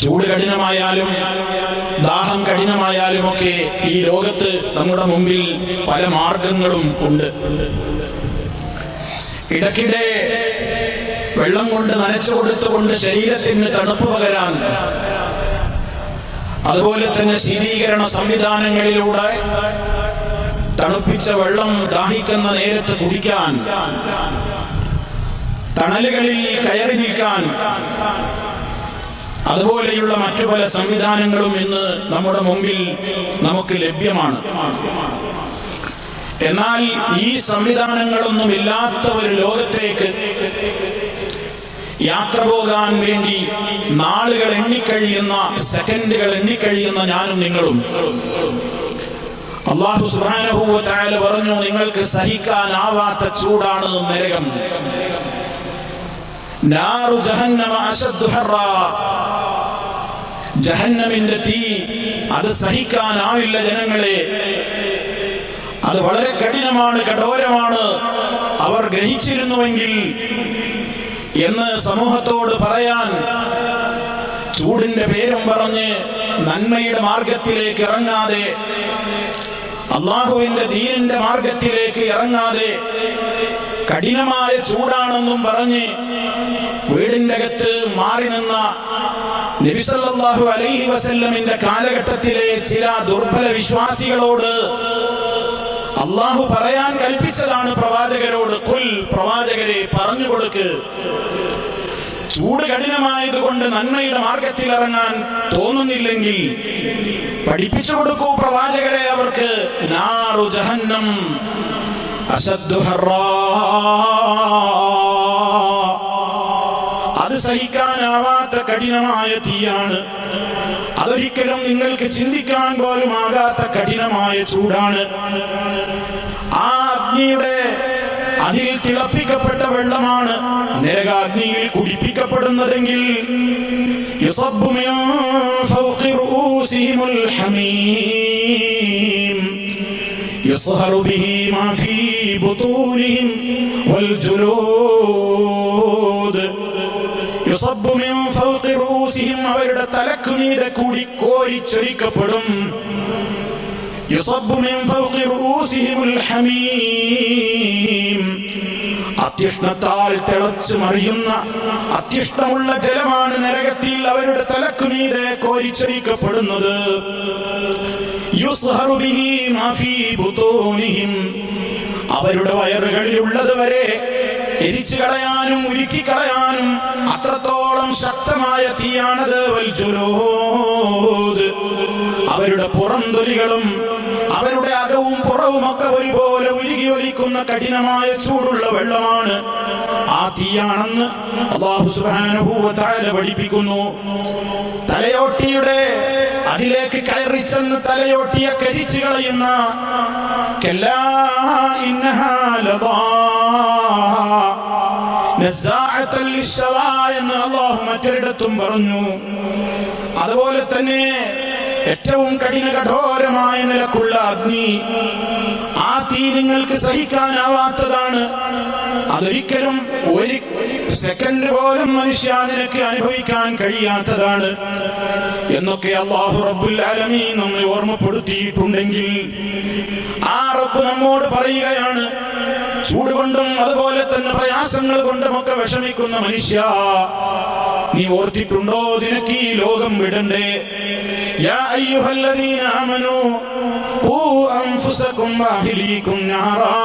ചൂട് കഠിനമായാലും ദാഹം കഠിനമായാലുമൊക്കെ ഈ ലോകത്ത് നമ്മുടെ മുമ്പിൽ പല മാർഗങ്ങളും ഉണ്ട്. ഇടയ്ക്കിടെ വെള്ളം കൊണ്ട് നനച്ചു കൊടുത്തുകൊണ്ട് ശരീരത്തിന് തണുപ്പ് പകരാൻ, അതുപോലെ തന്നെ ശീതീകരണ സംവിധാനങ്ങളിലൂടെ തണുപ്പിച്ച വെള്ളം ദാഹിക്കുന്ന നേരത്ത് കുടിക്കാൻ, തണലുകളിൽ കയറി നിൽക്കാൻ, അതുപോലെയുള്ള മറ്റു പല സംവിധാനങ്ങളും ഇന്ന് നമ്മുടെ മുമ്പിൽ നമുക്ക് ലഭ്യമാണ്. എന്നാൽ ഈ സംവിധാനങ്ങളൊന്നും ഇല്ലാത്ത ഒരു ലോകത്തേക്ക് യാത്ര പോകാൻ വേണ്ടി നാളുകൾ എണ്ണിക്കഴിയുന്ന, സെക്കൻഡുകൾ എണ്ണിക്കഴിയുന്ന ഞാനും നിങ്ങളും, അല്ലാഹു സുബ്ഹാനഹു വ തആല പറഞ്ഞു, നിങ്ങൾക്ക് സഹിക്കാനാവാത്ത ചൂടാണ് നരകം. നാറു ജഹന്നമ അശദ്ദു ഹർറാ, ജഹന്നമിന്റെ തീ അത് സഹിക്കാനാവില്ല ജനങ്ങളെ. അത് വളരെ കഠിനമാണ്, കഠോരമാണ്. അവർ ഗ്രഹിച്ചിരുന്നുവെങ്കിൽ എന്ന് സമൂഹത്തോട് പറയാൻ ചൂടിന്റെ പേരും പറഞ്ഞ് നന്മയുടെ മാർഗത്തിലേക്ക് ഇറങ്ങാതെ, അള്ളാഹുവിന്റെ ദീനിന്റെ മാർഗത്തിലേക്ക് ഇറങ്ങാതെ, കഠിനമായ ചൂടാണെന്നും പറഞ്ഞ് വീടിന്റെ അകത്ത് മാറി നിന്ന നബി സല്ലല്ലാഹു അലൈഹി വസല്ലമിന്റെ കാലഘട്ടത്തിലെ ചില ദുർബല വിശ്വാസികളോട് അള്ളാഹു പറയാൻ കൽപ്പിച്ചതാണ് പ്രവാചകരോട്, ഖുൽ, പ്രവാചകരെ പറഞ്ഞു കൊടുക്ക്, ചൂട് കഠിനമായതുകൊണ്ട് നന്മയുടെ മാർഗത്തിൽ ഇറങ്ങാൻ തോന്നുന്നില്ലെങ്കിൽ പഠിപ്പിച്ചു കൊടുക്കൂ പ്രവാചകരെ അവർക്ക്. നാറു ജഹന്നം അശദ്ദു ഹർറാ, അത് സഹിക്കാനാവാത്ത കഠിനമായ തീയാണ്. അതൊരിക്കലും നിങ്ങൾക്ക് ചിന്തിക്കാൻ പോലും ആകാത്ത കഠിനമായ ചൂടാണ്. ആ അഗ്നിയുടെ അതിൽ തിളപ്പിക്കപ്പെട്ട വെള്ളമാണ് നരകാഗ്നിയിൽ കുടിപ്പിക്കപ്പെടുന്നതെങ്കിൽ യുസബ്ബു മിൻ ഫൗഖി റൂസിഹിമുൽ ഹമീം യസ്ഹറു ബിഹി മാ ഫീ ബുതൂനിഹിം വൽ ജുലൂദ്. യുസബ്ബു മിൻ ഫൗഖി റൂസിഹിം, അവരുടെ തലക്കുമീതെ കൂടി കോരിച്ചൊരിക്കപ്പെടും. യുസബ്ബു മിൻ ഫൗഖി റൂസിഹിമുൽ ഹമീം, അത്യുഷ്ണത്താൽ തിളച്ചു മറിയുന്ന അത്യുഷ്ണമുള്ള ജലമാണ് നരകത്തിൽ അവരുടെ തലക്കുമീതെ കോരിച്ചൊരിക്കപ്പെടുന്നത്. യുസ്ഹറു ബിഹി മാ ഫീ ബുതൂനിഹിം, അവരുടെ വയറുകളിലുള്ളത് വരെ എരിച്ചു കളയാനും ഉരുക്കി കളയാനും അത്രത്തോളം ശക്തമായ തീയാണത്. വൽ ജുലൂദ്, അവരുടെ പുറംതൊലികളും അവരുടെ അകവും പുറവും ഒക്കെ ഒരുപോലെ ഉരുകി ഒലിക്കുന്ന കഠിനമായ ചൂടുള്ള വെള്ളമാണ്. ആ തീയാണെന്ന് അല്ലാഹു സുബ്ഹാനഹു വ തആല പഠിപ്പിക്കുന്നു. തലയോട്ടിയുടെ അതിലേക്ക് കയറി ചെന്ന് തലയോട്ടിയെ കരിച്ചു കളയുന്ന കല്ലാ ഇന്നഹാ ലദാ നസ്സാഅത്തൻ ലിശ്ശവാ എന്ന് അല്ലാഹു മറ്റൊരിടത്തും പറഞ്ഞു. അതുപോലെ തന്നെ ഏറ്റവും കഠിന കഠോരമായ നിലക്കുള്ള അഗ്നി, ആ തീ നിങ്ങൾക്ക് സഹിക്കാനാവാത്തതാണ്. അതൊരിക്കലും ഒരു സെക്കൻഡ് പോലും മനുഷ്യ നിനക്ക് അനുഭവിക്കാൻ കഴിയാത്തതാണ് എന്നൊക്കെ അല്ലാഹു റബ്ബുൽ ആലമീൻ നമ്മെ ഓർമ്മപ്പെടുത്തിയിട്ടുണ്ടെങ്കിൽ ആ റബ്ബ് നമ്മോട് പറയുകയാണ്, ചൂട് കൊണ്ടും അതുപോലെ തന്നെ പ്രയാസങ്ങൾ കൊണ്ടുമൊക്കെ വിഷമിക്കുന്ന മനുഷ്യ, നീ ഓർത്തിട്ടുണ്ടോ നിനക്ക് ഈ ലോകം വിടണ്ടേ? യാ അയ്യുഹല്ലദീന ആമനൂ ഖൂ അൻഫുസകും വഅഹ്ലീകും നാറാ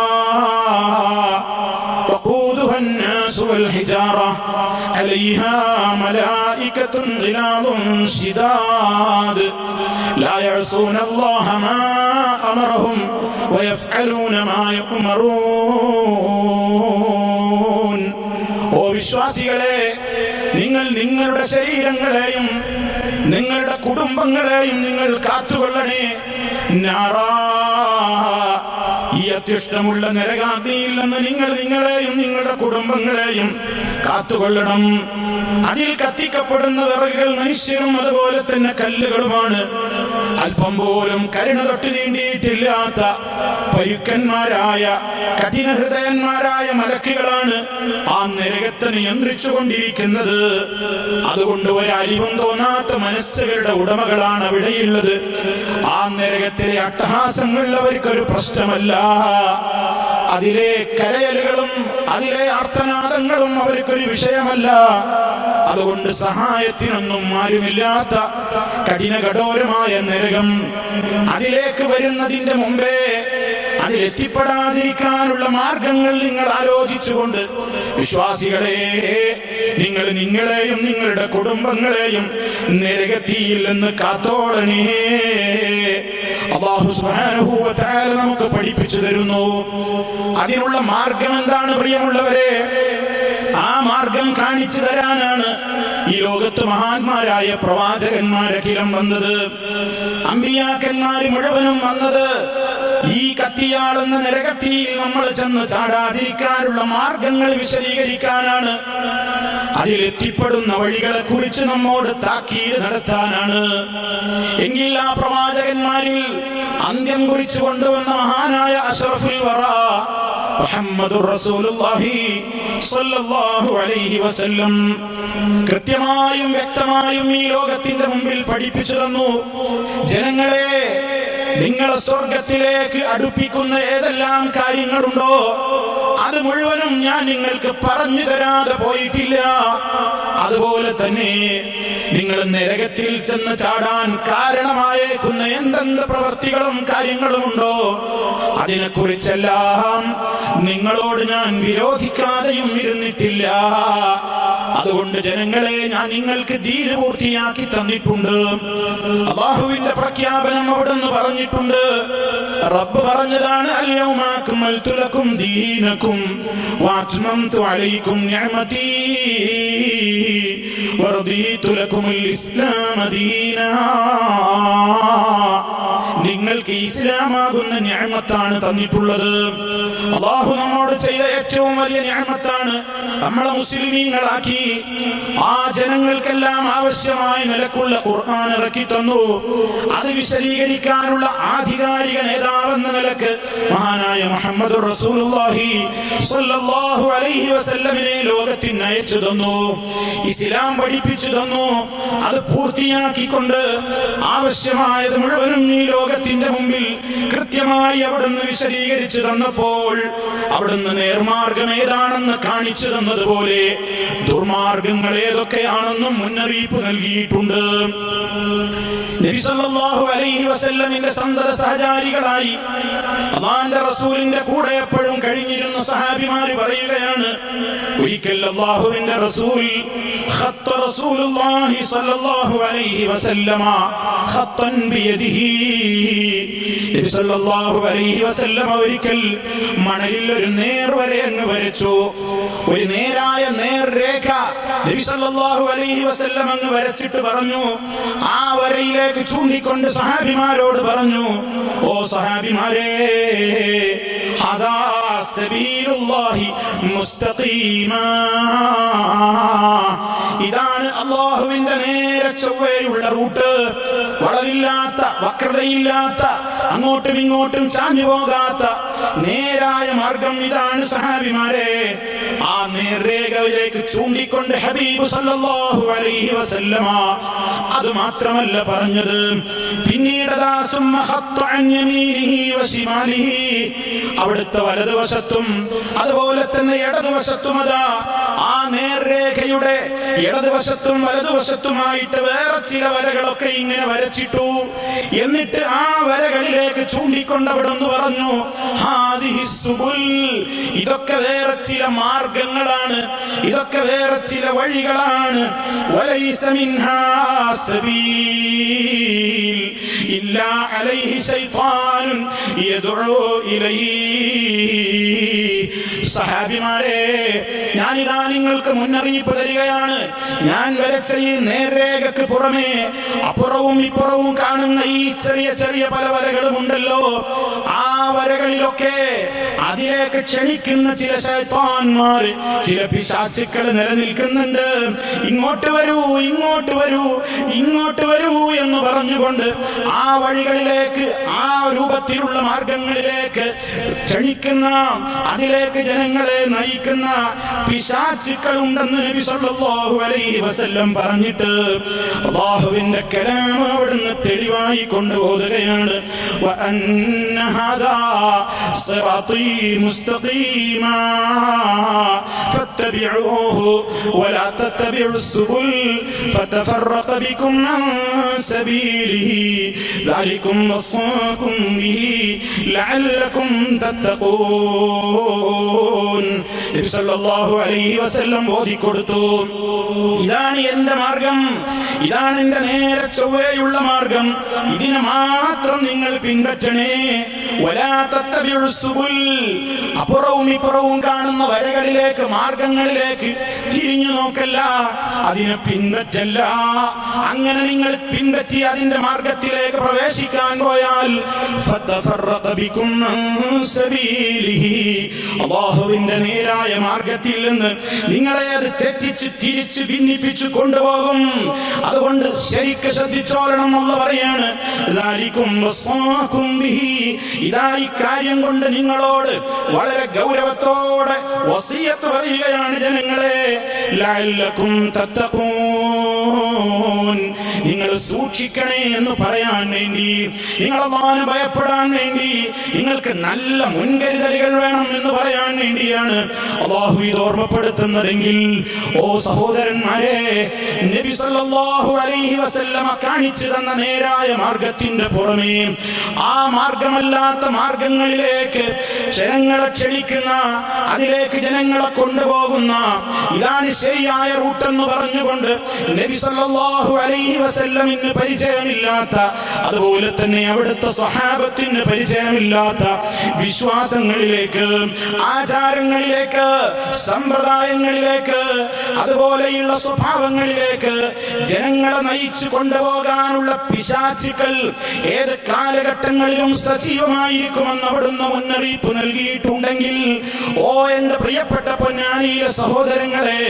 വഖൂദുഹാ അന്നാസു വൽ ഹിജാറ അലൈഹാ മലായികത്തുൻ ഗിലാദുൻ ശിദാദ് ലാ യഅസൂന അല്ലാഹ മാ അമറഹും വയഫ്അലൂന മാ യുഅ്മറൂൻ. ഓ വിശ്വാസികളെ, നിങ്ങൾ നിങ്ങളുടെ ശരീരങ്ങളെയും നിങ്ങളുടെ കുടുംബങ്ങളെയും നിങ്ങൾ കാത്തുകൊള്ളണേ. നാറാ, ഈ അത്യുഷ്ടമുള്ള നരകാഗ്നിയിൽ നിന്ന് നിങ്ങൾ നിങ്ങളെയും നിങ്ങളുടെ കുടുംബങ്ങളെയും കാത്തുകൊള്ളണം. അതിൽ കത്തിക്കപ്പെടുന്ന വിറകുകൾ മനുഷ്യരും അതുപോലെ തന്നെ കല്ലുകളുമാണ്. അല്പം പോലും കരുണ തൊട്ട് നീണ്ടിയിട്ടില്ലാത്ത പരുക്കന്മാരായ കഠിന ഹൃദയന്മാരായ മലക്കുകളാണ് ആ നരകത്തെ നിയന്ത്രിച്ചു കൊണ്ടിരിക്കുന്നത്. അതുകൊണ്ട് ഒരലിവും തോന്നാത്ത മനസ്സുകളുടെ ഉടമകളാണ് അവിടെയുള്ളത്. ആ നരകത്തിലെ അട്ടഹാസങ്ങൾ അവർക്കൊരു പ്രശ്നമല്ല, അതിലെ കരയലുകളും അതിലെ ആർത്തനാദങ്ങളും അവർക്കൊരു വിഷയമല്ല. അതുകൊണ്ട് സഹായത്തിനൊന്നും ആരുമില്ലാത്ത കഠിന കഠോരമായ നരകം, അതിലേക്ക് വരുന്നതിന്റെ മുമ്പേ അതിലെത്തിപ്പെടാതിരിക്കാനുള്ള മാർഗങ്ങൾ നിങ്ങൾ ആലോചിച്ചുകൊണ്ട് വിശ്വാസികളെ, നിങ്ങൾ നിങ്ങളെയും നിങ്ങളുടെ കുടുംബങ്ങളെയും നരകത്തിയിൽ നിന്ന് കാത്തോളണേ. അല്ലാഹു സുബ്ഹാനഹു വ തആല നമുക്ക് പഠിപ്പിച്ചു തരുന്നു. അതിനുള്ള മാർഗം എന്താണ് പ്രിയമുള്ളവരെ? ആ മാർഗം കാണിച്ചു തരാനാണ് ഈ ലോകത്ത് മഹാന്മാരായ പ്രവാചകന്മാരഖിലം വന്നത്, അമ്പിയാക്കന്മാര് മുഴുവനും വന്നത്. ഈ കത്തിയാളുന്ന നരകത്തിയിൽ നമ്മൾ ചെന്ന് ചാടാതിരിക്കാനുള്ള മാർഗങ്ങൾ വിശദീകരിക്കാനാണ്, അതിലെത്തിപ്പെടുന്ന വഴികളെ കുറിച്ച് നമ്മോട് താക്കീത് നടത്താനാണ്. എങ്കിൽ ആ പ്രവാചകന്മാരിൽ അന്ത്യം കുറിച്ചു കൊണ്ടുവന്ന മഹാനായ അഷ്റഫുൽ വറാ മുഹമ്മദുർ റസൂലുള്ളാഹി സ്വല്ലല്ലാഹു അലൈഹി വസല്ലം കൃത്യമായും വ്യക്തമായും ഈ ലോകത്തിന്റെ മുമ്പിൽ പഠിപ്പിച്ചു തന്നു. ജനങ്ങളെ, നിങ്ങളെ സ്വർഗത്തിലേക്ക് അടുപ്പിക്കുന്ന ഏതെല്ലാം കാര്യങ്ങളുണ്ടോ അത് മുഴുവനും ഞാൻ നിങ്ങൾക്ക് പറഞ്ഞു തരാതെ പോയിട്ടില്ല. അതുപോലെ തന്നെ നിങ്ങൾ നരകത്തിൽ ചെന്ന് ചാടാൻ കാരണമായേക്കുന്ന എന്തെന്ത് പ്രവർത്തികളും കാര്യങ്ങളുമുണ്ടോ അതിനെക്കുറിച്ചെല്ലാം നിങ്ങളോട് ഞാൻ വിരോധിക്കാതെയും ഇരുന്നിട്ടില്ല. അതുകൊണ്ട് ജനങ്ങളെ, ഞാൻ നിങ്ങൾക്ക് ദീന് പൂർത്തിയാക്കി തന്നിട്ടുണ്ട്. അല്ലാഹുവിന്റെ പ്രഖ്യാപനം അവിടുന്ന് പറഞ്ഞിട്ടുണ്ട്. റബ്ബ് പറഞ്ഞതാണ്, അൽയൗമ അക്മൽതു ലക്കും ദീനക്കും വഅത്മംതു അലൈക്കും നിഅമതി വറദീതു ലക്കുമുൽ ഇസ്ലാമ ദീനാ. നിങ്ങൾക്ക് ഇസ്ലാമാകുന്ന നിഅമത്താണ് തന്നിട്ടുള്ളത്. അല്ലാഹു നമ്മോട് ചെയ്ത ഏറ്റവും വലിയ നിഅമത്താണ് നമ്മളെ മുസ്ലിമീങ്ങളാക്കി. ആ ജനങ്ങൾക്കെല്ലാം ആവശ്യമായ നിലക്കുള്ള ഖുർആൻ ഇറക്കി തന്നു. അത് വിശദീകരിക്കാനുള്ള ആധികാരിക നേതാവെന്ന നിലക്ക് മഹാനായ മുഹമ്മദുർ റസൂലുള്ളാഹി സ്വല്ലല്ലാഹു അലൈഹി വസല്ലമിനെ ലോകത്തിന് അയച്ചു തന്നു. ഇസ്ലാം പഠിപ്പിച്ചു തന്നു. അത് പൂർത്തിയാക്കിക്കൊണ്ട് ആവശ്യമായത് മുഴുവനും ഈ ലോകത്തിന്റെ മുമ്പിൽ കൃത്യമായി അവിടുന്ന് വിശദീകരിച്ചു തന്നപ്പോൾ അവിടുന്ന് നേർമാർഗം ഏതാണെന്ന് കാണിച്ചു തന്നതുപോലെ ദുർമാർഗങ്ങൾ ഏതൊക്കെയാണെന്നും മുന്നറിയിപ്പ് നൽകിയിട്ടുണ്ട്. നബി സല്ലല്ലാഹു അലൈഹി വസല്ലമിന്റെ സന്തത സഹചാരികളായി അല്ലാഹുവിന്റെ റസൂലിന്റെ കൂടെ എപ്പോഴും കഴിഞ്ഞിരുന്ന സഹാബിമാര് പറയുകയാണ്, ഒരിക്കൽ അല്ലാഹുവിന്റെ റസൂൽ ഖത്ത റസൂലുള്ളാഹി സ്വല്ലല്ലാഹു അലൈഹി വസല്ലമ ഖത്തൻ ബിയദിഹി. നബി സല്ലല്ലാഹു അലൈഹി വസല്ലമ ഒരിക്കൽ മണലിൽ ഒരു നേർവര അങ്ങ് വരച്ചു. ഒരു നേരായ നേർരേഖ നബി സല്ലല്ലാഹു അലൈഹി വസല്ലം അങ്ങ് വരച്ചിട്ട് പറഞ്ഞു, ആ വരയിലേക്ക് ചൂണ്ടിക്കൊണ്ട് സഹാബിമാരോട് പറഞ്ഞു, ഓ സഹാബിമാരെ, ഹദാ സബീലുല്ലാഹി മുസ്തഖീമാ. ഇതാണ് അല്ലാഹുവിന്റെ നേരെ ചൊവ്വയുള്ള റൂട്ട്. വളവില്ലാത്ത, വക്രതയില്ലാത്ത, അങ്ങോട്ടും ഇങ്ങോട്ടും ചാഞ്ഞു പോകാത്ത നേരായ മാർഗം ഇതാണ് സഹാബിമാരെ. ആ നേർരേഖയിലേക്ക് ചൂണ്ടിക്കൊണ്ട് ഹബീബ് സല്ലല്ലാഹു അലൈഹി വസല്ലമ അത് മാത്രമല്ല പറഞ്ഞത്, പിന്നീട് അവിടുത്തെ വലതുവശത്തും അതുപോലെ തന്നെ ഇടതുവശത്തും അതാ ആ നേർരേഖയുടെ ഇടതുവശത്തും വലതുവശത്തുമായിട്ട് വേറെ ചില വരകളൊക്കെ ഇങ്ങനെ വരച്ചിട്ടു. എന്നിട്ട് ആ വരകളിലേക്ക് ചൂണ്ടിക്കൊണ്ട് അവിടുന്ന് പറഞ്ഞു, ഹാദിഹി സുബുൽ, ഇതൊക്കെ വേറെ ചില മാർഗങ്ങളാണ്, ഇതൊക്കെ വേറെ ചില വഴികളാണ്. വലൈസ മിൻഹാ സബീൽ ഇല്ലാ അലൈഹി ശൈത്താനുൻ യദ്ഉ ഇലൈഹി. സഹാബിമാരെ, ഞാനിതാ നിങ്ങൾക്ക് മുന്നറിയിപ്പ് തരികയാണ്. ഞാൻ വരച്ച ഈ നേർരേഖക്ക് പുറമേ അപ്പുറവും ഇപ്പുറവും കാണുന്ന ഈ ചെറിയ ചെറിയ പല വരകളും ഉണ്ടല്ലോ, ആ വരകളിലൊക്കെ അതിലേക്ക് ക്ഷണിക്കുന്ന ചില ശൈത്താന്മാർ, ചില പിശാചുക്കൾ നിലനിൽക്കുന്നുണ്ട്. ഇങ്ങോട്ട് വരൂ, ഇങ്ങോട്ട് വരൂ, ഇങ്ങോട്ട് വരൂ എന്ന് പറഞ്ഞുകൊണ്ട് ആ വഴികളിലേക്ക്, ആ രൂപത്തിലുള്ള മാർഗങ്ങളിലേക്ക് ക്ഷണിക്കുന്ന, അതിലേക്ക് ജനങ്ങളെ നയിക്കുന്ന പിശാചുക്കൾ ഉണ്ടെന്ന് നബി സല്ലല്ലാഹു അലൈഹി വസല്ലം പറഞ്ഞിട്ട് അല്ലാഹുവിന്റെ കലാം അവിടുന്ന് തെളിവായി കൊണ്ടുപോകുകയാണ്. വഅന്ന ഹാദാ സിറാത്തീ മുസ്തഖീമാ ഫത്തബിഊഹു വലാ തത്തബിഉസ് സുബുൽ ഫതഫറഖ ബികും അൻ സബീലിഹി ദാലികും വസ്സാകും ബിഹി ലഅല്ലകും തത്തഖൂൻ. നബി സല്ലല്ലാഹു അലൈഹി വസല്ലം ഓതിക്കൊടുത്തു, ഇതാണ് എന്റെ മാർഗം, ഇതാണ് എന്റെ നേരെ ചൊവ്വയുള്ള മാർഗം, ഇതിനെ മാത്രം നിങ്ങൾ പിൻപറ്റണേ. വലാ തത്തബിഉസ് സുബുൽ, അപ്പുറവും ഇപ്പുറവും കാണുന്ന വരകളിലേക്ക്, മാർഗങ്ങളിലേക്ക് തിരിഞ്ഞു നോക്കല്ല, അതിനെ പിൻപറ്റല്ല. അങ്ങനെ നിങ്ങൾ പിൻപറ്റി അതിന്റെ മാർഗത്തിലേക്ക് പ്രവേശിക്കാൻ പോയാൽ ഫതഫറഖ ബികും അൻ സബീലിഹി, അല്ലാഹുവിന്റെ നേരായ മാർഗത്തിൽ നിന്ന് നിങ്ങളെ അത് തെറ്റിച്ച് തിരിച്ച് ഭിന്നിപ്പിച്ചു കൊണ്ടുപോകും. അതുകൊണ്ട് ശരിക്ക് ശ്രദ്ധിച്ചോളണം. അല്ലാഹു പറയാണ്, ദാലികും വസ്സാകും ബിഹി, ഇതാ ഈ കാര്യം കൊണ്ട് നിങ്ങളോട് വളരെ ഗൗരവത്തോടെ വസിയത്ത് പറയുകയാണ് ജനങ്ങളെ. ലഅല്ലകും തത്തഖൂൻ, നിങ്ങൾ സൂക്ഷിക്കണേ എന്ന് പറയാൻ വേണ്ടി, നിങ്ങൾ അല്ലാഹുവിനെ ഭയപ്പെടാൻ വേണ്ടി, നിങ്ങൾക്ക് നല്ല മുൻകരുതലുകൾ വേണം എന്ന് പറയാൻ വേണ്ടിയാണ് അല്ലാഹു ഇത് ഓർമ്മപ്പെടുത്തുന്നതെങ്കിൽ, ഓ സഹോദരന്മാരെ, നബി സല്ലല്ലാഹു അലൈഹി വസല്ലമ കാണിച്ചു തന്ന നേരായ മാർഗത്തിന്റെ പുറമേ ആ മാർഗമല്ലാത്ത മാർഗങ്ങളിലേക്ക് ജനങ്ങളെ ക്ഷണിക്കുന്ന, അതിലേക്ക് ജനങ്ങളെ കൊണ്ടുപോകുന്ന, ഇതാണ് ശരിയായ റൂട്ടെന്ന് പറഞ്ഞുകൊണ്ട് നബി സല്ലല്ലാഹു അലൈഹി വസല്ലമിന് പരിചയമില്ലാത്ത, അതുപോലെ തന്നെ അവിടുത്തെ സ്വഹാബത്തിന് പരിചയമില്ലാത്ത വിശ്വാസങ്ങളിലേക്ക്, ആചാരങ്ങളിലേക്ക്, സമ്പ്രദായങ്ങളിലേക്ക്, അതുപോലെയുള്ള സ്വഭാവങ്ങളിലേക്ക് ജനങ്ങളെ നയിച്ചു കൊണ്ടുപോകാനുള്ള പിശാചുക്കൾ ഏത് കാലഘട്ടങ്ങളിലും സജീവമായിരിക്കുമെന്ന് അവിടുന്ന് മുന്നറിയിപ്പ് നൽകിയിട്ടുണ്ടെങ്കിൽ, ഓ എന്റെ പ്രിയപ്പെട്ട പൊന്നാനിയിലെ സഹോദരങ്ങളെ,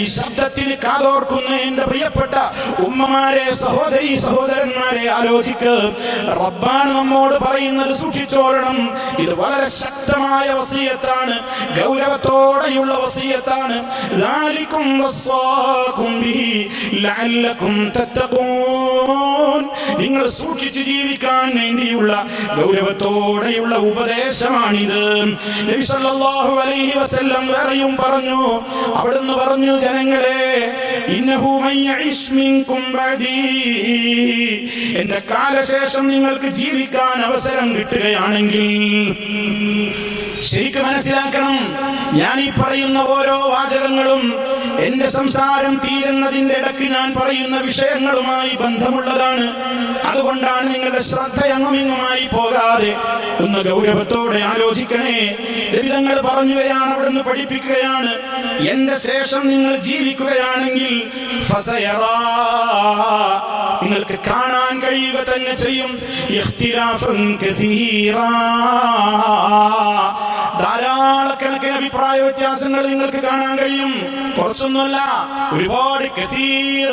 ഈ ശബ്ദത്തിന് കാതോർക്കുന്ന എന്റെ പ്രിയപ്പെട്ട ഉമ്മമാരെ, സഹോദരന്മാരെ, ആലോചിക്ക്. റബ്ബാൻ നമ്മോട് പറയുന്നത് സൂക്ഷിച്ചോളണം. ഇത് വളരെ ശക്തമായ വസിയത്താണ്, ഗൗരവത്തോടെയുള്ള വസിയത്താണ്. ദാലികും വസ്സാകും ബിഹി ലഅല്ലകും തത്തഖൂൻ, നിങ്ങൾ സൂക്ഷിച്ചു ജീവിക്കാൻ വേണ്ടിയുള്ള ഗൗരവത്തോടെയുള്ള ഉപദേശമാണിത്. നബി സല്ലല്ലാഹു അലൈഹി വസല്ലം വേറെയും പറഞ്ഞു, അവിടുന്ന് പറഞ്ഞു, ജനങ്ങളെ, ഇന്നഹു മൻ യഇശ് മിൻകും ബഅദി, എന്റെ കാലശേഷം നിങ്ങൾക്ക് ജീവിക്കാൻ അവസരം കിട്ടുകയാണെങ്കിൽ, ശരിക്കും മനസ്സിലാക്കണം, ഞാൻ ഈ പറയുന്ന ഓരോ വാചകങ്ങളും എന്റെ സംസാരം തീരുന്നതിന്റെ ഇടയ്ക്ക് ഞാൻ പറയുന്ന വിഷയങ്ങളുമായി ബന്ധമുള്ളതാണ്. അതുകൊണ്ടാണ് നിങ്ങളുടെ ശ്രദ്ധ അങ്ങുമിങ്ങുമായി പോകാതെ ഒന്ന് ഗൗരവത്തോടെ ആലോചിക്കണേ. ലളിതങ്ങൾ പറഞ്ഞുകയാണ്, അവിടുന്ന് പഠിപ്പിക്കുകയാണ്, എന്റെ ശേഷം നിങ്ങൾ ജീവിക്കുകയാണെങ്കിൽ ഫസയറാ, നിങ്ങൾക്ക് കാണാൻ കഴിയുക തന്നെ ചെയ്യും, ഇഖ്തിലാഫൻ കസീറാ, ധാരാളക്കണക്കിന് അഭിപ്രായ വ്യത്യാസങ്ങൾ നിങ്ങൾക്ക് കാണാൻ കഴിയും. കുറച്ചൊന്നുമല്ല, ഒരുപാട് കസീർ,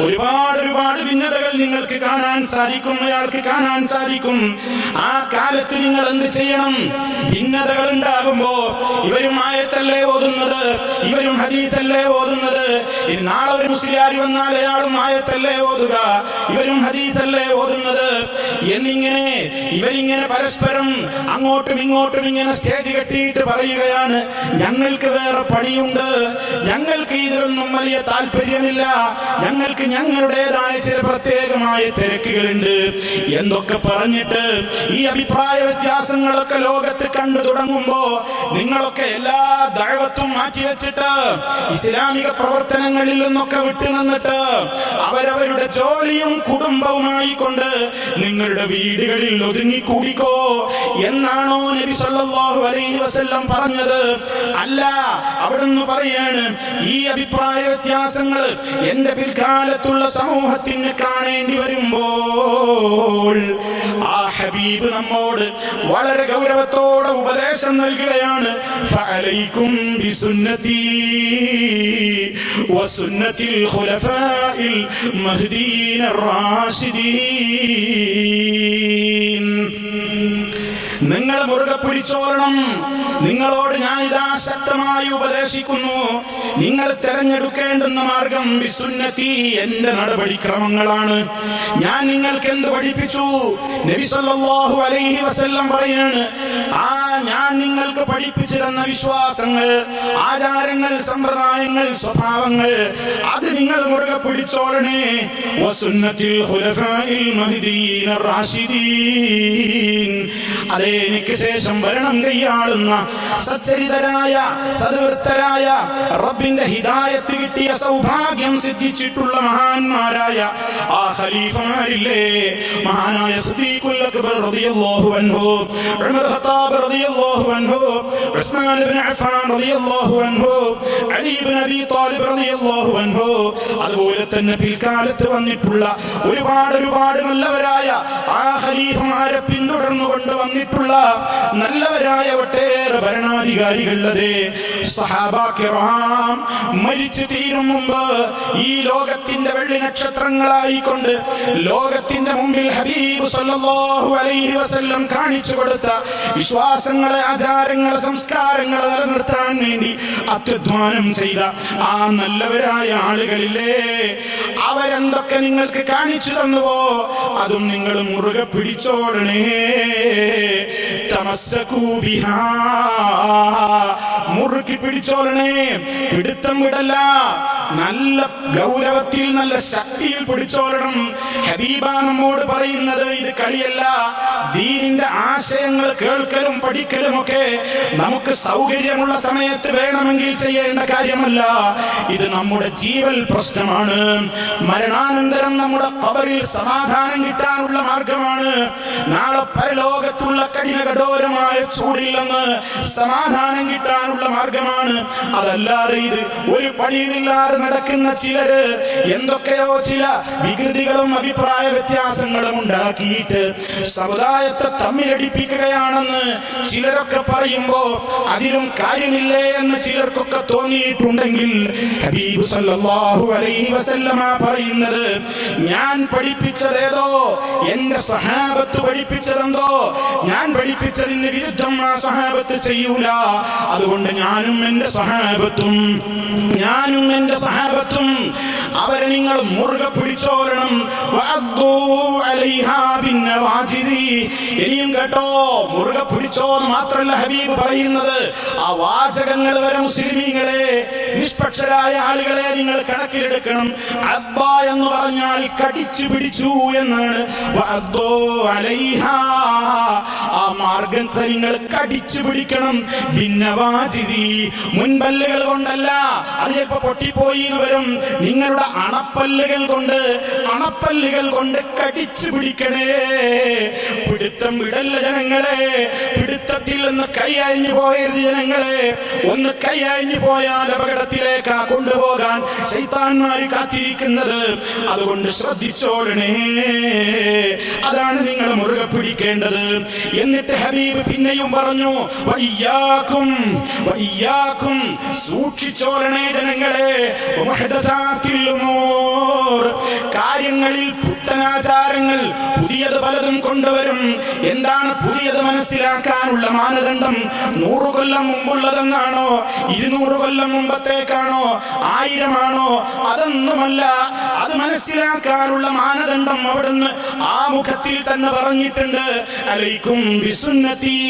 ഒരുപാട് ഭിന്നതകൾ നിങ്ങൾക്ക് കാണാൻ സാധിക്കും, അയാൾക്ക് കാണാൻ സാധിക്കും. ആ കാലത്ത് നിങ്ങൾ എന്ത് ചെയ്യണം? ഭിന്നതകൾ ഉണ്ടാകുമ്പോ ഇവരും ആയത്തല്ലേ ഓതുന്നത്, ഇവരും ഹദീസല്ലേ ഓതുന്നത്, ഇനി നാളെ ഒരു മുസ്ലിയാർ വന്നാൽ അയാളും ആയത്തല്ലേ ഓതുക, ഇവരും ഹദീസല്ലേ ഓതുന്നത് എന്നിങ്ങനെ ഇവരിങ്ങനെ പരസ്പരം അങ്ങോട്ടും ഇങ്ങോട്ടും ഇങ്ങനെ സ്റ്റേജ് കെട്ടിയിട്ട് പറയുകയാണ്, ഞങ്ങൾക്ക് വേറെ പണിയുണ്ട്, ഞങ്ങൾക്ക് ഇതിലൊന്നും വലിയ താല്പര്യമില്ല, ഞങ്ങൾക്ക് ഞങ്ങളുടേതായ ചില പ്രത്യേകമായ തിരക്കുകളുണ്ട് എന്തൊക്കെ പറഞ്ഞിട്ട് ഈ അഭിപ്രായ വ്യത്യാസങ്ങളൊക്കെ ലോകത്ത് കണ്ടു തുടങ്ങുമ്പോ നിങ്ങളൊക്കെ എല്ലാ ദഅവത്തും മാറ്റിവെച്ചിട്ട് ഇസ്ലാമിക പ്രവർത്തനങ്ങളിൽ നിന്നൊക്കെ വിട്ടുനിന്നിട്ട് അവരവരുടെ ജോലിയും കുടുംബവുമായി കൊണ്ട് നിങ്ങളുടെ വീടുകളിൽ ഒതുങ്ങിക്കൂടിക്കോ എന്നാണോ നബി സല്ലല്ലാഹു അലൈഹി വസല്ലം പറഞ്ഞത്? പറയുന്നത്? അല്ല, അവിടുന്ന് പറയാണ് ഈ അഭിപ്രായ വ്യത്യാസങ്ങൾ എന്റെ പിൽക്കാലത്തുള്ള സമൂഹത്തിന് കാണേണ്ടി വരുമ്പോൾ ആ ഹബീബ് നമ്മോട് വളരെ ഗൗരവത്തോടെ ഉപദേശം നൽകുകയാണ്. ഫഅലൈക്കും ബിസുന്നതി വസുന്നതിൽ ഖുലഫാഇൽ മഹ്ദീന റാഷിദീൻ. നിങ്ങൾ മുറുകെ പിടിച്ചോളണം. നിങ്ങളോട് ഞാൻ ഇതാ ശക്തമായി ഉപദേശിക്കുന്നു. നിങ്ങൾ തെരഞ്ഞെടുക്കേണ്ടുന്ന മാർഗം ബിസുന്നതി, എന്റെ നടപടിക്രമങ്ങളാണ്. ഞാൻ നിങ്ങൾക്ക് എന്ത് പഠിപ്പിച്ചു? നബി സല്ലല്ലാഹു അലൈഹി വസല്ലം പറയാണ്, ഞാൻ നിങ്ങൾക്ക് പഠിപ്പിച്ചു തന്ന വിശ്വാസങ്ങൾ, ആചാരങ്ങൾ, സമ്പ്രദായങ്ങൾ, സ്വഭാവങ്ങൾ, അത് നിങ്ങൾ മുറുകെ പിടിച്ചോളണേ. വസുന്നതിൽ ഖുലഫാഇൽ മഹ്ദീന റാഷിദീൻ. അതേ, എനിക്ക് ശേഷം ഭരണം കൈയാളുന്ന സച്ചരിതരായ സദ്വൃത്തരായ റബ്ബിന്റെ ഹിദായത്ത് കിട്ടിയ സൗഭാഗ്യം സിദ്ധിച്ചിട്ടുള്ള മഹാന്മാരായ ആ ഖലീഫമാരില്ലേ, മഹാനായ സിദ്ദീഖുൽ അക്ബർ റളിയല്ലാഹു അൻഹു, ഉമർ ഖത്താബ് റളിയല്ലാഹു അൻഹു, ഉസ്മാൻ ഇബ്നു അഫ്ഫാൻ റളിയല്ലാഹു അൻഹു, അലി ഇബ്നു അബീ ത്വാലിബ് റളിയല്ലാഹു അൻഹു, അതുപോലെ തന്നെ പിൽക്കാലത്ത് വന്നിട്ടുള്ള ഒരുപാട് നല്ലവരായ ആ ഖലീഫമാരെ പിന്തുടർന്നുകൊണ്ട് വന്നിട്ടുള്ള നല്ലവരായ ഒട്ടേറെ ഭരണാധികാരികളെ സഹാബാ കിറാം മരിച്ചു തീരും മുമ്പ് ഈ ലോകത്തിന്റെ വെള്ളി നക്ഷത്രങ്ങളായിക്കൊണ്ട് ലോകത്തിന്റെ മുമ്പിൽ ഹബീബ് സല്ലല്ലാഹു അലൈഹി വസല്ലം കാണിച്ചു കൊടുത്ത വിശ്വാസങ്ങളെ, ആചാരങ്ങളെ, സംസ്കാരങ്ങളെ നിലനിർത്താൻ വേണ്ടി അത്യുധ്വാനം ചെയ്ത ആ നല്ലവരായ ആളുകളില്ലേ, അവരെന്തൊക്കെ നിങ്ങൾക്ക് കാണിച്ചു തന്നുവോ അതും നിങ്ങൾ മുറുകെ പിടിച്ചോടണേ. തമസ്സകൂ ബിഹാ, മുറുക്കി പിടിച്ചോളണേ. പിടുത്തം വിടല്ല, നല്ല ഗൗരവത്തിൽ നല്ല ശക്തിയിൽ പിടിച്ചോളണം. ഹബീബ നമ്മോട് പറയുന്നത് ഇത് കളിയല്ല. ദീനിന്റെ ആശയങ്ങൾ കേൾക്കലും പഠിക്കലും ഒക്കെ നമുക്ക് സൗകര്യമുള്ള സമയത്ത് വേണമെങ്കിൽ ചെയ്യേണ്ട കാര്യമല്ല. ഇത് നമ്മുടെ ജീവൽ പ്രശ്നമാണ്. മരണാനന്തരം നമ്മുടെ ഖബറിൽ സമാധാനം കിട്ടാനുള്ള മാർഗമാണ്. നാളെ പരലോകത്തുള്ള കഠിനകഠോരമായ ചൂടിൽ നിന്ന് സമാധാനം കിട്ടാനുള്ള മാർഗമാണ്. അതല്ലാതെ ഇത് ഒരു പണിയുമില്ലാതെ നടക്കുന്ന ചിലര് എന്തൊക്കെയോ ചില വികൃതികളും അഭിപ്രായ വ്യത്യാസങ്ങളും ഉണ്ടാക്കിയിട്ട് സമുദായത്തെ തമ്മിലടിപ്പിക്കുകയാണെന്ന് ചിലരൊക്കെ പറയുമ്പോ അതിലും കാര്യമില്ലേ എന്ന് ചിലർക്കൊക്കെ തോന്നിയിട്ടുണ്ടെങ്കിൽ ഹബീബ് സല്ലല്ലാഹു അലൈഹി വസല്ലമ പറയുന്നത്, ഞാൻ പഠിപ്പിച്ചതേതോ, എന്റെ സഹാബത്ത് പഠിപ്പിച്ചതെന്തോ, ഞാൻ പഠിപ്പിച്ചതിന് വിരുദ്ധം ആ സഹാബത്ത് ചെയ്യൂല. അതുകൊണ്ട് ഞാനും എന്റെ സഹാബത്തും അവരെ നിങ്ങൾ മുറുകെ പിടിച്ചോളണം. ഇനിയും കേട്ടോ, മുറുകെ പിടിച്ചോ മാത്രല്ല ഹബീബ് പറയുന്നത്, ആ വാചകങ്ങൾ വരെ മുസ്ലിമീങ്ങളെ, നിഷ്പക്ഷരായ ആളുകളെ നിങ്ങൾ കണക്കിലെടുക്കണം. അബ്ബ എന്ന് പറഞ്ഞാൽ കടിച്ചു പിടിച്ചു എന്നാണ്. ആ മാർഗത്തെ നിങ്ങൾ കടിച്ചു പിടിക്കണം. ഭിന്നവാജിതി, മുൻപല്ലുകൾ കൊണ്ടല്ല, അത് ചിലപ്പോ പൊട്ടിപ്പോയി എന്ന് വരും. നിങ്ങളുടെ അണപ്പല്ലുകൾ കൊണ്ട് കടിച്ചു പിടിക്കണേ. പിടുത്തം വിടല്ല ജനങ്ങളെ. പിടുത്തത്തിൽ ഒന്ന് കൈ അയഞ്ഞു പോയരുത് ജനങ്ങളെ. ഒന്ന് കൈ അയഞ്ഞു പോയാൽ അപകടത്തിലേക്കാ കൊണ്ടുപോകാൻ ശൈത്താന്മാര് കാത്തിരിക്കുന്നത്. അതുകൊണ്ട് ശ്രദ്ധിച്ചോളണേ. അതാണ് നിങ്ങൾ മുറുകെ പിടിക്കേണ്ടത്. എന്നിട്ട് ഹബീബ് പിന്നെയും പറഞ്ഞു, വയ്യാക്കും സൂക്ഷിച്ചോളണേ ജനങ്ങളെ. കാര്യങ്ങളിൽ പുത്തനാചാരങ്ങൾ പുതിയത് പലതും കൊണ്ടുവരും. എന്താണ് പുതിയത് മനസ്സിലാക്കാനുള്ള മാനദണ്ഡം? 100 കൊല്ലം മുമ്പുള്ളതെന്നാണോ? 200 കൊല്ലം മുമ്പത്തേക്കാണോ? 1000 ആണോ? അതൊന്നുമല്ല. അത് മനസ്സിലാക്കാനുള്ള മാനദണ്ഡം അവിടുന്ന് ആ മുഖത്തിൽ തന്നെ പറഞ്ഞിട്ടുണ്ട്. അലൈക്കും ബിസുന്നതി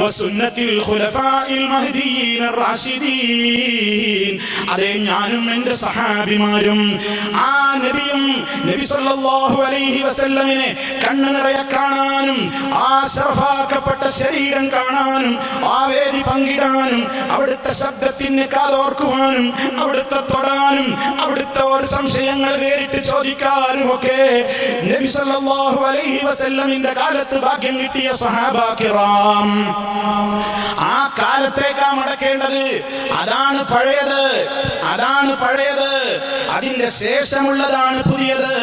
വസുന്നതിൽ ഖുലഫാഇൽ മഹ്ദിയീന റാഷിദീൻ. അതേ, ഞാനും എന്റെ സഹാബിമാരും ആ നബി കഴിയും നബി സല്ലല്ലാഹു അലൈഹി വസല്ലമിനെ കണ്ണു നിറയെ കാണാനും ആ ശറഫാക്കപ്പെട്ട ശരീരം കാണാനും ആ വേദി പങ്കിടാനും അവിടുത്തെ ശബ്ദത്തിന് കാതോർക്കുവാനും അവിടുത്തെ തൊടാനും അവിടുത്തെ ഒരു സംശയങ്ങൾ നേരിട്ട് ചോദിക്കാനും ഒക്കെ നബി സല്ലല്ലാഹു അലൈഹി വസല്ലമിന്റെ കാലത്ത് ഭാഗ്യം കിട്ടിയ സ്വഹാബാ കിറാം. ആ കാലത്തേക്കാ മടക്കേണ്ടത്. അതാണ് പഴയത്, അതാണ് പഴയത്. അതിന്റെ ശേഷമുള്ളതാണ് പുതിയത്.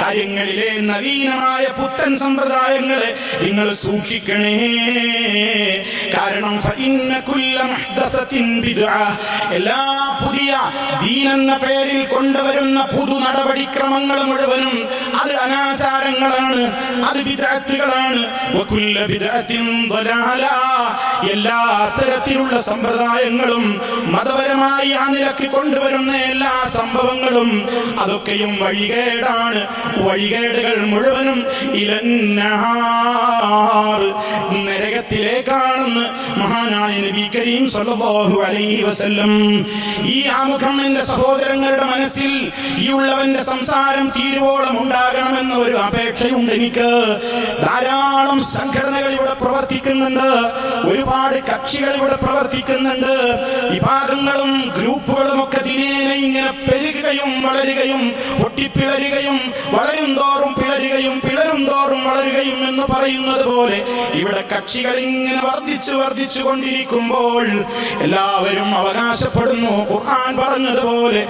കാര്യങ്ങളിലെ നവീനമായ പുത്തൻ സമ്പ്രദായങ്ങളെ നിങ്ങൾ സൂക്ഷിക്കണേ. കാരണം എല്ലാ പുതിയ ദീനെന്ന പേരിൽ കൊണ്ടുവരുന്ന പുതു നടപടിക്രമങ്ങൾ മുഴുവനും അത് അനാചാരങ്ങളാണ്, അത് ബിദ്അത്തുകളാണ്. എല്ലാ തരത്തിലുള്ള സമ്പ്രദായങ്ങളും മതപരമായി ആ നിലക്ക് കൊണ്ടുവരുന്ന എല്ലാ സംഭവങ്ങളും അതൊക്കെയും വഴികേടാണ്. വഴികേടുകൾ മുഴുവനും ഇലന്നാർ, നരകത്തിലേക്കാണെന്ന് മഹാനായ നബി കരീം സല്ലല്ലാഹു അലൈഹി വസല്ലം. ഈ ആമുഖം എന്റെ സഹോദരങ്ങളുടെ മനസ്സിൽ ഈ ഉള്ളവന്റെ സംസാരം തീരുവോളം ഉണ്ടാകണമെന്ന ഒരു അപേക്ഷയുണ്ട് എനിക്ക്. ധാരാളം സംഘടനകൾ ഇവിടെ പ്രവർത്തിക്കുന്നുണ്ട്, ഒരുപാട് കക്ഷികൾ ഇവിടെ പ്രവർത്തിക്കുന്നുണ്ട്. വിഭാഗങ്ങളും ഗ്രൂപ്പുകളും ഒക്കെ ദിനേന ഇങ്ങനെ പെരുകുകയും വളരുകയും പൊട്ടിപ്പിളരുകയും വളരും തോറും പിളരുകയും പിളരും തോറും വളരുകയും എന്ന് പറയുന്നത് പോലെ ഇവിടെ കക്ഷികൾ ഇങ്ങനെ വർദ്ധിച്ചു കൊണ്ടിരിക്കുമ്പോൾ എല്ലാവരും അവകാശപ്പെടുന്നു. ഖുർആൻ പറഞ്ഞതുപോലെ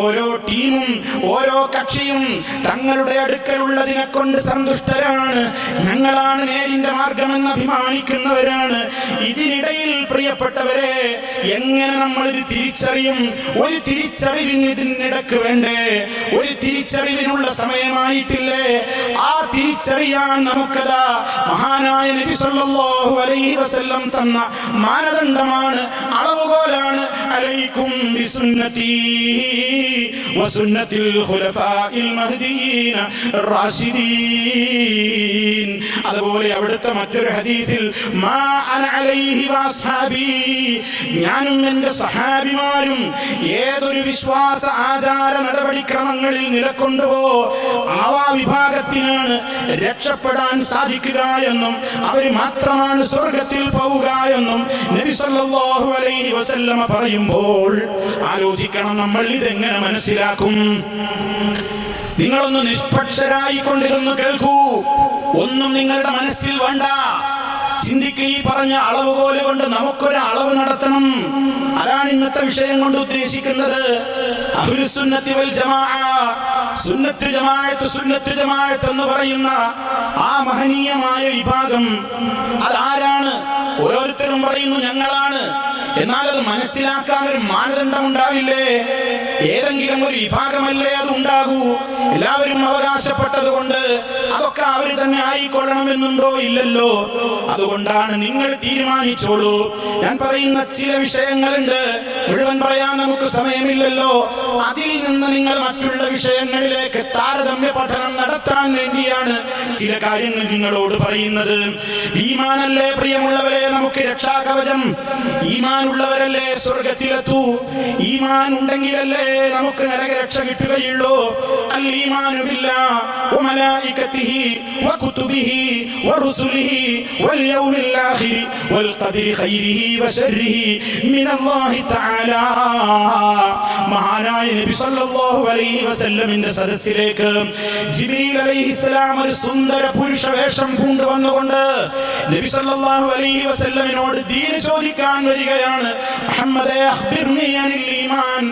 ഓരോ ടീമും ഓരോ കക്ഷിയും തങ്ങളുടെ അടുക്കലുള്ളതിനെ കൊണ്ട് സന്തുഷ്ടരാണ്. ഞങ്ങളാണ് നേരിന്റെ മാർഗമെന്ന് അഭിമാനിക്കുന്നവരാണ്. ഇതിനിടയിൽ പ്രിയപ്പെട്ടവരെ, എങ്ങനെ നമ്മൾ ഇത് തിരിച്ചറിയും? ഒരു തിരിച്ചറിവിന് ഇതിനിടക്ക് വേണ്ടേ? ഒരു തിരിച്ചറിവിനുള്ള സമയമായിട്ടില്ലേ? ആ തിരിച്ചറിയാൻ നമുക്കതാ മഹാനായ നബി സല്ലല്ലാഹു അലൈഹി വസല്ലം തന്ന മാനദണ്ഡമാണ്, അളവുകോലാണ്. അലൈക്കും ബിസുന്നതി വസുന്നതിൽ ഖുലഫാഇൽ മഹ്ദിയീന റാഷിദീൻ. അതുപോലെ അവിടുത്തെ മറ്റൊരു ഹദീസിൽ മാ അന അലൈഹി വഅസ്ഹാബി, ഞാനും എന്റെ സഹാബിമാരും ഏതൊരു വിശ്വാസ ആചാര നടപടിക്രമങ്ങളിൽ നിലകൊണ്ടുവോ ആ വിഭാഗത്തിനാണ് രക്ഷപ്പെടാൻ സാധിക്കുക എന്നും അവർ മാത്രമാണ് സ്വർഗത്തിൽ പോവുക എന്നും നബി സല്ലല്ലാഹു അലൈഹി വസല്ലമ പറയുമ്പോൾ ആലോചിക്കണം, നമ്മൾ ഇതെങ്ങനെ മനസ്സിലാക്കും? നിങ്ങളൊന്ന് നിഷ്പക്ഷരായി കൊണ്ടിരുന്നു കേൾക്കൂ. ഒന്നും നിങ്ങളുടെ മനസ്സിൽ വേണ്ട. ചിന്തിക്കുക. ഈ പറഞ്ഞ അളവുകോല് കൊണ്ട് നമുക്കൊരു അളവ് നടത്തണം. അതാണ് ഇന്നത്തെ വിഷയം കൊണ്ട് ഉദ്ദേശിക്കുന്നത്. അഹ്ലുസുന്നത്തി വൽ ജമാഅ, സുന്നത്ത് ജമാഅത്ത് എന്ന് പറയുന്ന ആ മഹനീയമായ വിഭാഗം അതാരാണ്? ഓരോരുത്തരും പറയുന്നു ഞങ്ങളാണ്. എന്നാൽ അത് മനസ്സിലാക്കാൻ ഒരു മാനദണ്ഡം ഉണ്ടാവില്ലേ? ഏതെങ്കിലും ഒരു വിഭാഗമല്ലേ അത് ഉണ്ടാകൂ? എല്ലാവരും അവകാശപ്പെട്ടത് കൊണ്ട് അതൊക്കെ അവര് തന്നെ ആയിക്കൊള്ളണമെന്നുണ്ടോ? ഇല്ലല്ലോ. അതുകൊണ്ടാണ് നിങ്ങൾ തീരുമാനിച്ചോളൂ. ഞാൻ പറയുന്ന ചില വിഷയങ്ങളുണ്ട്, മുഴുവൻ പറയാൻ നമുക്ക് സമയമില്ലല്ലോ. അതിൽ നിന്ന് നിങ്ങൾ മറ്റുള്ള വിഷയങ്ങളിലേക്ക് താരതമ്യ പഠനം നടത്താൻ വേണ്ടിയാണ് ചില കാര്യങ്ങൾ നിങ്ങളോട് പറയുന്നത്. ഈമാനല്ലേ പ്രിയമുള്ളവരെ നമുക്ക് രക്ഷാകവചം? ഈമാൻ ഉള്ളവരല്ലേ സ്വർഗത്തിലെത്തൂ? ഈമാൻ ഉണ്ടെങ്കിലല്ലേ നമുക്ക് നരകരക്ഷ കിട്ടുകയുള്ളൂ. അൽ ഈമാനു ബില്ലാഹി വമലായികതിഹി വകുതുബിഹി വറുസുലിഹി വൽ യൗമിൽ ആഖിരി വൽ ഖദരി ഖൈരിഹി വശർരിഹി മിനല്ലാഹി തആല. മഹാനായ നബി സല്ലല്ലാഹു അലൈഹി വസല്ലമിന്റെ സദസ്സിലേക്ക് ജിബ്രീൽ അലൈഹിസ്സലാം ഒരു സുന്ദര പുരുഷ വേഷം പൂണ്ടുവന്നുകൊണ്ട് നബി സല്ലല്ലാഹു അലൈഹി വസല്ലമിനോട് ദീൻ ചോദിക്കാൻ വരികയാണ്. മുഹമ്മദേ അഖ്ബിർനി അനിൽ ഈമാൻ,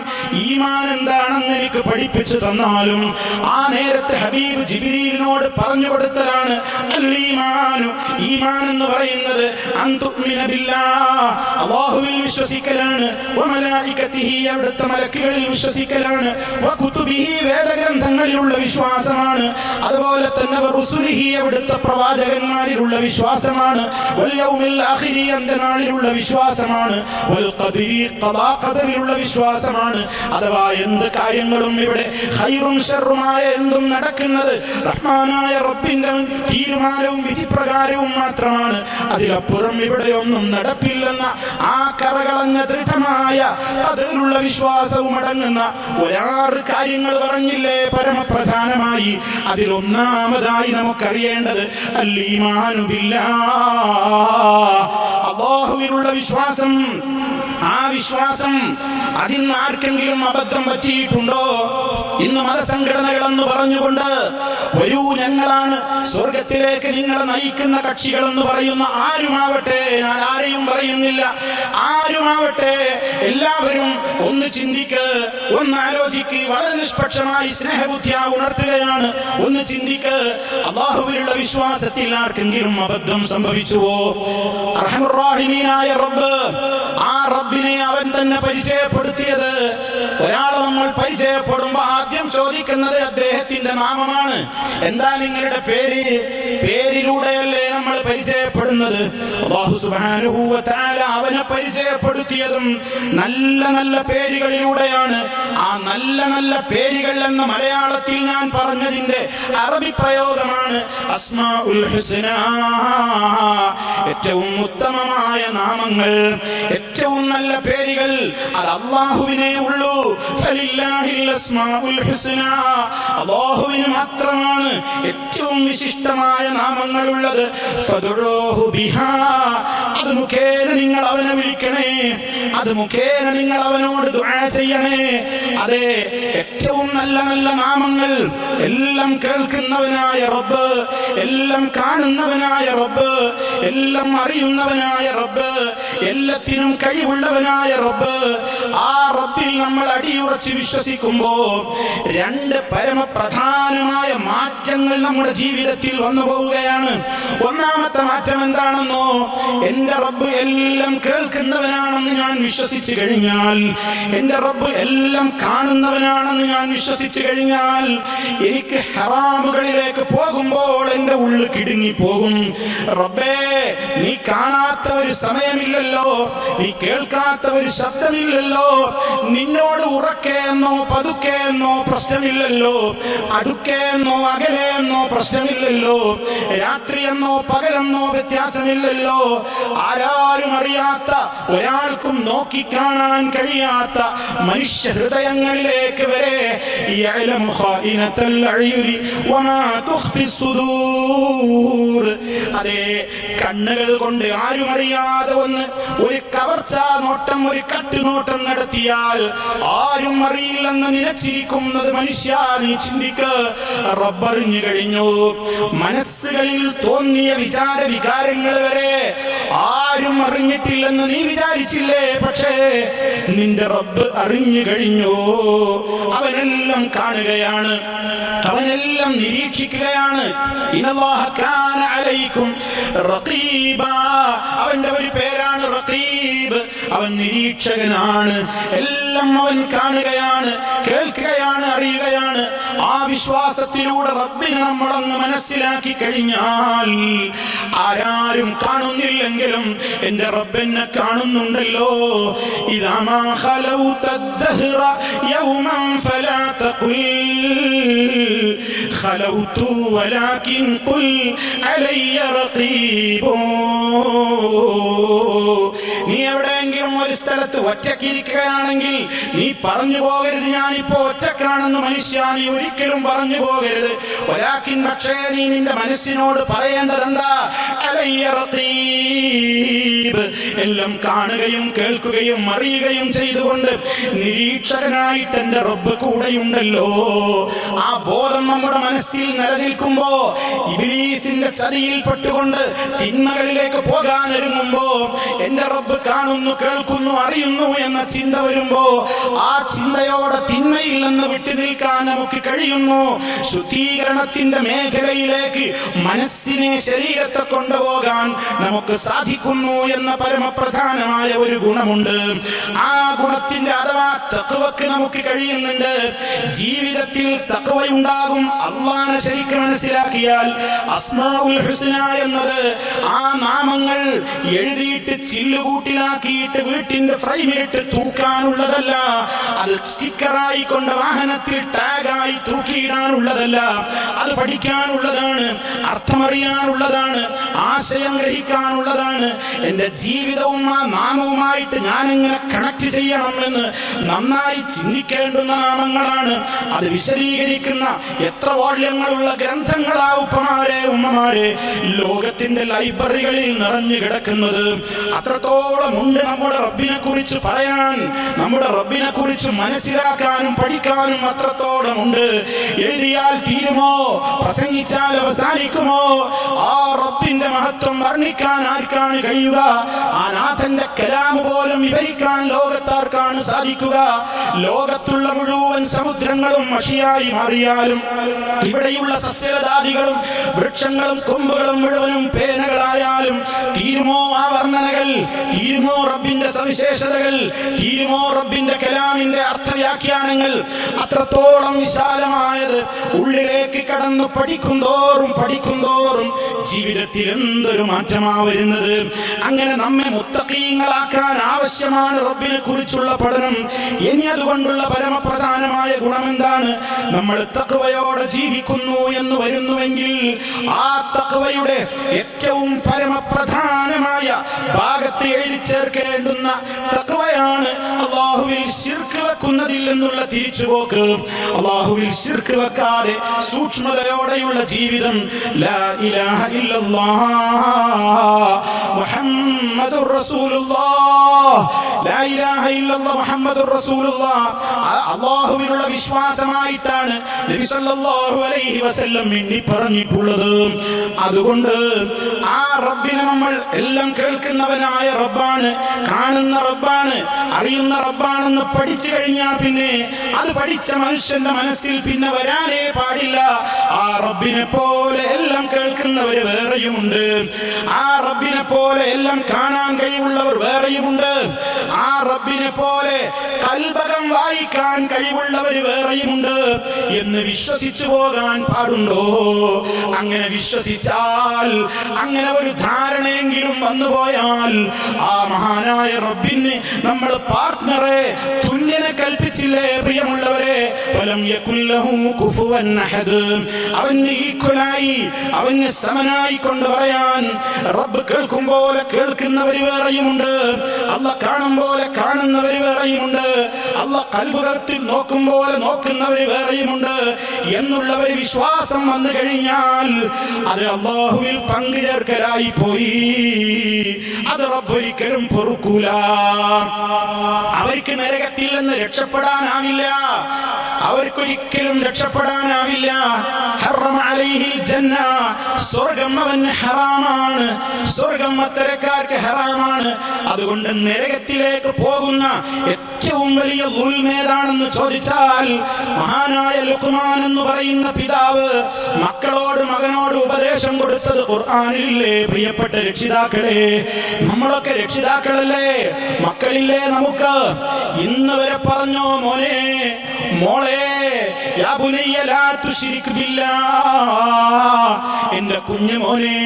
ഈമാൻ എന്താണെന്ന് എനിക്ക് പഠിപ്പിച്ചു തന്നാലും ആ നേരത്തെ ഹബീബ് ജിബ്രീലിനോട് പറഞ്ഞു കൊടുത്തതാണ് അൽ ഈമാനു, ഈമാൻ എന്ന് പറയുന്നത് അൻ തുഅ്മിന ബില്ലാഹ്, അല്ലാഹുവിൽ വിശ്വസിക്കലാണ്, വമലായികതിഹി, അവിടുത്തെ മലക്കുകളിൽ വിശ്വസിക്കലാണ്, വകുതുബിഹി, വേദഗ്രന്ഥങ്ങളിലുള്ള വിശ്വാസമാണ്, അതുപോലെ തന്നെ വറുസുലിഹി, അവിടുത്തെ പ്രവാചകന്മാരിലുള്ള വിശ്വാസമാണ്, വൽ യൗമിൽ ആഖിരി, അന്ത്യനാളിലുള്ള വിശ്വാസമാണ്, വൽ ഖദരി, ഖദാ ഖദറിലുള്ള വിശ്വാസം വിശ്വാസമാണ്. അഥവാ എന്ത് കാര്യങ്ങളും ഇവിടെ ഖൈറും ശർറുമായ എന്തും നടക്കുന്നത് റഹ്മാനായ റബ്ബിന്റെ തീരുമാനവും വിധിപ്രകാരവും മാത്രമാണ്. അതിലപ്പുറം ഇവിടെയൊന്നും നടപ്പില്ലെന്ന ആ കറകളഞ്ഞ ദൃഢമായ അതിലുള്ള വിശ്വാസവും അടങ്ങുന്ന ഒരാറ് കാര്യങ്ങൾ പറഞ്ഞില്ലേ പരമപ്രധാനമായി. അതിലൊന്നാമതായി നമുക്കറിയേണ്ടത് അൽ-ഈമാനു ബില്ലാഹ്, അല്ലാഹുവിലുള്ള വിശ്വാസം. ആ വിശ്വാസം അതിന്ന് ആർക്കെങ്കിലും അബദ്ധം പറ്റിയിട്ടുണ്ടോ? ഇന്ന് മതസംഘടനകളെന്ന് പറഞ്ഞുകൊണ്ട് വരൂ ഞങ്ങളാണ് സ്വർഗത്തിലേക്ക് നിങ്ങളെ നയിക്കുന്ന കക്ഷികളെന്ന് പറയുന്ന ആരുമാവട്ടെ, ഞാൻ ആരെയും പറയുന്നില്ല, ആരുമാവട്ടെ, എല്ലാവരും ഒന്ന് ചിന്തിക്ക്, ഒന്ന് ആലോചിക്ക്. വളരെ നിഷ്പക്ഷമായി സ്നേഹബുദ്ധിയ ഉണർത്തുകയാണ്. ഒന്ന് ചിന്തിക്ക്, അല്ലാഹുവിലുള്ള വിശ്വാസത്തിൽ ആർക്കെങ്കിലും അബദ്ധം സംഭവിച്ചുവോ? അർഹമുർ റഹീമീനായ റബ്ബ്, ആ റബ്ബിനെ അവൻ തന്നെ പരിചയപ്പെടുത്തിയത്. ഒരാളെ നമ്മൾ പരിചയപ്പെടുമ്പോ ആദ്യം ചോദിക്കുന്നത് അദ്ദേഹത്തിന്റെ നാമമാണ്. എന്താ നിങ്ങളുടെ പേര്? പേരിലൂടെയല്ലേ നമ്മൾ പരിചയപ്പെടുന്നത്. അല്ലാഹു സുബ്ഹാനഹു വ തആല അവനെ പരിചയപ്പെടുത്തിയതും നല്ല നല്ല പേരുകളിലൂടെയാണ്. ആ നല്ല നല്ല പേരുകൾ എന്ന മലയാളത്തിൽ ഞാൻ പറഞ്ഞതിന്റെ അറബി പ്രയോഗമാണ് അസ്മാഉൽ ഹുസ്ന. ഏറ്റവും ഉത്തമമായ നാമങ്ങൾ, ഏറ്റവും നല്ല പേരുകൾ അത് അല്ലാഹുവിനേ ഉള്ളൂ. ഫലില്ലാഹിൽ അസ്മാഉൽ ഹുസ്ന, അല്ലാഹുവിന് മാത്രമാണ് ഏറ്റവും വിശിഷ്ടമായ നാമങ്ങളുള്ളത്. ഫദ്ഉഹു ബിഹാ, അത് മുഖേന നിങ്ങൾ അവനെ വിളിക്കണേ, അത് മുഖേന നിങ്ങൾ അവനോട് ദുആ ചെയ്യണേ. അതെ, ഏറ്റവും നല്ല നല്ല നാമങ്ങൾ. എല്ലാം കേൾക്കുന്നവനായ റബ്ബ്, എല്ലാം കാണുന്നവനായ റബ്ബ്, എല്ലാം അറിയുന്നവനായ റബ്ബ്, എല്ലാത്തിനും കഴിവുള്ളവനായ റബ്ബ്. ആ റബ്ബിൽ നമ്മൾ അടിയുറച്ച് വിശ്വസിക്കുമ്പോ രണ്ട് പരമപ്രധാനമായ മാറ്റങ്ങൾ നമ്മുടെ ജീവിതത്തിൽ വന്നു പോവുകയാണ്. ഒന്നാമത്തെ മാറ്റം എന്താണെന്നോ? എന്റെ റബ്ബ് എല്ലാം കേൾക്കുന്നവനാണെന്ന് ഞാൻ വിശ്വസിച്ചു കഴിഞ്ഞാൽ, എന്റെ റബ്ബ് എല്ലാം കാണുന്നവനാണെന്ന് ഞാൻ വിശ്വസിച്ചു കഴിഞ്ഞാൽ, എനിക്ക് ഹറാമുകളിലേക്ക് പോകുമ്പോൾ എന്റെ ഉള്ളു കിടുങ്ങിപ്പോകും. റബ്ബേ, നീ കാണാത്ത ഒരു സമയമില്ലല്ലോ, നീ കേൾക്കാത്ത ഒരു ശബ്ദമില്ലല്ലോ, നിന്നോട് ഉറക്കെ എന്നോ പതുക്കെ എന്നോ പ്രശ്നമില്ലല്ലോ, അടുക്കെ എന്നോ അകലെ എന്നോ പ്രശ്നമില്ലല്ലോ, രാത്രിയെന്നോ പകലെന്നോ വ്യത്യാസമില്ലല്ലോ. ആരാരും അറിയാത്ത, ഒരാൾക്കും നോക്കിക്കാണാൻ കഴിയാത്ത മനുഷ്യ ഹൃദയങ്ങളിലേക്ക് വരെ യഅലമു ഖായിനത്തൽ അയുനി വമാ തുഖ്ഫി സുദൂർ. അതേ, കണ്ണുകൾ കൊണ്ട് ആരും അറിയാതെ ഒന്ന് ഒരു കവർച്ചാ നോട്ടം, ഒരു കട്ടുനോട്ടം നടത്തിയാൽ ആരും അറിയില്ലെന്ന് നിലച്ചിരിക്കുന്നത് മനുഷ്യ, നീ ചിന്തിക്ക്. റബ്ബറിഞ്ഞു കഴിഞ്ഞു. മനസ്സുകളിൽ തോന്നിയ വികാരങ്ങൾ വരെ ആരും അറിഞ്ഞിട്ടില്ലെന്ന് നീ വിചാരിച്ചില്ലേ? പക്ഷേ നിന്റെ റബ്ബ് അറിഞ്ഞു കഴിഞ്ഞു. അവനെല്ലാം കാണുകയാണ്, അവനെല്ലാം നിരീക്ഷിക്കുകയാണ്. ഇന്നല്ലാഹ കാന അലൈക്കും റഖീബാ, അവന്റെ ഒരു പേരാണ് റഖീബ്. അവൻ നിരീക്ഷകനാണ്. എല്ലാം അവൻ കാണുകയാണ്, കേൾക്കുകയാണ്, അറിയുകയാണ്. ആ വിശ്വാസത്തിലൂടെ റബ്ബിനെ നമ്മളൊന്ന് മനസ്സിലാക്കി കഴിഞ്ഞാൽ, ആരാരും കാണുന്നില്ലെങ്കിലും എന്റെ റബ്ബെന്നെ കാണുന്നുണ്ടല്ലോ. ഇദാ മാ ഖലൗത അദ്ദഹ്റ യൗമൻ ഫലാ തഖുൽ ഖലൗതു വലാകിൻ ഖുൽ അലയ്യ റഖീബു. നീ എവിടെയെങ്കിലും ഒരു സ്ഥലത്ത് ഒറ്റക്കിരിക്കുകയാണെങ്കിൽ നീ പറഞ്ഞു പോകരുത് ഞാനിപ്പോ ഒറ്റക്കാണെന്ന്. മനുഷ്യ, നീ ഒരിക്കലും പറഞ്ഞു പോകരുത്. വലാകിൻ, പക്ഷേ നീ നിന്റെ മനസ്സിനോട് പറയേണ്ടത് എന്താ? അലയ്യ റഖീബ്, എല്ലാം കാണുകയും കേൾക്കുകയും അറിയുകയും ചെയ്തുകൊണ്ട് നിരീക്ഷകനായിട്ട് എന്റെ റബ്ബ് കൂടെയുണ്ടല്ലോ. ആ ബോധം നമ്മുടെ മനസ്സിൽ നിലനിൽക്കുമ്പോ, ഇബ്ലീസിന്റെ ചതിയിൽ പെട്ടുകൊണ്ട് തിന്മകളിലേക്ക് പോകാൻ ഒരുങ്ങുമ്പോ, എന്റെ റബ്ബ് കാണുന്നു, കേൾക്കുന്നു, അറിയുന്നു എന്ന ചിന്ത വരുമ്പോ, ആ ചിന്തയോടെ തിന്മയിൽ നിന്ന് വിട്ടു നിൽക്കാൻ നമുക്ക് കഴിയുന്നു. ശുദ്ധീകരണത്തിന്റെ മേഖലയിലേക്ക് മനസ്സിനെ, ശരീരത്തെ കൊണ്ടുപോകാൻ നമുക്ക് സാധിക്കുന്നു എന്ന പരമപ്രധാനമായ ഒരു ഗുണമുണ്ട്. ആ ഗുണത്തിന്റെ അഥവാ തഖ്വക്ക് നമുക്ക് കഴിയുന്നുണ്ട്. ജീവിതത്തിൽ തഖ്വയുണ്ടാകും. അല്ലാഹനെ ശരിക്കും മനസ്സിലാക്കിയാൽ അസ്മാഉൽ ഹുസ്ന എന്നത് ആ നാമങ്ങൾ എഴുതിയിട്ട് ചില്ലുകൂട്ടിലാക്കിയിട്ട് വീട്ടിന്റെ ഫ്രെയിമിലിട്ട് തൂക്കാനുള്ളതല്ല. അത് സ്റ്റിക്കറായി കൊണ്ട് വാഹനത്തിൽ ടാഗായി തൂക്കിയിടാനുള്ളതല്ല. അത് പഠിക്കാനുള്ളതാണ്, അർത്ഥമറിയാനുള്ളതാണ്, ആശയം ഗ്രഹിക്കാനുള്ളതാണ്. എന്റെ ജീവിതവും ആ നാമവുമായിട്ട് ഞാൻ എങ്ങനെ കണക്ട് ചെയ്യണമെന്ന് നന്നായി ചിന്തിക്കേണ്ടുന്ന നാമങ്ങളാണ്. അത് വിശദീകരിക്കുന്ന എത്ര വാള്യങ്ങളുള്ള ഗ്രന്ഥങ്ങളാ ഉപ്പമാരെ ഉമ്മമാരെ ലോകത്തിന്റെ ലൈബ്രറികളിൽ നിറഞ്ഞു കിടക്കുന്നത്. അത്രത്തോളം ഉണ്ട് നമ്മുടെ റബ്ബിനെ കുറിച്ച് പറയാൻ, നമ്മുടെ റബ്ബിനെ കുറിച്ച് മനസ്സിലാക്കാനും പഠിക്കാനും അത്രത്തോളം ഉണ്ട്. എഴുതിയാൽ തീരുമോ? പ്രസംഗിച്ചാൽ അവസാനിക്കുമോ? ആ റബ്ബിന്റെ മഹത്വം വർണ്ണിക്കാൻ ആർക്കാണ് കഴിയുക? ആ നാഥന്റെ കലാമ് പോലും വിവരിക്കാൻ ലോകത്താർക്കാണ് സാധിക്കുക? ലോകത്തുള്ള മുഴുവൻ സമുദ്രങ്ങളും മഷിയായി മാറിയാലും ഇവിടെയുള്ള സസ്യലതാദികളും വൃക്ഷങ്ങളും കൊമ്പുകളും മുഴുവനും പേനകളായാലും തീരുമോ ആ വർണ്ണനകൾ? തീരുമോ റബ്ബിന്റെ സവിശേഷതകൾ? തീരുമോ റബ്ബിന്റെ കലാമിന്റെ അർത്ഥവ്യാഖ്യാനങ്ങൾ? അത്രത്തോളം വിശാലമായത്. ഉള്ളിലേക്ക് കടന്നു പഠിക്കും തോറും ജീവിതത്തിൽ എന്തൊരു മാറ്റമാ വരുന്നത്. അങ്ങനെ നമ്മെ മുത്തഖീങ്ങളാക്കാൻ ആവശ്യമാണ് റബ്ബിനെ കുറിച്ചുള്ള പഠനം. ഇനി അതുകൊണ്ടുള്ള പരമപ്രധാനമായ ഗുണം എന്താണ്? നമ്മൾ തഖ്വയോടെ ജീവിക്കുന്നു എന്ന് വരുന്നുവെങ്കിൽ ആ തഖ്വയുടെ ഏറ്റവും പരമപ്രധാനമായ ഭാഗത്ത് എഴുതി ചേർക്കേണ്ടുന്ന തഖ്വയാണ് അല്ലാഹുവിൽ ശിർക്ക് വെക്കുന്നതിൽ നിന്നുള്ള തിരിച്ചുപോക്ക്. അല്ലാഹുവിൽ ശിർക്ക് വെക്കാതെ സൂക്ഷ്മതയോടെയുള്ള ജീവിതം. ലാ ഇലാഹ ഇല്ലല്ലാഹ് മുഹമ്മദുർ റസൂലുള്ളാഹ്, ലാ ഇലാഹ ഇല്ലല്ലാഹ് മുഹമ്മദുർ റസൂലുള്ളാഹ് അല്ലാഹുവിലുള്ള വിശ്വാസമായിട്ടാണ് നബി സല്ലല്ലാഹു അലൈഹി വസല്ലം മിന്നി പറഞ്ഞിട്ടുള്ളത്. അതുകൊണ്ട് ആ റബ്ബിനെ നമ്മൾ എല്ലാം കേൾക്കുന്നവനായ റബ്ബാണ്, കാണുന്ന റബ്ബാണ്, അറിയുന്ന റബ്ബാണെന്ന് പഠിച്ചു കഴിഞ്ഞാൽ പിന്നെ അത് പഠിച്ച മനുഷ്യന്റെ മനസ്സിൽ പിന്നെ വരാനേ പാടില്ല. ആ റബ്ബിനെ പോലെ എല്ലാം കേൾക്കുന്നവര് വേറെയുമുണ്ട്. ആ റബ്ബിനെ പോലെ എല്ലാം കാണാൻ കഴിവുള്ളവർ വേറെയുമുണ്ട്. ആ റബ്ബിനെ പോലെ കൽബകം വായിക്കാൻ കഴിവുള്ളവര് വേറെയുമുണ്ട് എന്ന് വിശ്വസിച്ചു പോകാൻ പാടുണ്ടോ? അങ്ങനെ വിശ്വസിച്ചാൽ, അങ്ങനെ ഒരു ധാരണയെങ്കിലും വന്നുപോയാൽ ആ മഹാനായ റബ്ബിന് നമ്മൾ പാർട്ട്ണറെ, തുല്യനെ കൽപ്പിച്ചില്ലേ പ്രിയമുള്ളവരെ? വലം യകുൽ ലഹു കുഫുവൻ അഹദ്. അവന് ഈക്വലായി, അവന് സമനായി കൊണ്ട് പറയാൻ റബ്ബ് കേൾക്കും പോലെ കേൾക്കുന്നവര് വേറെയുമുണ്ട്. അല്ലാഹ് കാണും പോലെ കാണുന്നവര് വേറെയുമുണ്ട്. അല്ലാഹ് കൽബുകത്തിൽ നോക്കും പോലെ നോക്കുന്നവര് വേറെയുമുണ്ട് എന്നുള്ളവര് വിശ്വാസം വന്നു കഴിഞ്ഞാൽ അത് അല്ലാഹുവിൽ പങ്കുചേർക്കലായി പോയി. അത് റബ്ബ് ഒരിക്കലും പൊറുക്കൂല. അവർക്ക് നരകത്തിൽ നിന്ന് രക്ഷപ്പെടാനാവില്ല, അവർക്കൊരിക്കലും രക്ഷപ്പെടാനാവില്ല. ഹറമ അലൈഹിൽ ജന്ന, സ്വർഗം അവന് ഹറാമാണ്, സ്വർഗം അത്തരക്കാർക്ക് ഹറാമാണ്. അതുകൊണ്ട് നരകത്തിലേക്ക് പോകുന്ന ഏറ്റവും വലിയ ദുൽമ ഏതാണെന്ന് ചോദിച്ചാൽ മഹാനായ ലുഖ്മാൻ എന്ന് പറയുന്ന പിതാവ് മക്കളോട്, മകനോട് ഉപദേശം കൊടുത്തത് ഖുർആനിലില്ലേ? പ്രിയപ്പെട്ട രക്ഷിതാക്കളെ, നമ്മളൊക്കെ രക്ഷിതാക്കളല്ലേ? മക്കളില്ലേ നമുക്ക്? ഇന്ന് വരെ പറഞ്ഞോ മോനെ, മോളെ, യാ ബുനയ്യ ലാ തുശ്രിക് ബില്ലാഹ്, എന്റെ കുഞ്ഞു മോനെ,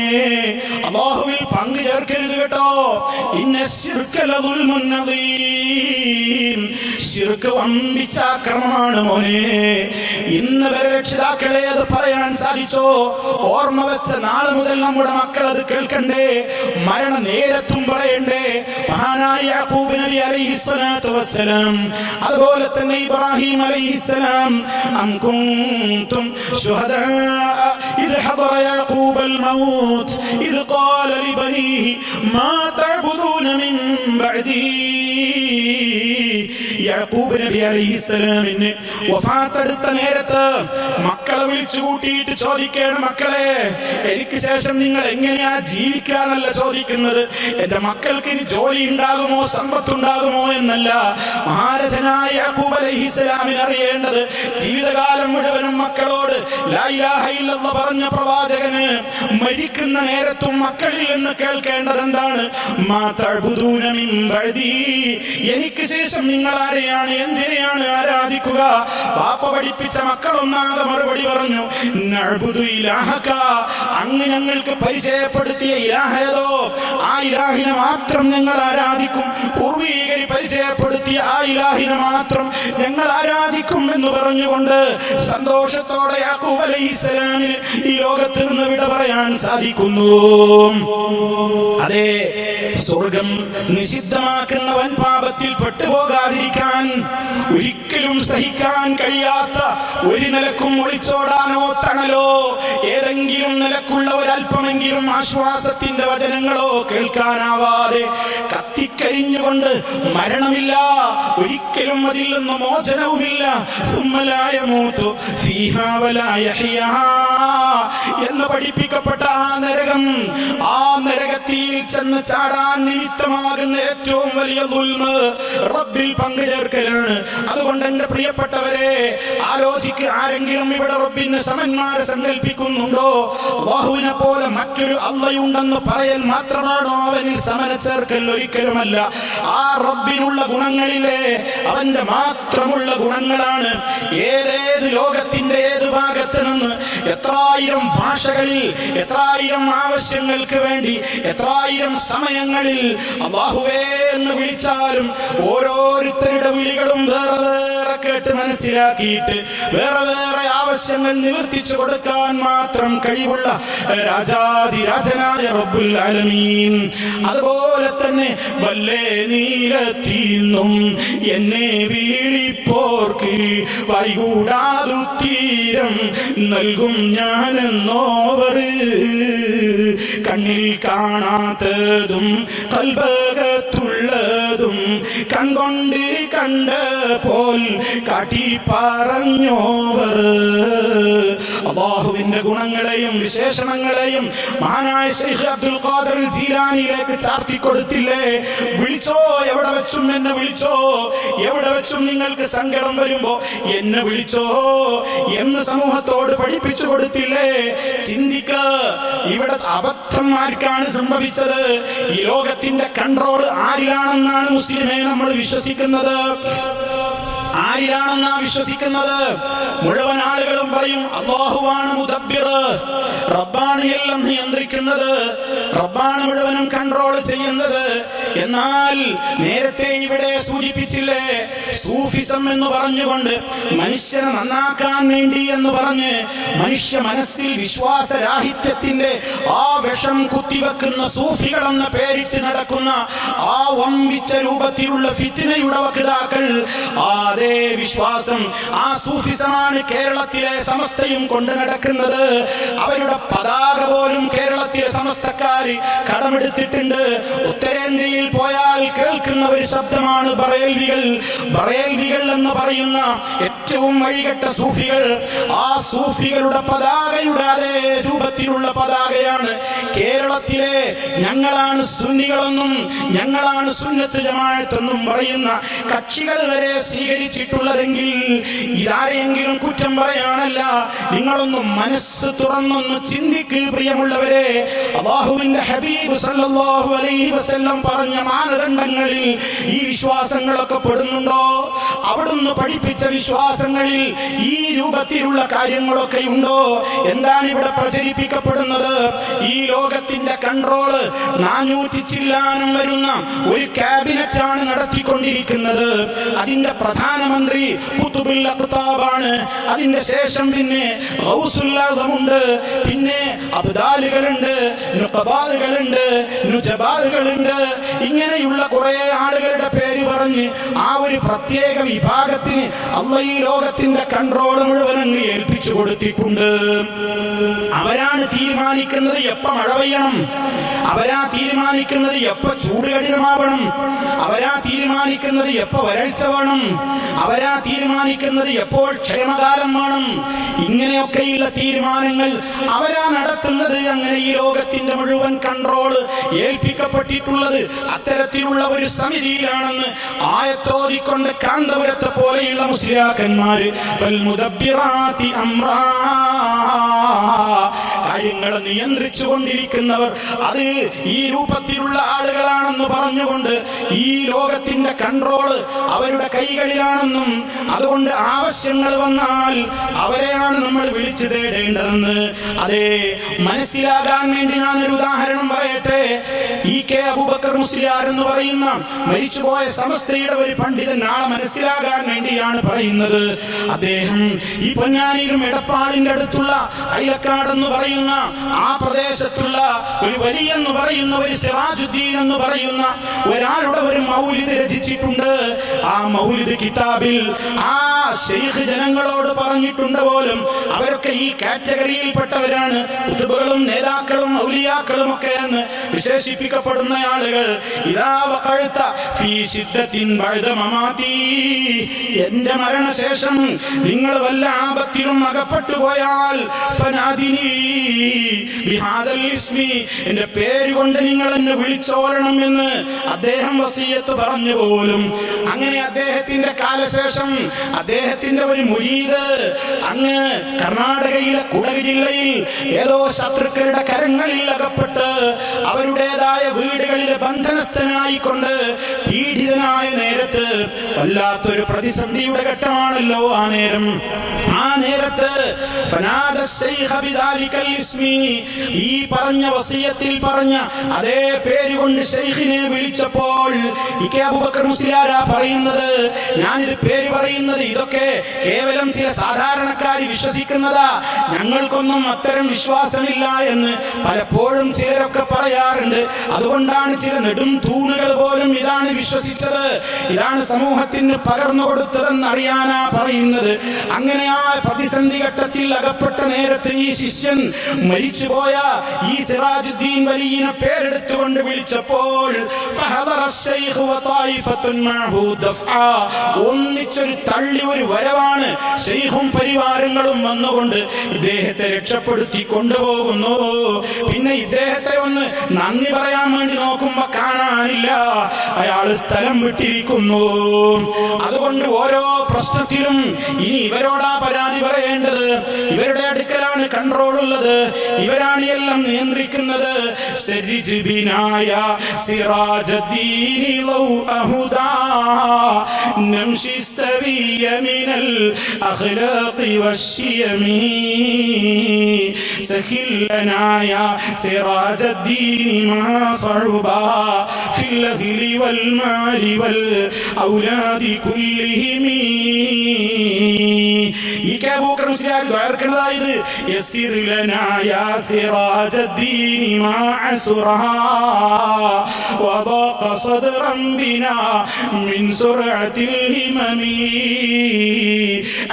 അല്ലാഹുവിൽ പങ്കു ചേർക്കരുത് കേട്ടോ. ഇന്ന ശിർക ലദുൽമുൻ അദീം, ശിർക്ക് വമ്പിച്ച അക്രമമാണ് മോനെ. ഇന്ന് വരെ രക്ഷിതാക്കളെ അത് പറയാൻ സാധിച്ചോ? ഓർമ്മ വെച്ച നാളെ മുതൽ നമ്മുടെ മക്കൾ അത് കേൾക്കണ്ടേ? മരണ നേരത്തും പറയണ്ടേ? മഹാനായ യാക്കൂബ് നബി അലൈഹിസ്സലാത്തു വസ്സലാം, അതുപോലെ തന്നെ ഇബ്രാഹിം അലൈഹിസ്സലാം, അം കുൻതും ശുഹദാ ഇദ് ഹദറ യാക്കൂബൽ മൗത്ത് ഇദ് ഖാല ലിബനീഹി മാ തഅബുദൂന മിൻ ബഅദി യാക്കൂബ് നബി അലൈഹിസ്സലാമിന് വഫാത്തെടുത്ത നേരത്ത് മക്കളെ വിളിച്ചു കൂട്ടിയിട്ട് ചോദിക്കേണ്ട, മക്കളെ എനിക്ക് ശേഷം നിങ്ങൾ എങ്ങനെയാ ജീവിക്കാന്നല്ല ചോദിക്കുന്നത്, എന്റെ മക്കൾക്ക് ഇനി ജോലി ഉണ്ടാകുമോ സമ്പത്തുണ്ടാകുമോ എന്നല്ല. മഹാരഥനായ യാക്കൂബ് അലൈഹിസ്സലാമിന് അറിയേണ്ടത് ജീവിതകാലം മുഴുവനും മക്കളോട് ലാ ഇലാഹ ഇല്ലല്ലാഹ് പറഞ്ഞ പ്രവാചകന് മരിക്കുന്ന നേരത്തും മക്കളിൽ നിന്ന് കേൾക്കേണ്ടത് എന്താണ്? മാ തഅ്ബുദൂന മിൻ ബഅദി, എനിക്ക് ശേഷം നിങ്ങൾ ആരെയാണ് എന്തിനെയാണ് ആരാധിക്കുക? പാപ്പ പഠിപ്പിച്ച മക്കൾ ഒന്നാകെ മറുപടി പറഞ്ഞു, നഅ്ബുദു ഇലാഹക, അങ്ങ് ഞങ്ങൾക്ക് പരിചയപ്പെടുത്തിയ ഇലാഹേതോ ആ ഇലാഹിനെ മാത്രം ഞങ്ങൾ ആരാധിക്കും, പൂർവീകരി പരിചയപ്പെടുത്തിയ ആ ഇലാഹിനെ മാത്രം ഞങ്ങൾ ആരാധിക്കും എന്ന് പറഞ്ഞുകൊണ്ട് സന്തോഷത്തോടെ യാക്കൂബ് അലൈഹിസ്സലാമിന് ഈ ലോകത്ത് നിന്ന് വിട പറയാൻ സാധിക്കുന്നു. അതെ, സ്വർഗം നിഷിദ്ധമാക്കുന്നവൻ പാപത്തിൽ പെട്ടുപോകാതിരിക്കാൻ ഒരിക്കലും സഹിക്കാൻ കഴിയാത്ത ഒരു നിലക്കും ഒളിച്ചോടാനോ തണലോ ഏതെങ്കിലും നിലക്കുള്ള ഒരല്പമെങ്കിലും ആശ്വാസത്തിന്റെ വചനങ്ങളോ കേൾക്കാനാവാതെ കത്തിക്കരിഞ്ഞുകൊണ്ട് മരണമില്ല, ഒരിക്കലും അതിൽ നിന്ന് മോചനവുമില്ല. എന്ന് പഠിപ്പിക്കപ്പെട്ട ആ നരകം, ആ നരകത്തിൽ ചെന്ന് ചാടാൻ നിമിത്തമാകുന്ന ഏറ്റവും വലിയ ദുൽമ് റബ്ബിൽ പങ്കുചേർക്കലാണ്. അതുകൊണ്ട് എന്റെ പ്രിയപ്പെട്ടവരെ ആലോചിക്ക്, ആരെങ്കിലും ഇവിടെ റബ്ബിന് സമന്മാരെ സങ്കല്പിക്കുന്നുണ്ടോ? അല്ലാഹുവിനെ പോലെ മറ്റൊരു അള്ളയുണ്ടെന്ന് പറയൽ മാത്രമാണോ അവനിൽ സമന ചേർക്കൽ? ഒരിക്കലുമല്ല. ആ റബ്ബിനുള്ള ഗുണങ്ങളിലെ അവന്റെ മാത്രമുള്ള ഗുണങ്ങളാണ്. ഏതേത് ലോകത്തിന്റെ ഏത് ഭാഗത്ത് നിന്ന് എത്രായിരം ഭാഷകളിൽ എത്രായിരം ആവശ്യങ്ങൾക്ക് വേണ്ടി എത്രായിരം സമയങ്ങളിൽ അല്ലാഹുവേ എന്ന് വിളിച്ചാലും ഓരോരുത്തരുടെ വിളികളും വേറെ വേറെ കേട്ട് മനസ്സിലാക്കിയിട്ട് വേറെ വേറെ ആവശ്യങ്ങൾ നിവർത്തിച്ചു കൊടുക്കാൻ മാത്രം കഴിവുള്ള രാജാതിരാജനായ റബ്ബുൽ ആലമീൻ. അതുപോലെ തന്നെ വല്ലേ നീലത്തീന്നും എന്നെ വീളിപ്പോർക്ക് വൈകൂടാതുത്തീരം നൽകും ഞാനെന്നോവർ, കണ്ണിൽ കാണാത്തതും കൽബകത്തുള്ളതും കൺകൊണ്ട് കണ്ട പോൽ കാട്ടി പറഞ്ഞോവർ. അല്ലാഹുവിന്റെ ഗുണങ്ങളെയും വിശേഷണങ്ങളെയും മഹാനായ ശൈഖ് അബ്ദുൽ ഖാദിർ ജീലാനിയിലേക്ക് ചാർത്തിക്കൊടുത്തില്ലേ? വിളിച്ചോ, എവിടെ വെച്ചും എന്നെ വിളിച്ചോ, എവിടെ വെച്ചും നിങ്ങൾക്ക് സങ്കടം വരുമ്പോ എന്നെ വിളിച്ചോ എന്ന് സമൂഹത്തോട് പഠിപ്പിച്ചു കൊടുത്തില്ലേ? ചിന്തിക്ക, ഇവിടെ അബദ്ധം ആർക്കാണ് സംഭവിച്ചത്? ഈ ലോകത്തിന്റെ കൺട്രോൾ ആരിലാണെന്നാണ് മുസ്ലിമേ നമ്മൾ വിശ്വസിക്കുന്നത്? ആരിലാണെന്നാ വിശ്വസിക്കുന്നത്? മുഴുവൻ ആളുകളും പറയും അല്ലാഹുവാണ് മുദബ്ബിർ, റബ്ബാണ് എല്ലാം നിയന്ത്രിക്കുന്നത്, റബ്ബാണ് മുഴുവനും കൺട്രോൾ ചെയ്യുന്നത്. എന്നാൽ നേരത്തെ ഇവിടെ സൂചിപ്പിച്ചില്ലേ, സൂഫിസം എന്ന് പറഞ്ഞുകൊണ്ട് മനുഷ്യനെ നന്നാക്കാൻ വേണ്ടി എന്ന് പറഞ്ഞ് മനുഷ്യ മനസ്സിൽ വിശ്വാസരാഹിത്യത്തിന്റെ ആ വിഷം കുത്തിവെക്കുന്ന സൂഫികൾ എന്ന പേരിട്ട് നടക്കുന്ന ആ വമ്പിച്ച രൂപത്തിലുള്ള ഫിത്നയുടെ വക്താക്കൾ, അതേ വിശ്വാസം, ആ സൂഫിസമാണ് കേരളത്തിലെ സമസ്തയും കൊണ്ട് നടക്കുന്നത്. അവരുടെ പതാക പോലും കേരളത്തിലെ സമസ്തക്കാര് കടമെടുത്തിട്ടുണ്ട്. ഉത്തരേന്ത്യയിൽ പോയാൽ കേൾക്കുന്ന ഒരു ശബ്ദമാണ് ബറേൽവികൾ. ബറേൽവികൾ എന്ന് പറയുന്ന ഏറ്റവും വഴികെട്ട സൂഫികൾ. ആ സൂഫികളുടെ പതാകയുടെ അതേ രൂപത്തിലുള്ള പതാകയാണ് കേരളത്തിലെ ഞങ്ങളാണ് സുന്നികളെന്നും ഞങ്ങളാണ് സുന്നത്ത് ജമാഅത്തെന്നും പറയുന്ന കക്ഷികൾ വരെ സ്വീകരിച്ചിട്ടുള്ളതെങ്കിൽ ഇതാരെയെങ്കിലും കുറ്റം പറയാനല്ല. നിങ്ങളൊന്നും മനസ്സ് തുറന്നൊന്ന് ചിന്തിക്ക് പ്രിയമുള്ളവരെ. അല്ലാഹുവിന്റെ ഹബീബ് സല്ലല്ലാഹു അലൈഹി വസല്ലം പറഞ്ഞ മാനദണ്ഡങ്ങളിൽ ഈ വിശ്വാസങ്ങളൊക്കെ പെടുന്നുണ്ടോ? അവിടുന്ന് പഠിപ്പിച്ച വിശ്വാസങ്ങളിൽ ഈ രൂപത്തിലുള്ള കാര്യങ്ങളൊക്കെ ഉണ്ടോ? എന്താണ് ഇവിടെ പ്രചരിപ്പിക്കപ്പെടുന്നത്? ഈ ലോകത്തിന്റെ കൺട്രോള് 400 ചില്ലാനം വരുന്ന ഒരു ക്യാബിനറ്റാണ് നടത്തിക്കൊണ്ടിരിക്കുന്നത്. അതിന്റെ പ്രധാനമന്ത്രി ഖുതുബുൽ അഖ്താബാണ്. അതിന്റെ ശേഷം പിന്നെ ഗൗസുൽ ആസമുണ്ട്, പിന്നെ അബ്ദാലുകളുണ്ട്, നുഖബാലുകളുണ്ട്, നുജബാലുകളുണ്ട്. ഇങ്ങനെയുള്ള കുറെ ആളുകളുടെ പേര് പറഞ്ഞ് ആ ഒരു പ്രത്യേക വിഭാഗത്തിന് അല്ലാഹു ഈ ലോകത്തിന്റെ കൺട്രോൾ മുഴുവൻ അങ്ങ് ഏൽപ്പിച്ചു കൊടുത്തിട്ടുണ്ട്. അവരാണ് തീരുമാനിക്കുന്നത് എപ്പോ മഴ പെയ്യണം, അവരാ തീരുമാനിക്കുന്നത് എപ്പോ ചൂട് കഠിനമാവണം, അവരാ തീരുമാനിക്കുന്നത് എപ്പോ വരൾച്ച വേണം, അവരാ തീരുമാനിക്കുന്നത് എപ്പോൾ ക്ഷേമകാലം വേണം. ഇങ്ങനെയൊക്കെയുള്ള തീരുമാനങ്ങൾ അവരാ നടത്തുന്നത്. അങ്ങനെ ഈ ലോകത്തിന്റെ മുഴുവൻ കൺട്രോൾ ഏൽപ്പിക്കപ്പെട്ടിട്ടുള്ളത് അത്തരത്തിലുള്ള ഒരു സമിതിയിലാണെന്ന് ആയത്തോതിക്കൊണ്ട് കാന്തപുരത്തെ പോലെയുള്ള മുസ്ലിയാക്കന്മാര് കാര്യങ്ങളെ നിയന്ത്രിച്ചു കൊണ്ടിരിക്കുന്നവർ അത് ഈ രൂപത്തിലുള്ള ആളുകളാണെന്ന് പറഞ്ഞുകൊണ്ട് ഈ ലോകത്തിന്റെ കൺട്രോള് അവരുടെ കൈകളിലാണെന്നും അതുകൊണ്ട് ആവശ്യങ്ങൾ വന്നാൽ അവരെയാണ് നമ്മൾ വിളിച്ചു തേടേണ്ടതെന്ന് അതേ മനസ്സിലാകാൻ വേണ്ടി ഞാനൊരു ഉദാഹരണം പറയട്ടെ. കെ അബൂബക്കർ മുസ്ലിയാർ എന്ന് പറയുന്ന മരിച്ചുപോയ സമസ്തയുടെ ഒരു പണ്ഡിതൻ നാളെ മനസ്സിലാകാൻ വേണ്ടിയാണ് പറയുന്നത്. അദ്ദേഹം ഈ പൊന്നാനിയിലും എടപ്പാളിന്റെ അടുത്തുള്ള അയിലക്കാട് എന്ന് പറയുന്ന ആ പ്രദേശത്തുള്ള ഒരു വലിയെന്ന് പറയുന്ന ഒരു സിറാജുദ്ദീൻ എന്ന് പറയുന്ന ഒരാളുടെ ഒരു മൗലിദ് രചിച്ചിട്ടുണ്ട്. ആ മൗലിദ് കിതാബിൽ ആ ശൈഖ് ജനങ്ങളോട് പറഞ്ഞിട്ടുണ്ട് പോലും അവരൊക്കെ ഈ കാറ്റഗറിയിൽപ്പെട്ടവരാണ്, കുതുബുകളും നേതാക്കളും ഔലിയാക്കളും ഒക്കെ എന്ന് വിശേഷിപ്പിക്കപ്പെടുന്ന ആളുകൾ. ഇദാ വഖഅത ഫീ ശിദ്ദത്തിൻ ബഅദ മമാതി, എന്റെ മരണശേഷം നിങ്ങൾ വല്ല ആപത്തിലും അകപ്പെട്ടു പോയാൽ ഫനാദിനി ബിഹാദൽ ഇസ്മി, എന്റെ പേര് കൊണ്ട് നിങ്ങൾ എന്നെ വിളിച്ചോളണം എന്ന് അദ്ദേഹം വസിയത്ത് പറഞ്ഞു പോലും. അങ്ങനെ അദ്ദേഹത്തിന്റെ കാലശേഷം അദ്ദേഹത്തിന്റെ ഒരു മുരീദ് അങ്ങ് കർണാടകയിലെ കുടക് ജില്ലയിൽ ഏതോ ശത്രുക്കളുടെ കരങ്ങളിൽ അകപ്പെട്ട് അവരുടേതായ വീടുകളിലെ ബന്ധനസ്ഥനായിക്കൊണ്ട് പീഡിതനായ നേരത്ത് വല്ലാത്തൊരു പ്രതിസന്ധിയുടെ ഘട്ടമാണല്ലോ ആ നേരം. ആ നേരത്ത് ഈ പറഞ്ഞ വസിയത്തിൽ പറഞ്ഞ അതേ പേര് കൊണ്ട് ശൈഖിനെ വിളിച്ചപ്പോൾ അബൂബക്കർ മുസ്ലിയാരാ പറയുന്നത്, ഞാനിത് പേര് പറയുന്നത് ഇതൊക്കെ കേവലം ചില സാധാരണക്കാര് വിശ്വസിക്കുന്നതാ, ഞങ്ങൾക്കൊന്നും അത്തരം വിശ്വാസമില്ല എന്ന് പലപ്പോഴും ചിലരൊക്കെ പറയാറുണ്ട്. അതുകൊണ്ടാണ് ചില നെടും തൂണുകൾ പോലും ഇതാണ് വിശ്വസിച്ചത്, ഇതാണ് സമൂഹത്തിന് പകർന്നു കൊടുത്തതെന്ന് അറിയാനാ പറയുന്നത്. അങ്ങനെ ആ പ്രതിസന്ധി ഘട്ടത്തിൽ അകപ്പെട്ട നേരത്ത് ഈ ശിഷ്യൻ മരിച്ചുപോയ ഈ സിറാജുദ്ദീൻ വലിയനെ പേരെടുത്തുകൊണ്ട് വിളിച്ചപ്പോൾ ഒന്നിച്ചൊരു തള്ളി ഒരു വരവാണ്. ശൈഖും പരിവാരങ്ങളും വന്നുകൊണ്ട് ഇദ്ദേഹത്തെ രക്ഷപ്പെടുത്തി കൊണ്ടുപോകുന്നു. പിന്നെ ഇദ്ദേഹത്തെ ഒന്ന് നന്ദി പറയാൻ വേണ്ടി നോക്കുമ്പോ കാണാനില്ല, അയാൾ സ്ഥലം വിട്ടിരിക്കുന്നു. അതുകൊണ്ട് ഓരോ പ്രശ്നത്തിലും ഇനി ഇവരോടാ പരാതി പറയേണ്ടത്, ഇവരുടെ അടുക്കലാണ് കൺട്രോൾ ഉള്ളത്, ഇവരാണ് എല്ലാം നിയന്ത്രിക്കുന്നത്. نمشي السوي من الأخلاق والشيم سهل لنا يا سراج الدين ما صعبا في الأهل والمال والأولاد كلهم. അബൂബക്കർ മുസ്ലിയാർ ദുആർക്കുന്നതായത് യസ്സിർ ലനാ യാ സിറാജദ്ദീൻ മാ അസ്റഹാ വദാഖ സദ്റൻ ബിനാ മിൻ സുർഅത്തിൽ ഹിമമി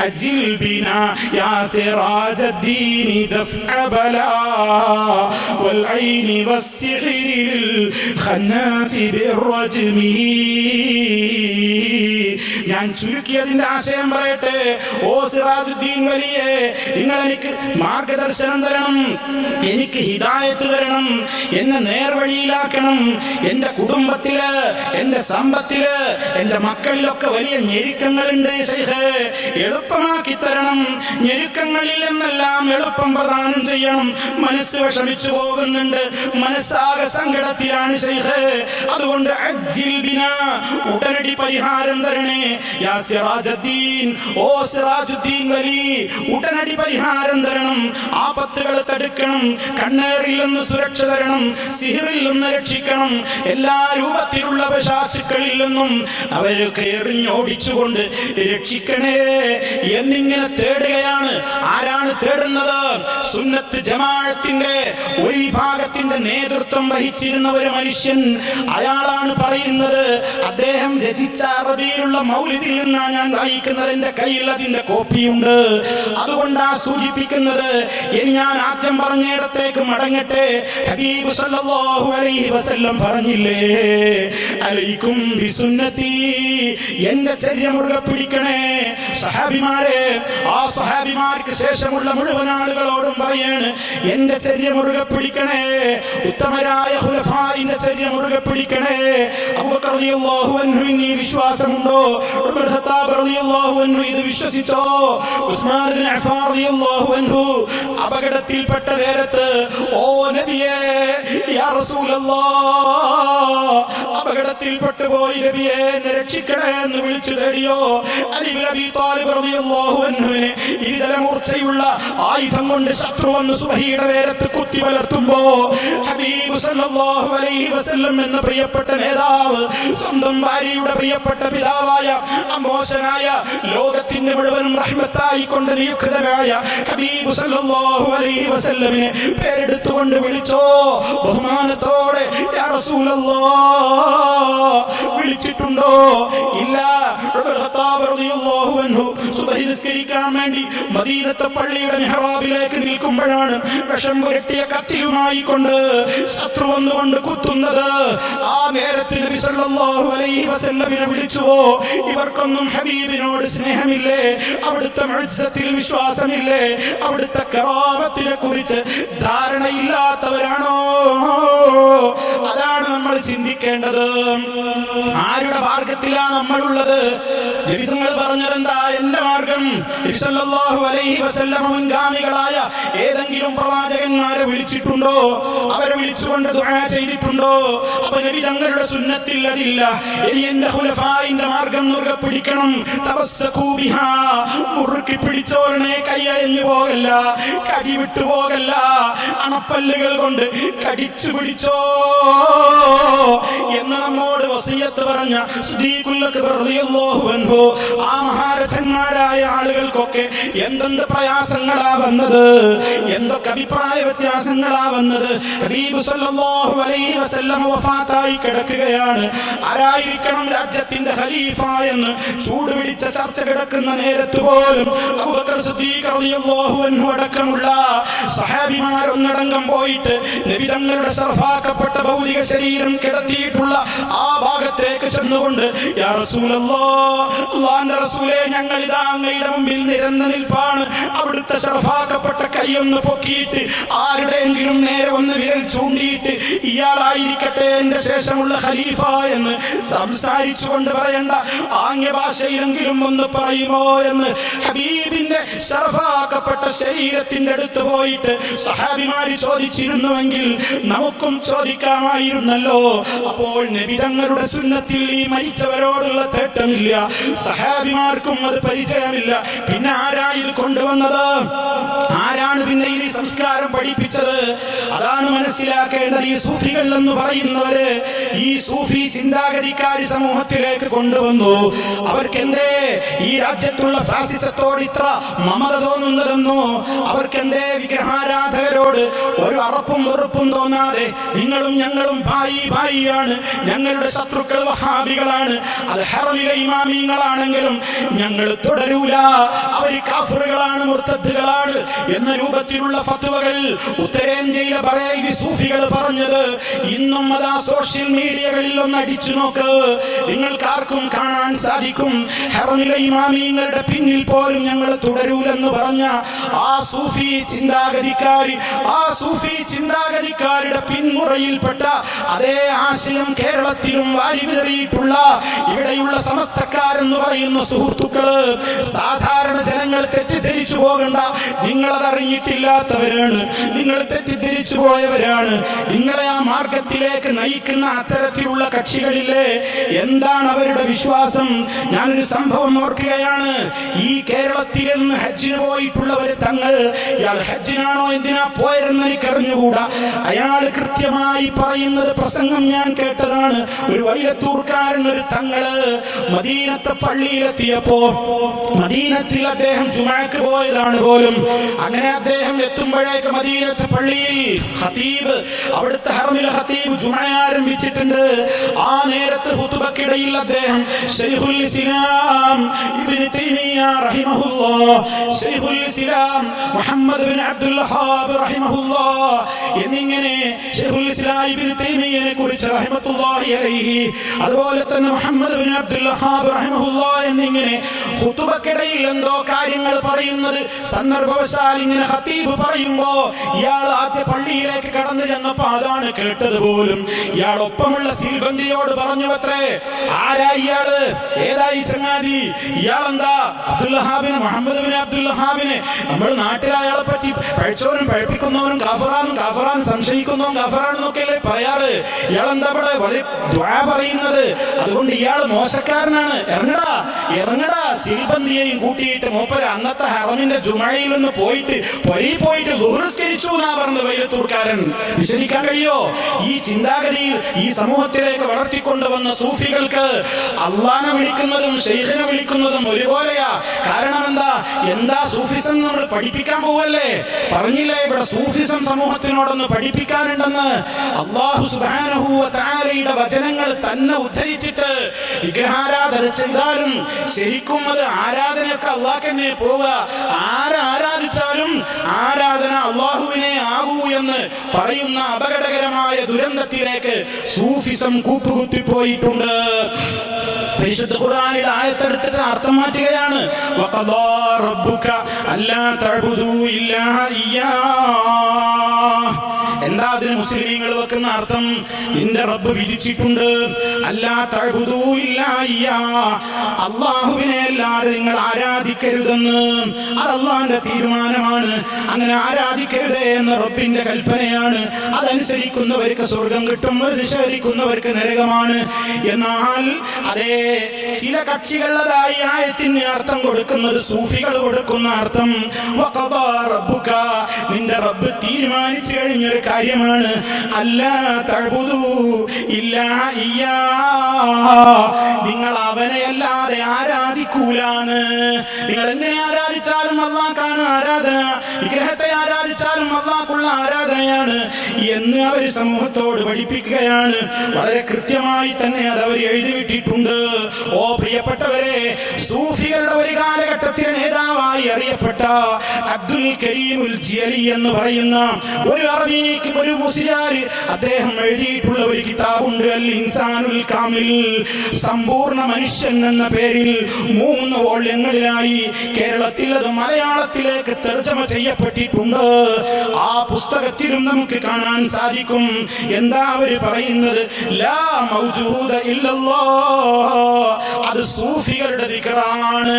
അജിൽ ബിനാ യാ സിറാജദ്ദീൻ ദഫഅ ബലാ വൽ ഐൻ വസ്സിഹ്രി ലിൽ ഖന്നാസി ബിർറജ്മി. ഞാൻ ചുരുക്കിയതിന്റെ ആശയം പറയട്ടെ. ഓ സിറാജുദ്ദീൻ വലിയെ, നിങ്ങൾ എനിക്ക് മാർഗദർശനം തരണം, എനിക്ക് ഹിദായത്ത് തരണം, എന്നെ നേർവഴിയിലാക്കണം. എന്റെ കുടുംബത്തില്, എന്റെ സമ്പത്തില്, എന്റെ മക്കളിലൊക്കെ വലിയ ഞെരുക്കങ്ങളുണ്ട് ശൈഖേ, എളുപ്പമാക്കി തരണം. ഞെരുക്കങ്ങളിൽ നിന്നെല്ലാം എളുപ്പം പ്രദാനം ചെയ്യണം. മനസ്സ് വിഷമിച്ചു പോകുന്നുണ്ട്, മനസ്സാകെ സങ്കടത്തിലാണ് ശൈഖേ. അതുകൊണ്ട് അജ്ജിൽ ബിനാ, ഉടനടി പരിഹാരം തരണേ. യാ സിറാജുദ്ദീൻ, ഓ സിറാജുദ്ദീൻ വലി, ഉടനടി പരിഹാരം തരണം. ആപത്തുകൾ തടുക്കണം, കണ്ണേറിൽ നിന്ന് സുരക്ഷ തരണം, സിഹിറിൽ നിന്ന് രക്ഷിക്കണം, എല്ലാ രൂപത്തിലുള്ള പിശാച പിശാചുക്കളിൽ നിന്നും അവരൊക്കെ എറിഞ്ഞോടിച്ചുകൊണ്ട് രക്ഷിക്കണേ എന്നിങ്ങനെ തേടുകയാണ്. ആരാണ് തേടുന്നത്? സുന്നത്ത് ജമാഅത്തിന്റെ ഒരു വിഭാഗത്തിന്റെ നേതൃത്വം വഹിച്ചിരുന്ന ഒരു മനുഷ്യൻ. അയാളാണ് പറയുന്നത്. അദ്ദേഹം രചിച്ച അറബിയിലുള്ള മൗലിദിൽ നിന്നാണ് ഞാൻ വായിക്കുന്നത്. എന്റെ കയ്യിൽ അതിന്റെ കോപ്പിയുണ്ട്. അതുകൊണ്ടാ സൂചിപ്പിക്കുന്നത്. ഇനി ഞാൻ ആദ്യം പറഞ്ഞിടത്തേക്ക് മടങ്ങട്ടെ. ഹബീബ് സല്ലല്ലാഹു അലൈഹി വസല്ലം പറഞ്ഞില്ലേ, അലൈക്കും ബിസുന്നതി, എന്റെ ചര്യ മുറുകെ പിടിക്കണേ. സഹാബിമാരെ, ആ സഹാബിമാർക്ക് ശേഷമുള്ള മുഴുവൻ ആളുകളോടും പറയാണ്, എന്റെ ചര്യ മുറുകെ പിടിക്കണേ. ഉത്തമരായ ഖുലഫായിന്റെ ചര്യ മുറുകെ പിടിക്കണേ. അബൂബക്കർ റളിയല്ലാഹു അൻഹുവിന് വിശ്വാസമുണ്ടോ? ഉമർ ഖത്താബ് റളിയല്ലാഹു അൻഹു ഇത് വിശ്വസിച്ചോ? ഉസ്മാൻ ഇബ്നു അഫ്ഫാൻ റളിയല്ലാഹു അൻഹു അപകടത്തിൽപ്പെട്ട നേരത്ത്, ഓ നബിയേ, യാ റസൂലല്ലാഹ്, അപകടത്തിൽപ്പെട്ടു പോയി നബിയേ, എന്നെ രക്ഷിക്കണേ എന്ന് വിളിച്ചു തേടിയോ? അലി ഇബ്നു അബീ ത്വാലിബ് റളിയല്ലാഹു അൻഹുവിനെ ഇരുതലമൂർച്ചയുള്ള ആയുധം കൊണ്ട് ശത്രു വന്ന് സുബഹിയുടെ നേരത്ത് കുത്തി വളർത്തുമ്പോ ഹബീബ് സല്ലല്ലാഹു അലൈഹി വസല്ലം എന്ന പ്രിയപ്പെട്ട നേതാവ്, സ്വന്തം ഭാര്യയുടെ പ്രിയപ്പെട്ട പിതാവായ അമോശനായ ലോകത്തിന്റെ മുഴുവനും റഹ്മത്തായി കൊണ്ട് നിയുക്തനായ ഹബീബ് സല്ലല്ലാഹു അലൈഹി വസല്ലമിനെ പേരെടുത്തുകൊണ്ട് വിളിച്ചോ? ബഹുമാനത്തോടെ യാ റസൂലല്ലാഹ് വിളിച്ചിട്ടുണ്ടോ? ഇല്ല. ഉമർ ഖത്താബ് റളിയല്ലാഹു അൻഹു സുബഹി നിസ്കരിക്കാൻ വേണ്ടി മദീനത്തെ പള്ളിയുടെ മിഹ്റാബിലേക്ക് നിൽക്കുമ്പോഴാണ് വിഷം പുരട്ടിയ കത്തിയുമായി കൊണ്ട് ശത്രു വന്നുകൊണ്ട് കുത്തുന്നത്. ആ നേരത്തിൽ നബി സല്ലല്ലാഹു അലൈഹി വസല്ലമിനെ വിളിച്ചുവോ? ഇവർക്കൊന്നും ഹബീബിനോട് സ്നേഹമില്ലേ? അവിടുത്തെ മുഅ്ജിസത്തിൽ വിശ്വാസമില്ലേ? അവിടുത്തെ കറാമത്തിനെ കുറിച്ച് ധാരണയില്ലാത്തവരാണോ? അതാണ് നമ്മൾ ചിന്തിക്കേണ്ടത്. ആരുടെ മാർഗത്തിലാണ് നമ്മളുള്ളത്? നബി തങ്ങൾ പറഞ്ഞതെന്താ? എന്റെ മാർഗം. നബി സല്ലല്ലാഹു അലൈഹി വസല്ലം മുൻഗാമികളായ ഏതെങ്കിലും പ്രവാചകന്മാരെ വിളിച്ചിട്ടുണ്ടോ? അവരെ വിളിച്ചുകൊണ്ട് ദുആ ചെയ്തിട്ടുണ്ടോ? അപ്പൊ നബി തങ്ങളുടെ സുന്നത്തിൽ അതില്ല. ഇനി എന്റെ ഖുലഫായിന്റെ മാർഗം മുറുകെ പിടിക്കണം. തമസ്സകൂ ബിഹാ, മുറുക്കി പിടിച്ചോളണേ, കൈയഞ്ഞു പോകല്ല, കടി വിട്ടു പോകല്ല, അണപ്പല്ലുകൾ കൊണ്ട് കടിച്ചു പിടിച്ചോ എന്ന് നമ്മോട് വസിയത്ത് പറഞ്ഞ സിദ്ദീഖുൽ അക്ബർ റളിയല്ലാഹു അൻഹു. ആ മഹാരഥന്മാരായ ആളുകൾക്കൊക്കെ എന്തെന്ത് പ്രയാസങ്ങളാ വന്നത്, എന്തൊക്കെ അഭിപ്രായ വ്യത്യാസങ്ങളാ വന്നത്. ഹബീബ് സല്ലല്ലാഹു അലൈഹി വസല്ലം വഫാത്തായി കിടക്കുകയാണ്. ആരായിരിക്കണം രാജ്യത്തിന്റെ ഖലീഫ എന്ന് ചൂടുപിടിച്ച ചർച്ച കിടക്കുന്ന നേരത്ത് പോലും അബൂബക്കർ സിദ്ദീഖ് റളിയല്ലാഹു അൻഹു അടക്കമുള്ള സഹാബിമാർ ഒന്നടങ്കം പോയിട്ട് നബി തങ്ങളുടെ ശറഫാക്കപ്പെട്ട ഭൗതിക ശരീരം കിടത്തിയിട്ടുള്ള ആ ഭാഗത്തേക്ക് ചെന്നുകൊണ്ട്, യാ റസൂലല്ലാഹ്, അല്ലാഹുവിന്റെ റസൂലേ, ഞങ്ങൾ ഇതാ അങ്ങയുടെ മുമ്പിൽ നിരന്ന് നിൽപ്പാണ്. അവിടുത്തെ ശറഫാക്കപ്പെട്ട കൈയൊന്ന് പൊക്കിയിട്ട് ആരുടെയെങ്കിലും നേരെ ഒന്ന് വിരൽ ചൂണ്ടിയിട്ട് ഇയാളായിരിക്കട്ടെ എന്റെ ശേഷമുള്ള ഖലീഫ എന്ന് സംസാരിച്ചുകൊണ്ട് പറയണ്ട, ആംഗ്യ ഭാഷയിലെങ്കിലും ഒന്ന് പറയുമോ എന്ന് ഹബീബിന്റെ ശറഫാക്കപ്പെട്ട ശരീരത്തിന്റെ അടുത്ത് പോയിട്ട് സഹാബിമാര് ചോദിച്ചിരുന്നുവെങ്കിൽ നമുക്കും ചോദിക്കാമായിരുന്നല്ലോ. അപ്പോൾ നബി തങ്ങളുടെ സുന്നത്തിൽ ഈ മരിച്ചവരോടുള്ള തേട്ടമില്ല, സഹാബിമാർക്കും അത് പരിചയമില്ല. പിന്നെ ആരാ ഇത് കൊണ്ടുവന്നത്? ആരാണ് പിന്നെ ഈ സംസ്കാരം പഠിപ്പിച്ചത്? അതാണ് മനസ്സിലാക്കേണ്ടത്. ഈ സൂഫികൾ എന്ന് പറയുന്നവര് ഈ സൂഫി ചിന്താഗതിക്കാരി സമൂഹത്തിലേക്ക് കൊണ്ടുവന്നു. അവർക്കെന്തേ ഈ രാജ്യത്തുള്ള ഫാസിസത്തോട് ഇത്ര മമത തോന്നുന്നതെന്നോ? അവർക്കെന്തേ വിഗ്രഹാരാധകരോട് ഒരു അറപ്പും വെറുപ്പും തോന്നാതെ, നിങ്ങളും ഞങ്ങളും ഭായി ഭായിയാണ്, ഞങ്ങളുടെ ശത്രുക്കൾ വഹാബികളാണ്, അത് ഹറമിലെ ഇമാമിങ്ങളാണെങ്കിലും ഞങ്ങൾ തുടരൂല, അവർ കാഫിറുകളാണ്, മുർത്തദ്ദുകളാണ് എന്ന രൂപത്തിലുള്ള ഫത്വകൾ ഉത്തരേന്ത്യയിലെ ബറേൽവി സൂഫികൾ പറഞ്ഞത് ഇന്നും അതാ സോഷ്യൽ മീഡിയകളിൽ ഒന്ന് അടിച്ചു നോക്ക്, നിങ്ങൾക്കാർക്കും കാണാൻ സാധിക്കും. ഹറമിലെ ഇമാമിങ്ങളുടെ പിന്നിൽ പോലും ഞങ്ങൾ തുടരൂലെന്ന് പറഞ്ഞ ആ സൂഫി ചിന്താഗതിക്കാരി, ആ സൂഫി ചിന്താഗതിക്കാരുടെ പിന്മുറയിൽപ്പെട്ട അതേ ആശയം കേരളത്തിലും വാരി വിതറിയിട്ടുള്ള ഇവിടെയുള്ള സമസ്തക്കാരെന്ന് പറയുന്ന സുഹൃത്തുക്കള്, സാധാരണ ജനങ്ങൾ തെറ്റിദ്ധരിച്ചു പോകണ്ട, നിങ്ങളതറിഞ്ഞിട്ടില്ലാത്തവരാണ്, നിങ്ങൾ തെറ്റിദ്ധരിച്ചു പോയവരാണ്. നിങ്ങളെ ആ മാർഗത്തിലേക്ക് നയിക്കുന്ന അത്തരത്തിലുള്ള കക്ഷികളില്ലേ, എന്താണ് അവരുടെ വിശ്വാസം? ഞാനൊരു സംഭവം ഓർക്കുകയാണ്. ഈ കേരളത്തിൽ നിന്ന് ഹജ്ജിന് പോയിട്ടുള്ളവര് തങ്ങൾ, ഇയാൾ ഹജ്ജിനാണോ എന്തിനാ പോയതെന്ന് എനിക്ക് അറിഞ്ഞുകൂടാ. അയാൾ കൃത്യമായി പറയുന്നത് പ്രസംഗം ഞാൻ കേട്ടതാണ്. ഒരു വൈലത്തൂർക്കാരൻ ഒരു തങ്ങള് മദീനത്തെ പള്ളിയിലെത്തിയപ്പോ, മദീനത്തിൽ അദ്ദേഹം ജുമഅക്ക് പോയതാണ് പോലും. അങ്ങനെ അദ്ദേഹം എത്തുമ്പോഴേക്ക് മദീനത്തെ പള്ളിയിൽ ഖതീബ്, അവിടുത്തെ ഹറമിലെ ഖതീബ് ജുമഅ ആരംഭിച്ചിട്ടുണ്ട്. ആ നേരത്ത് ഖുതുബക്കിടയിൽ അദ്ദേഹം ശൈഖുൽ ഇസ്ലാം ഇബ്നു തൈമിയ്യ റഹിമഹുല്ലാഹ്, ശൈഖുൽ ഇസ്ലാം മുഹമ്മദ് ബിൻ അബ്ദുൽ വഹാബ് റഹിമഹുല്ലാഹ് എന്നിങ്ങനെ ശൈഖുൽ ഇസ്ലാം ഇബ്നു തൈമിയ്യയെ കുറിച്ച് റഹ്മത്തുള്ളാഹി അലൈഹി, അതുപോലെ തന്നെ മുഹമ്മദ് ബിൻ അബ്ദുൽ വഹാബ് റഹിമഹുല്ലാഹ് എന്നിങ്ങനെ ഖുതുബക്കിടയിൽ എന്തോ കാര്യങ്ങൾ പറയുന്നത് സന്ദർഭവശാൽ ഇങ്ങനെ ഖതീബ് പറയുമ്പോ ഇയാൾ ആദ്യ പള്ളിയിലേക്ക് കടന്നു ചെന്നപ്പോ അതാണ് കേട്ടത് പോലും. ഇയാൾ ഒപ്പമുള്ള സിൽബന്തിയോട് പറഞ്ഞു അത്രേ, ആരാ ഇയാള്, ഏതായി ചങ്ങാതി, ഇയാളെന്താ അബ്ദുൽ വഹാബിനെ, മുഹമ്മദ് ബിൻ അബ്ദുൽ വഹാബിനെ നമ്മുടെ നാട്ടിൽ അയാളെ പറ്റി പഴിച്ചവനും പഴിപ്പിക്കുന്നവനും കാഫറാൻ സംശയിക്കുന്നവനും കാഫറാണെന്നൊക്കെയല്ലേ പറയാറ്. ഇയാളെന്താ ഇവിടെ വളരെ ദുആ പറയുന്നത്, അതുകൊണ്ട് ഇയാൾ മോശക്കാരനാണ്, ഇറങ്ങടാ. സിൽബന്തിയെയും കൂട്ടിയിട്ട് മൂപ്പര് അന്നത്തെ ഹറമിന്റെ ജുമഅയിൽ നിന്ന് പോയിട്ട് ളുഹ്റിസ്കരിച്ചു എന്നാ പറഞ്ഞത് വൈലത്തൂർക്കാരൻ. വിശദിക്കാൻ കഴിയോ? ഈ ചിന്താഗതിയിൽ ഈ സമൂഹത്തിലേക്ക് വളർത്തിക്കൊണ്ടുവന്ന സൂഫികൾക്ക് അള്ളാനെ വിളിക്കുന്നതും ഷെയ്ഖിനെ വിളിക്കുന്നതും ഒരുപോലെയാ. കാരണം എന്താ സൂഫിസം നമ്മൾ പഠിപ്പിക്കാൻ പോവല്ലേ? പറഞ്ഞില്ലേ ഇവിടെ സൂഫിസം സമൂഹത്തിനോടൊന്ന് പഠിപ്പിക്കാനുണ്ടെന്ന്. അല്ലാഹു സുബ്ഹാനഹു വ തആലയുടെ വചനങ്ങൾ തന്നെ ഉദ്ധരിച്ചിട്ട് വിഗ്രഹാരാധന ചെയ്താലും ശരിക്കും അത് ആരാധനയൊക്കെ അള്ളാഹ്ക്ക് തന്നെ പോവുക. ആരാധിച്ചാലും ആരാധന അള്ളാഹുവിനെ ആകൂ എന്ന് പറയുന്ന അപകടകരമായ ദുരന്തത്തിലേക്ക് സൂഫിസം കൂപ്പുകുത്തിപ്പോയിട്ടുണ്ട്. പരിശുദ്ധ ഖുർആനിൽ ആയത്തെടുത്തിട്ട് അർത്ഥം മാറ്റുകയാണ്. വഖദാ റബ്ബുക അല്ലാ തഅബുദൂ ഇല്ലാ ഇയ്യാഹ്. എന്താ അതിന് മുസ്ലിമീങ്ങൾ വെക്കുന്ന അർത്ഥം? നിന്റെ റബ്ബ് വിധിച്ചിട്ടുണ്ട് അല്ലാ തഅബുദൂ ഇല്ലാ ഇയ്യാഹ്, അല്ലാഹുവിനെ അല്ലാതെ നിങ്ങൾ ആരാധിക്കരുതെന്ന്. അത് അല്ലാഹുവിന്റെ തീരുമാനമാണ്. അങ്ങനെ ആരാധിക്കരുതേ എന്ന റബ്ബിന്റെ കൽപ്പനയാണ്. അതനുസരിക്കുന്നവർക്ക് സ്വർഗം കിട്ടും, നിഷേധിക്കുന്നവർക്ക് നരകമാണ്. എന്നാൽ അതേ ചില കക്ഷികളതായി ആയത്തിന് അർത്ഥം കൊടുക്കുന്നത് സൂഫികൾ കൊടുക്കുന്ന അർത്ഥം വഖദാ റബ്ബുക, നിന്റെ റബ്ബ് തീരുമാനിച്ചു കഴിഞ്ഞൊരു കാര്യമാണ്. അല്ലാ തഅബുദൂ ഇല്ലാ ഇയ്യാഹ്, നിങ്ങൾ അവനെ അല്ലാതെ ആരാധിക്കൂലാന്ന്. നിങ്ങൾ എന്തിനെ ആരാധിച്ചാലും അല്ലാഹ്ക്കാണ് ആരാധന, വിഗ്രഹത്തെ ആരാധിച്ചാലും അല്ലാഹ്ക്കുള്ള ആരാധനയാണ് എന്ന് അവർ സമൂഹത്തോട് പഠിപ്പിക്കുകയാണ്. വളരെ കൃത്യമായി തന്നെ അത് അവർ എഴുതിവിട്ടിട്ടുണ്ട്. ഓ പ്രിയപ്പെട്ടവരെ, സൂഫികളുടെ ഒരു കാലഘട്ടത്തിൽ നേതാവായി അറിയപ്പെട്ട അബ്ദുൽ കരീമുൽ ജിയലി എന്ന് പറയുന്ന ഒരു മുസ്ലിയാർ, അദ്ദേഹം എഴുതിയിട്ടുള്ള ഒരു കിതാബുണ്ട്, അൽ ഇൻസാനുൽ കാമിൽ, സമ്പൂർണ്ണ മനുഷ്യൻ എന്ന പേരിൽ 3 വോള്യങ്ങളിലായി കേരളത്തിൽ അത് മലയാളത്തിലേക്ക് തർജ്ജമ ചെയ്യപ്പെട്ടിട്ടുണ്ട്. ആ പുസ്തകത്തിലും നമുക്ക് കാണാൻ സാധിക്കും എന്താ അവർ പറയുന്നത്. ലാ മൗജൂദ ഇല്ലല്ലാഹ്, അത് സൂഫികളുടെ ദിക്റാണ്.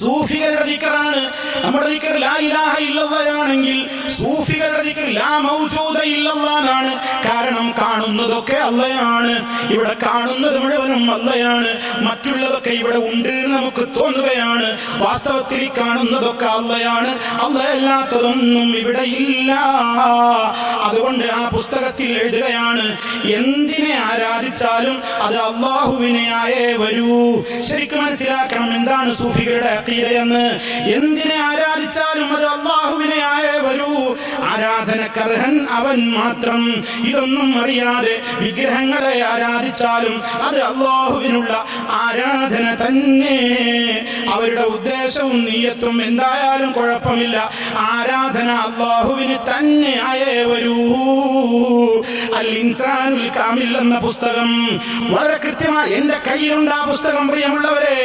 സൂഫികളുടെ ദിക്റാണ്. നമ്മുടെ ദിക്ർ ലാ ഇലാഹ ഇല്ലല്ലാഹ് ആണെങ്കിൽ സൂഫികളുടെ ദിക്ർ ലാ മൗജൂദ ഇല്ലല്ലാഹ് ആണ്. കാരണം കാണുന്നതൊക്കെ അല്ലാഹയാണ്. ഇവിടെ കാണുന്നത് മുഴുവനും അല്ലാഹയാണ്. മറ്റുള്ളതൊക്കെ ഇവിടെ ഉണ്ട് എന്ന് നമുക്ക് തോന്നുകയാണ്. വാസ്തവത്തിൽ കാണുന്നതൊക്കെ അല്ലാഹയാണ്. അല്ലാഹയല്ലാത്തതൊന്നും ഇവിടെ ഇല്ല. അതുകൊണ്ട് ആ പുസ്തകത്തിൽ എഴുതുകയാണ്, എന്തിനെ ആരാധിച്ചാലും അത് അല്ലാഹുവിനെ ആയേ വരൂ. ശരിക്കും മനസ്സിലാക്കണം എന്താണ് സൂഫികളുടെ അഖീദയെന്ന്. എന്തിനെ ആരാധിച്ചാലും അത് അല്ലാഹുവിനെ ആയേ വരൂ. ആരാധനക്കർഹൻ അവൻ മാത്രം. ഇതൊന്നും അറിയാതെ വിഗ്രഹങ്ങളെ ആരാധിച്ചാലും അത് അല്ലാഹുവിനുള്ള ആരാധന തന്നെ. അവരുടെ ഉദ്ദേശവും നീയത്തും എന്തായാലും കുഴപ്പമില്ല, ആരാധന അല്ലാഹുവിന് തന്നെ ആയേ വരൂ. അൽ ഇൻസാനുൽ കാമിൽ എന്ന പുസ്തകം വളരെ കൃത്യമായി എന്റെ കയ്യിലുണ്ട്. ആ പുസ്തകം പ്രിയമുള്ളവരെ,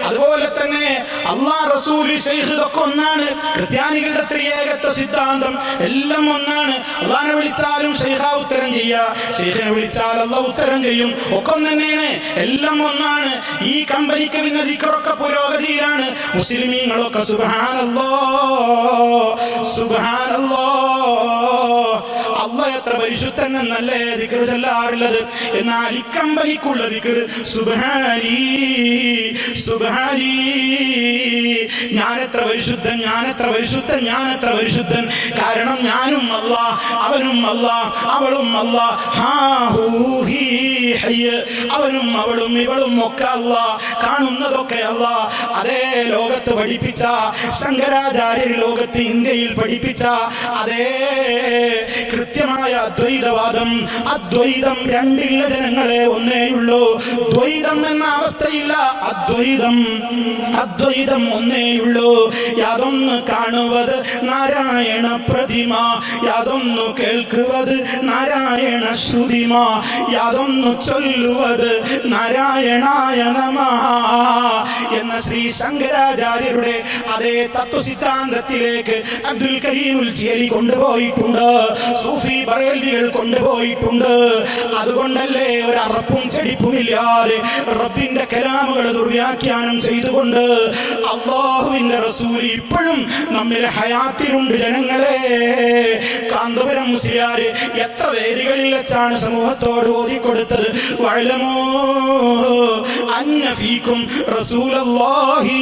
അതുപോലെ തന്നെ അല്ലാഹ്, റസൂൽ, ശൈഖ് ഇതൊക്കെ ഒന്നാണ്. ക്രിസ്ത്യാനികളുടെ ത്രിയേകത്വ സിദ്ധാന്തം എല്ലാം ഒന്നാണ്. അല്ലാഹനെ വിളിച്ചാലും ശൈഖാ ഉത്തരം ചെയ്യുക, ശൈഖിനെ വിളിച്ചാൽ അല്ലാഹ് ഉത്തരം ചെയ്യും. ഒക്കെ ഒന്ന് തന്നെയാണ്, എല്ലാം ഒന്നാണ്. ഈ കമ്പനിക്ക് പിന്നെ ദിക്റൊക്കെ പുരോഗതിയിലാണ്. മുസ്ലിമീങ്ങളൊക്കെ സുബ്ഹാനല്ലാഹ് സുബ്ഹാനല്ലാഹ്, അല്ലാഹ് എത്ര പരിശുദ്ധൻ എന്നല്ലേ ദിക്ർ ചൊല്ലാറുള്ളത്. എന്നാൽ ഇക്കമ്പനിക്കുള്ള ദിക്ർ സുബ്ഹാനീ സുബ്ഹാനീ, ഞാനെത്ര പരിശുദ്ധൻ, ഞാനെത്ര പരിശുദ്ധൻ, ഞാനെത്ര പരിശുദ്ധൻ. കാരണം ഞാനും അല്ലാ, അവനും അല്ലാ, അവളും അല്ലാ, ഹാ ഹൂ ഹീ ഹയ്യ്, അവനും അവളും ഇവളും ഒക്കെ അല്ലാ, കാണുന്നതൊക്കെ അല്ലാ. അതേ ലോകത്ത് പഠിപ്പിച്ച ശങ്കരാചാര്യർ, ലോകത്ത് ഇന്ത്യയിൽ പഠിപ്പിച്ച അതേ കൃത്യമായ അദ്വൈതവാദം, അദ്വൈതം രണ്ടില്ല ജനങ്ങളെ, ഒന്നേയുള്ളൂ. ദ്വൈതം എന്ന അവസ്ഥയില്ല, അദ്വൈതം, അദ്വൈതം ഒന്നേയുള്ളൂ. യാതൊന്ന് കാണുവത് നാരായണ പ്രതിമ, യാതൊന്നു കേൾക്കുവത് നാരായണ ശ്രുതിമ, യാതൊന്നു ചൊല്ലുവത് നാരായണായ നമഃ എന്ന ശ്രീ ശങ്കരാചാര്യരുടെ അതേ തത്വസിദ്ധാന്തത്തിലേക്ക് അബ്ദുൽ കരീമുൽ ജിലാനി കൊണ്ടുപോയിട്ടുണ്ട്, സൂഫി ബറേൽവികൾ കൊണ്ടുപോയിട്ടുണ്ട്. അതുകൊണ്ടല്ലേ ഒരു അറപ്പും ചെടിപ്പുമില്ലാതെ റബ്ബിന്റെ കലാമുകൾ ദുർവ്യാഖ്യാനം ചെയ്തുകൊണ്ട് അല്ലാഹുവിന്റെ റസൂൽ ഇപ്പോഴും നമ്മിൽ ഹയാത്തിലുണ്ട് ജനങ്ങളെ. കാന്തപുരം മുസ്ലിയാർ എത്ര വേദികളിൽ വെച്ചാണ് സമൂഹത്തോട് ഓതിക്കൊടുത്തത്. വഅലമൂ അന്ന ഫീകും റസൂലല്ലാഹി,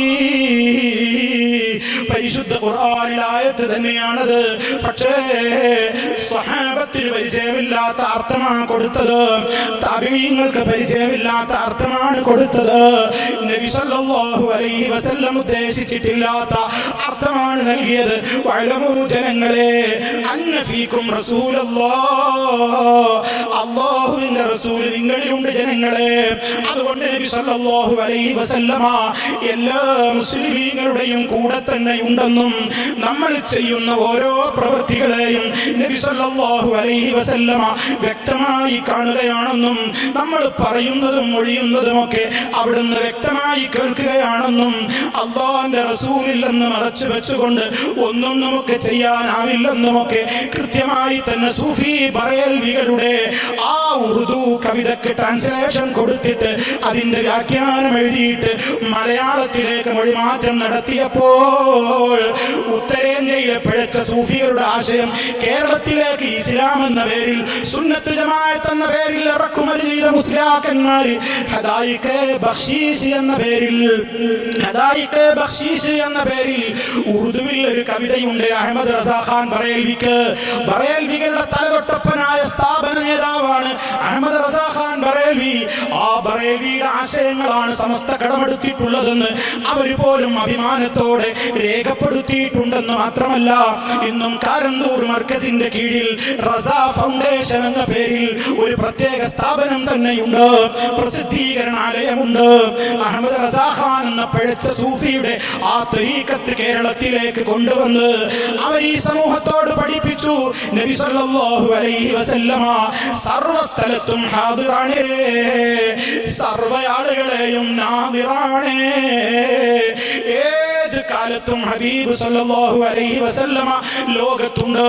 പരിശുദ്ധ ഖുർആനിലെ ആയത്ത് തന്നെയാണത്. പക്ഷേ സ്വഹാബത്തിന് പരിചയമില്ലാത്ത അർത്ഥമാണ് കൊടുത്തത്, താബിഈങ്ങൾക്ക് പരിചയമില്ലാത്ത അർത്ഥമാണ് കൊടുത്തത്. നബി സല്ലല്ലാഹു അലൈഹി വസല്ലം ഉദ്ദേശിച്ചിട്ടില്ലാത്ത അർത്ഥമാണ് നൽകിയത്. വഅലമൂ ജനങ്ങളെ അന്ന ഫീകും റസൂലല്ലാഹ്, അല്ലാഹുവിന്റെ റസൂൽ നിങ്ങളിലുണ്ട് ജനങ്ങളെ. അതുകൊണ്ട് നബി സല്ലല്ലാഹു അലൈഹി വസല്ലമ എല്ലാ മുസ്ലിമീങ്ങളുടെയും കൂടെ തന്നെ ഉണ്ടെന്നും നമ്മൾ ചെയ്യുന്ന ഓരോ പ്രവൃത്തികളെയും നബി സല്ലല്ലാഹു അലൈഹി വസല്ലമ വ്യക്തമായി കാണുകയാണെന്നും നമ്മൾ പറയുന്നതും ഒഴിയുന്നതുമൊക്കെ അവിടുന്ന് വ്യക്തമായി കേൾക്കുകയാണെന്നും അല്ലാഹുവിന്റെ റസൂലില്ലെന്ന് മറച്ചു വെച്ചുകൊണ്ട് ഒന്നും നമുക്ക് ചെയ്യാനാവില്ലെന്നുമൊക്കെ കൃത്യമായി തന്നെ സൂഫി ബറേൽവികളുടെ ആ ഉറുദു കവിതയ്ക്ക് ട്രാൻസ്ലേഷൻ കൊടുത്തിട്ട് അതിന്റെ വ്യാഖ്യാനം എഴുതിയിട്ട് മലയാളത്തിലേക്ക് മൊഴിമാറ്റം നടത്തിയപ്പോൾ ഉത്തരേന്ത്യയിലെ പിഴച്ച സൂഫികളുടെ ആശയം കേരളത്തിലേക്ക് ഇസ്ലാം എന്ന പേരിൽ, സുന്നത്ത് ജമാഅത്ത് എന്ന പേരിൽ ഇറക്കുമതി ചെയ്ത മുസ്ലിയാക്കന്മാര് ഹദായിഖ് ബഖ്ശീശ് എന്ന പേരിൽ, ഹദായിഖ് ബഖ്ശീശ് എന്ന പേരിൽ ഉറുദുവിൽ ഒരു കവിതയുണ്ട് അഹമ്മദ് റസാ ഖാൻ ബറേൽവിക്ക്. ബറേൽവികളുടെ തലതൊട്ടപ്പനായ സ്ഥാപന നേതാവാണ് അഹമ്മദ് റസാ ഖാൻ ബറേൽവി. ആ ബറേൽവിയുടെ ആശയങ്ങളാണ് സമസ്ത കടമെടുത്തിട്ടുള്ളതെന്ന് അവര് പോലും അഭിമാനത്തോടെ രേഖപ്പെടുത്തിയിട്ടുണ്ടെന്ന് മാത്രമല്ല, ഇന്നും കാരന്തൂർ മർക്കസിന്റെ കീഴിൽ റസാ ഫൗണ്ടേഷൻ എന്ന പേരിൽ ഒരു പ്രത്യേക സ്ഥാപനം തന്നെയുണ്ട്, പ്രസിദ്ധീകരണാലയമുണ്ട്. അഹമ്മദ് റസാ ഖാൻ എന്ന പിഴച്ച സൂഫിയുടെ ആ ത്വരീഖത്ത് കേരളത്തിലേക്ക് കൊണ്ടുവന്ന് അവർ ഈ സമൂഹത്തോട് പഠിപ്പിച്ചു. നബി സല്ലല്ലാഹു അലൈഹി വസല്ലമ സർവസ്ഥലത്തും ഹാദിറാണേ, സർവ ആളുകളെയും നാദിറാണേ. ഏത് കാലത്തും ഹബീബ് സല്ലല്ലാഹു അലൈഹി വസല്ലമ ലോകത്തുണ്ട്.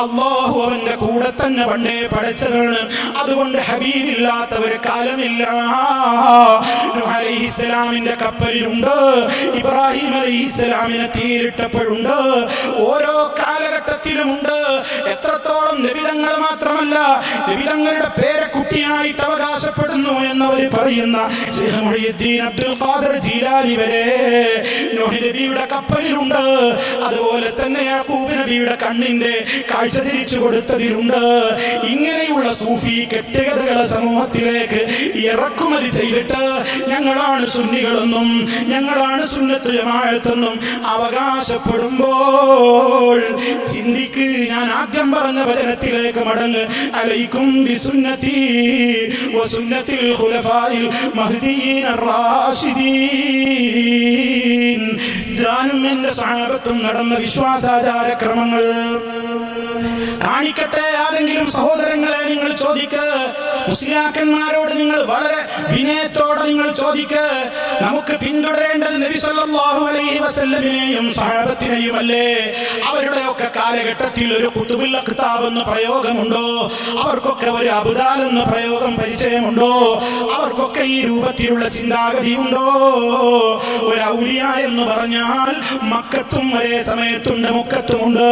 അല്ലാഹു അവന്റെ കൂടെ തന്നെ പണ്ടേ പഠിച്ചതാണ്. അതുകൊണ്ട് ഹബീബില്ലാത്ത ഒരു കാലമില്ല. നൂഹ് അലൈഹിസ്സലാമിന്റെ കപ്പലിലുണ്ട്, ഇബ്രാഹിം അലൈഹിസ്സലാമിനെ തീയിലിട്ടപ്പോഴുണ്ട്, ഓരോ കാലഘട്ടത്തിലുമുണ്ട്. എത്രത്തോളം നബിതങ്ങൾ മാത്രമല്ല നബിതങ്ങളുടെ പേരക്കുട്ടിയായിട്ട് അവകാശപ്പെടുന്നു എന്നവർ പറയുന്ന ശൈഖ് മുഹ്യിദ്ദീൻ അബ്ദുൽ ഖാദിർ ജീലാനി വരെ നൂഹ് നബിയുടെ കപ്പലിലുണ്ട്. അതുപോലെ തന്നെ യാക്കൂബ് നബിയുടെ കണ്ണിന്റെ കാഴ്ച തിരിച്ചു കൊടുത്തതിലുണ്ട്. ഇങ്ങനെയുള്ള സൂഫി കെട്ടുകഥകളെ സമൂഹത്തിലേക്ക് ഇറക്കുമതി ചെയ്തിട്ട് ഞങ്ങളാണ് സുന്നികളെന്നും ഞങ്ങളാണ് സുന്നത്ത് ജമാഅത്തെന്നും അവകാശപ്പെടുമ്പോൾ ചിന്തിക്ക്. ഞാൻ ആദ്യം പറഞ്ഞ വചനത്തിലേക്ക് മടങ്ങ്. അലൈക്കും ബിസുന്നതി വസുന്നതിൽ ഖുലഫാഇൽ മഹ്ദിയീൻ അർ-റാഷിദീൻ. ഞാനും എന്റെ സ്വഹാബത്തും നടന്ന വിശ്വാസാചാര ക്രമങ്ങൾ കാണിക്കട്ടെ. ആരെങ്കിലും സഹോദരങ്ങളെ നിങ്ങൾ ചോദിക്ക്, മുസ്ലിയാക്കന്മാരോട് നിങ്ങൾ വളരെ വിനയത്തോടെ നിങ്ങൾ ചോദിക്ക്. നമുക്ക് പിന്തുടരേണ്ടത് നബി സല്ലല്ലാഹു അലൈഹി വസല്ലമിനെയും സ്വഹാബത്തിനെയും അല്ലേ? അവരുടെയൊക്കെ കാലഘട്ടത്തിൽ ഒരു ഖുതുബുൽ അഖ്താബ് എന്ന പ്രയോഗമുണ്ടോ? അവർക്കൊക്കെ ഒരു അബ്ദാൽ എന്ന പ്രയോഗം പരിചയമുണ്ടോ? അവർക്കൊക്കെ ഈ രൂപത്തിലുള്ള ചിന്താഗതി ഉണ്ടോ? ഒരു ഔലിയ എന്ന് പറഞ്ഞാൽ മക്കത്തും ഒരേ സമയത്തുണ്ട്, മുക്കത്തുമുണ്ട്,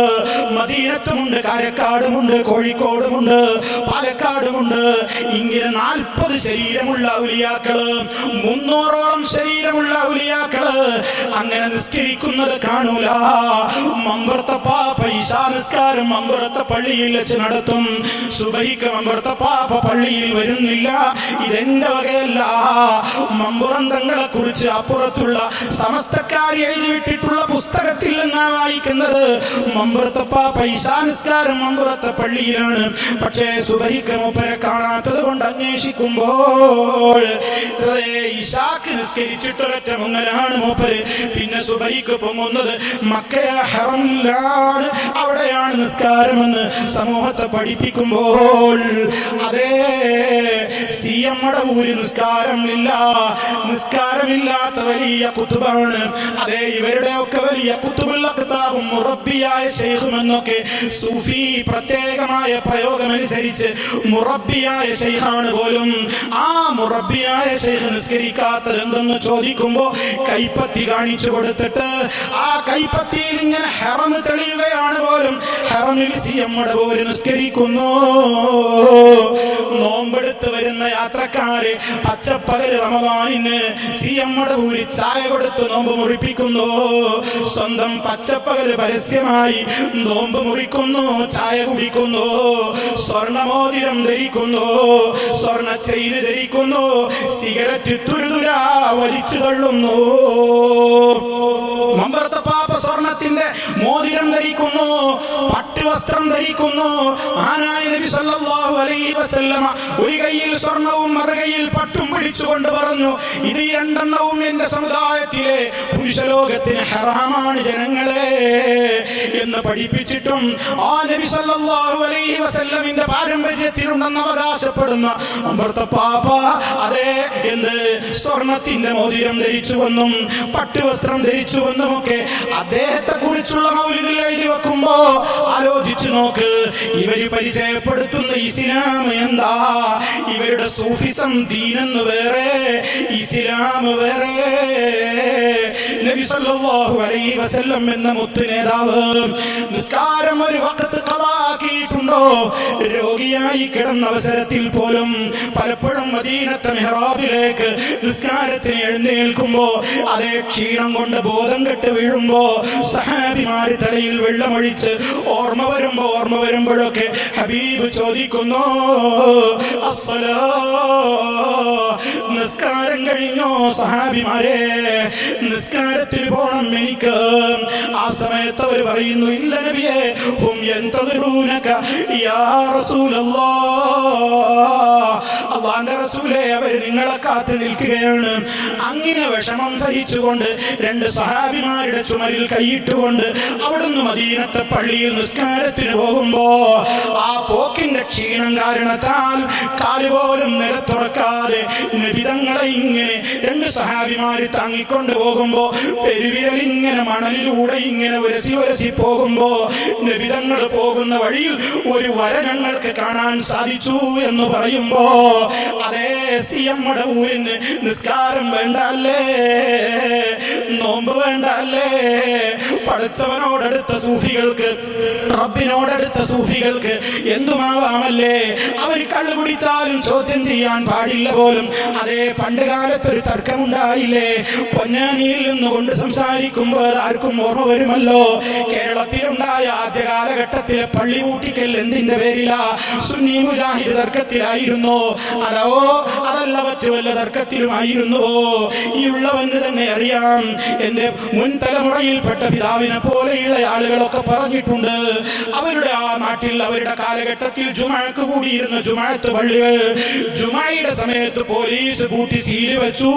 മദീനത്തുമുണ്ട്. പാലക്കാടുമുണ്ട്, കോഴിക്കോടുമുണ്ട്, പാലക്കാടുമുണ്ട്. ഇങ്ങനെ 40 ശരീരമുള്ള ഔലിയാക്കള്, 300ഓളം ശരീരമുള്ള ഔലിയാക്കള് അങ്ങനെ നിസ്കരിക്കുന്നത് കാണൂല. മമ്പുറത്തെ പാപ്പ ഇശാ നിസ്കാരം മമ്പുറത്തെ പള്ളിയിൽ വെച്ച് നടത്തും. സുബഹിക്ക് മമ്പുറത്തെ പാപ്പ പള്ളിയിൽ വരുന്നില്ല. ഇതെന്റെ വകയല്ല. മമ്പുറം തങ്ങളെ കുറിച്ച് അപ്പുറത്തുള്ള സമസ്തക്കാർ എഴുതിവിട്ടിട്ടുള്ള പുസ്തകത്തിൽ നിന്നാണ് വായിക്കുന്നത്. മമ്പുറത്തെ പാപ്പ ഇശാ നിസ്കാരം മമ്പുറത്തെ പള്ളിയിലാണ്. പക്ഷേ സുബഹിക്ക് മൂപ്പരെ കാണാത്തത് കൊണ്ട് അന്വേഷിക്കുമ്പോൾ ഇശാക്ക് നിസ്കരിച്ചിട്ടൊരൊറ്റ മുങ്ങലാണ് മൂപ്പര്. പിന്നെ സുബഹിക്ക് പൊങ്ങുന്നത് മക്കയ ഹറമിലാണ്, അവിടെയാണ് നിസ്കാരമെന്ന് സമൂഹത്തെ പഠിപ്പിക്കുമ്പോൾ അതേ CM മടവൂര് നിസ്കാരമില്ലാത്ത വലിയ കുത്തുബാണ്. അതേ ഇവരുടെയൊക്കെ വലിയ കുത്തുബുൽ അഖ്താബും മുറബ്ബിയായ ശൈഖും എന്നൊക്കെ സൂഫി പ്രത്യേകമായ പ്രയോഗമനുസരിച്ച് മുറബ്ബിയായ ശൈഖാണ് പോലും. ആ മുറബ്ബിയായ ശൈഖ് നിസ്കരിക്കാത്തത് എന്തെന്ന് ചോദിക്കുമ്പോ കൈപ്പത്തി കാണിച്ചു കൊടുത്തിട്ട് ആ കൈപ്പത്തിയിൽ ഇങ്ങനെ ഹറം തെളിയുകയാണ് പോലും. ഹറമിൽ CM മടവൂര് നിസ്കരിക്കുന്നു. നോമ്പെടുത്ത് വരുന്ന യാത്രക്കാരെ പച്ചപ്പകൽ റമദാനിന് CM മടവൂര് ചായ കൊടുത്ത് നോമ്പ് മുറിപ്പിക്കുന്നു. സ്വന്തം പച്ചപ്പകൽ പരസ്യമായി നോമ്പ് മുറിക്കുന്നു, ചായ കുടിക്കുന്നു, സ്വർണമോതിരം ധരിക്കുന്നു, സ്വർണ ചെയിൻ ധരിക്കുന്നു, സിഗരറ്റ് തുരുതുരാ വലിച്ചു തള്ളുന്നു. മമ്പുറത്തെ പാപ്പ സ്വർണത്തിന്റെ മോതിരം ധരിക്കുന്നു, പട്ടുവസ്ത്രം ധരിക്കുന്നു. മഹാനായ നബി സല്ലല്ലാഹു അലൈഹി വസല്ലമ ഒരു കൈയിൽ സ്വർണവും മറുകൈയിൽ പട്ടും പിടിച്ചുകൊണ്ട് പറഞ്ഞു, ഇത് രണ്ടെണ്ണവും എന്റെ സമുദായത്തിലെ പുരുഷലോകത്തിന് ഹറാമാണ് ജനങ്ങളെ എന്ന് പഠിപ്പിച്ചിട്ടും ആ നബി സല്ലല്ലാഹു അലൈഹി വസല്ലമിന്റെ പാരമ്പര്യത്തിലുണ്ടെന്ന് അവകാശപ്പെടുന്ന മമ്പുറത്തെ പാപ്പ അതേ എന്ത് സ്വർണത്തിന്റെ മോതിരം ധരിച്ചുവെന്നും പട്ടുവസ്ത്രം ധരിച്ചുവെന്നുമൊക്കെ അദ്ദേഹത്തെ കുറിച്ചുള്ള മൗലിദിൽ എഴുതി വെക്കുമ്പോ ആലോചിച്ചു നോക്ക്. ഇവര് പരിചയപ്പെടുത്തുന്ന ഇസ്ലാം എന്താ? ഇവരുടെ സൂഫിസം ദീനെന്ന് വേറെ, ഇസ്ലാം വേറെ. നബി സല്ലല്ലാഹു അലൈഹി വസല്ലം എന്ന മുത്ത് നേതാവ് നിസ്കാരം ഒരു വഖത്ത് ഖളാക്കിയിട്ടുണ്ടോ? രോഗിയായി കിടന്ന അവസരത്തിൽ പോലും പലപ്പോഴും മദീനത്തെ മിഹ്റാബിലേക്ക് നിസ്കാരത്തിന് എഴുന്നേൽക്കുമ്പോ അതേ ക്ഷീണം കൊണ്ട് ബോധം കെട്ട് വീഴുമ്പോ സഹാബിമാര് തലയിൽ വെള്ളമൊഴിച്ച് ഓർമ്മ വരുമ്പോഴൊക്കെ ഹബീബ് ചോദിക്കുന്നു, നിസ്കാരം കഴിഞ്ഞോ സഹാബിമാരെ? നിസ്കാരത്തിന് പോണം എനിക്ക്. ആ സമയത്ത് അവർ പറയുന്നു, ഇല്ല നബിയേ, ഹും യന്തദിറൂനക യാ റസൂലല്ലാഹ്, അല്ലാഹുവിന്റെ റസൂലേ, അവർ നിങ്ങളെ കാത്തു നിൽക്കുകയാണ്. അങ്ങനെ വിഷമം സഹിച്ചുകൊണ്ട് 2 സഹാബിമാരുടെ ചുമലിൽ കൈയിട്ടുകൊണ്ട് അവിടുന്ന് മദീനത്തെ പള്ളിയിൽ നിസ്കാരത്തിന് പോകുമ്പോ ആ പോക്കിന്റെ ക്ഷീണം കാരണത്താൽ കാലുപോലും നിലത്തുറക്കാതെ നബിതങ്ങളെ ഇങ്ങനെ 2 സഹാബിമാര് താങ്ങിക്കൊണ്ട് പോകുമ്പോ പെരുവിരലിങ്ങനെ മണലിലൂടെ ഇങ്ങനെ ഉരസി പോകുമ്പോ നബിതങ്ങൾ പോകുന്ന വഴിയിൽ ഒരു വര ഞങ്ങൾക്ക് കാണാൻ സാധിച്ചു എന്ന് പറയുമ്പോ അതേ CM മടവൂരിന് നിസ്കാരം വേണ്ടല്ലേ, നോമ്പ് വേണ്ടല്ലേ? പഠിച്ചവനോടടുത്ത സൂഫികൾക്ക്, റബ്ബിനോടടുത്ത സൂഫികൾക്ക് എന്തുമാവാമല്ലേ? അവർ കള്ളു കുടിച്ചാലും ചോദ്യം ചെയ്യാൻ പാടില്ല പോലും. അതേ പണ്ട് കാലത്തൊരു തർക്കമുണ്ടായില്ലേ? പൊന്നാനിയിൽ നിന്നുകൊണ്ട് സംസാരിക്കുമ്പോൾ ആർക്കും ഓർമ്മ വരുമല്ലോ, കേരളത്തിലുണ്ടായ ആദ്യ കാലഘട്ടത്തിലെ പള്ളി പൂട്ടിക്കൽ എന്തിന്റെ പേരിലാ? സുന്നി മുജാഹിദ് തർക്കത്തിലായിരുന്നോ? അതല്ല മറ്റു വല്ല തർക്കത്തിലുമായിരുന്നുവോ? ഈ ഉള്ളവന് തന്നെ അറിയാം. എന്റെ മുൻ തലമുറയിൽപ്പെട്ട പിതാവിനെ പോലെയുള്ള ആളുകളൊക്കെ പറഞ്ഞിട്ടുണ്ട്, അവരുടെ ആ നാട്ടിൽ അവരുടെ കാലഘട്ടത്തിൽ ജുമഅക്ക് കൂടിയിരുന്ന ജുമഅത്ത് പള്ളികൾ ജുമഅയുടെ സമയത്ത് പോലീസ് പൂട്ടി സീല് വെച്ചു.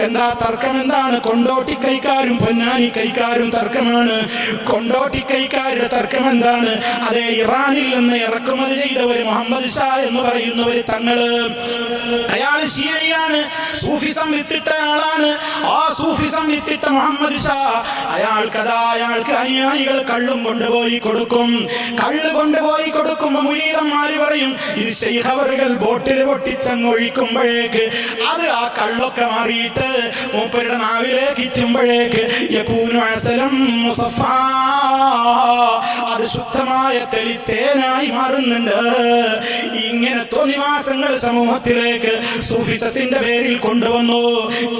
എന്താ തർക്കം? എന്താണ്? കൊണ്ടോട്ടി കൈക്കാരും പൊന്നാനി കൈക്കാരും തർക്കമാണ്. കൊണ്ടോട്ടി കൈക്കാരുടെ തർക്കം എന്താണ്? അതേ ഇറാനിൽ നിന്ന് ഇറക്കുമതി ചെയ്തവർ മുഹമ്മദ് ഷാ എന്ന് പറയുന്നവര് തങ്ങള്, അയാൾ ഷിയയാണ്, സൂഫിസം വിത്തിട്ട ആളാണ്. ആ സൂഫിസം വിത്തിട്ട മുഹമ്മദ് ഷാ അയാൾ അയാൾക്ക് അനുയായികൾ കള്ളും കൊണ്ടുപോയി കൊടുക്കും. കള്ള് കൊണ്ടുപോയി കൊടുക്കുമ്പോ മുരീദന്മാര് പറയും, ഇത് ശൈഖ് അവറുകൾ ബോട്ടിൽ പൊട്ടിച്ചങ്ങ് ഒഴിക്കുമ്പോഴേക്ക് അത് ആ കള്ളൊക്കെ മാറിയിട്ട് മൂപ്പരുടെ നാവിലേക്ക് ഇറ്റുമ്പോഴേക്ക് യകൂനു അസലം മുസഫാ, അത് ശുദ്ധമായ തെളിത്തേനായി മാറുന്നുണ്ട്. ഇങ്ങനെ തോന്നിവാസങ്ങൾ സമൂഹത്തിലേക്ക് സൂഫിസത്തിന്റെ പേരിൽ കൊണ്ടുവന്നു.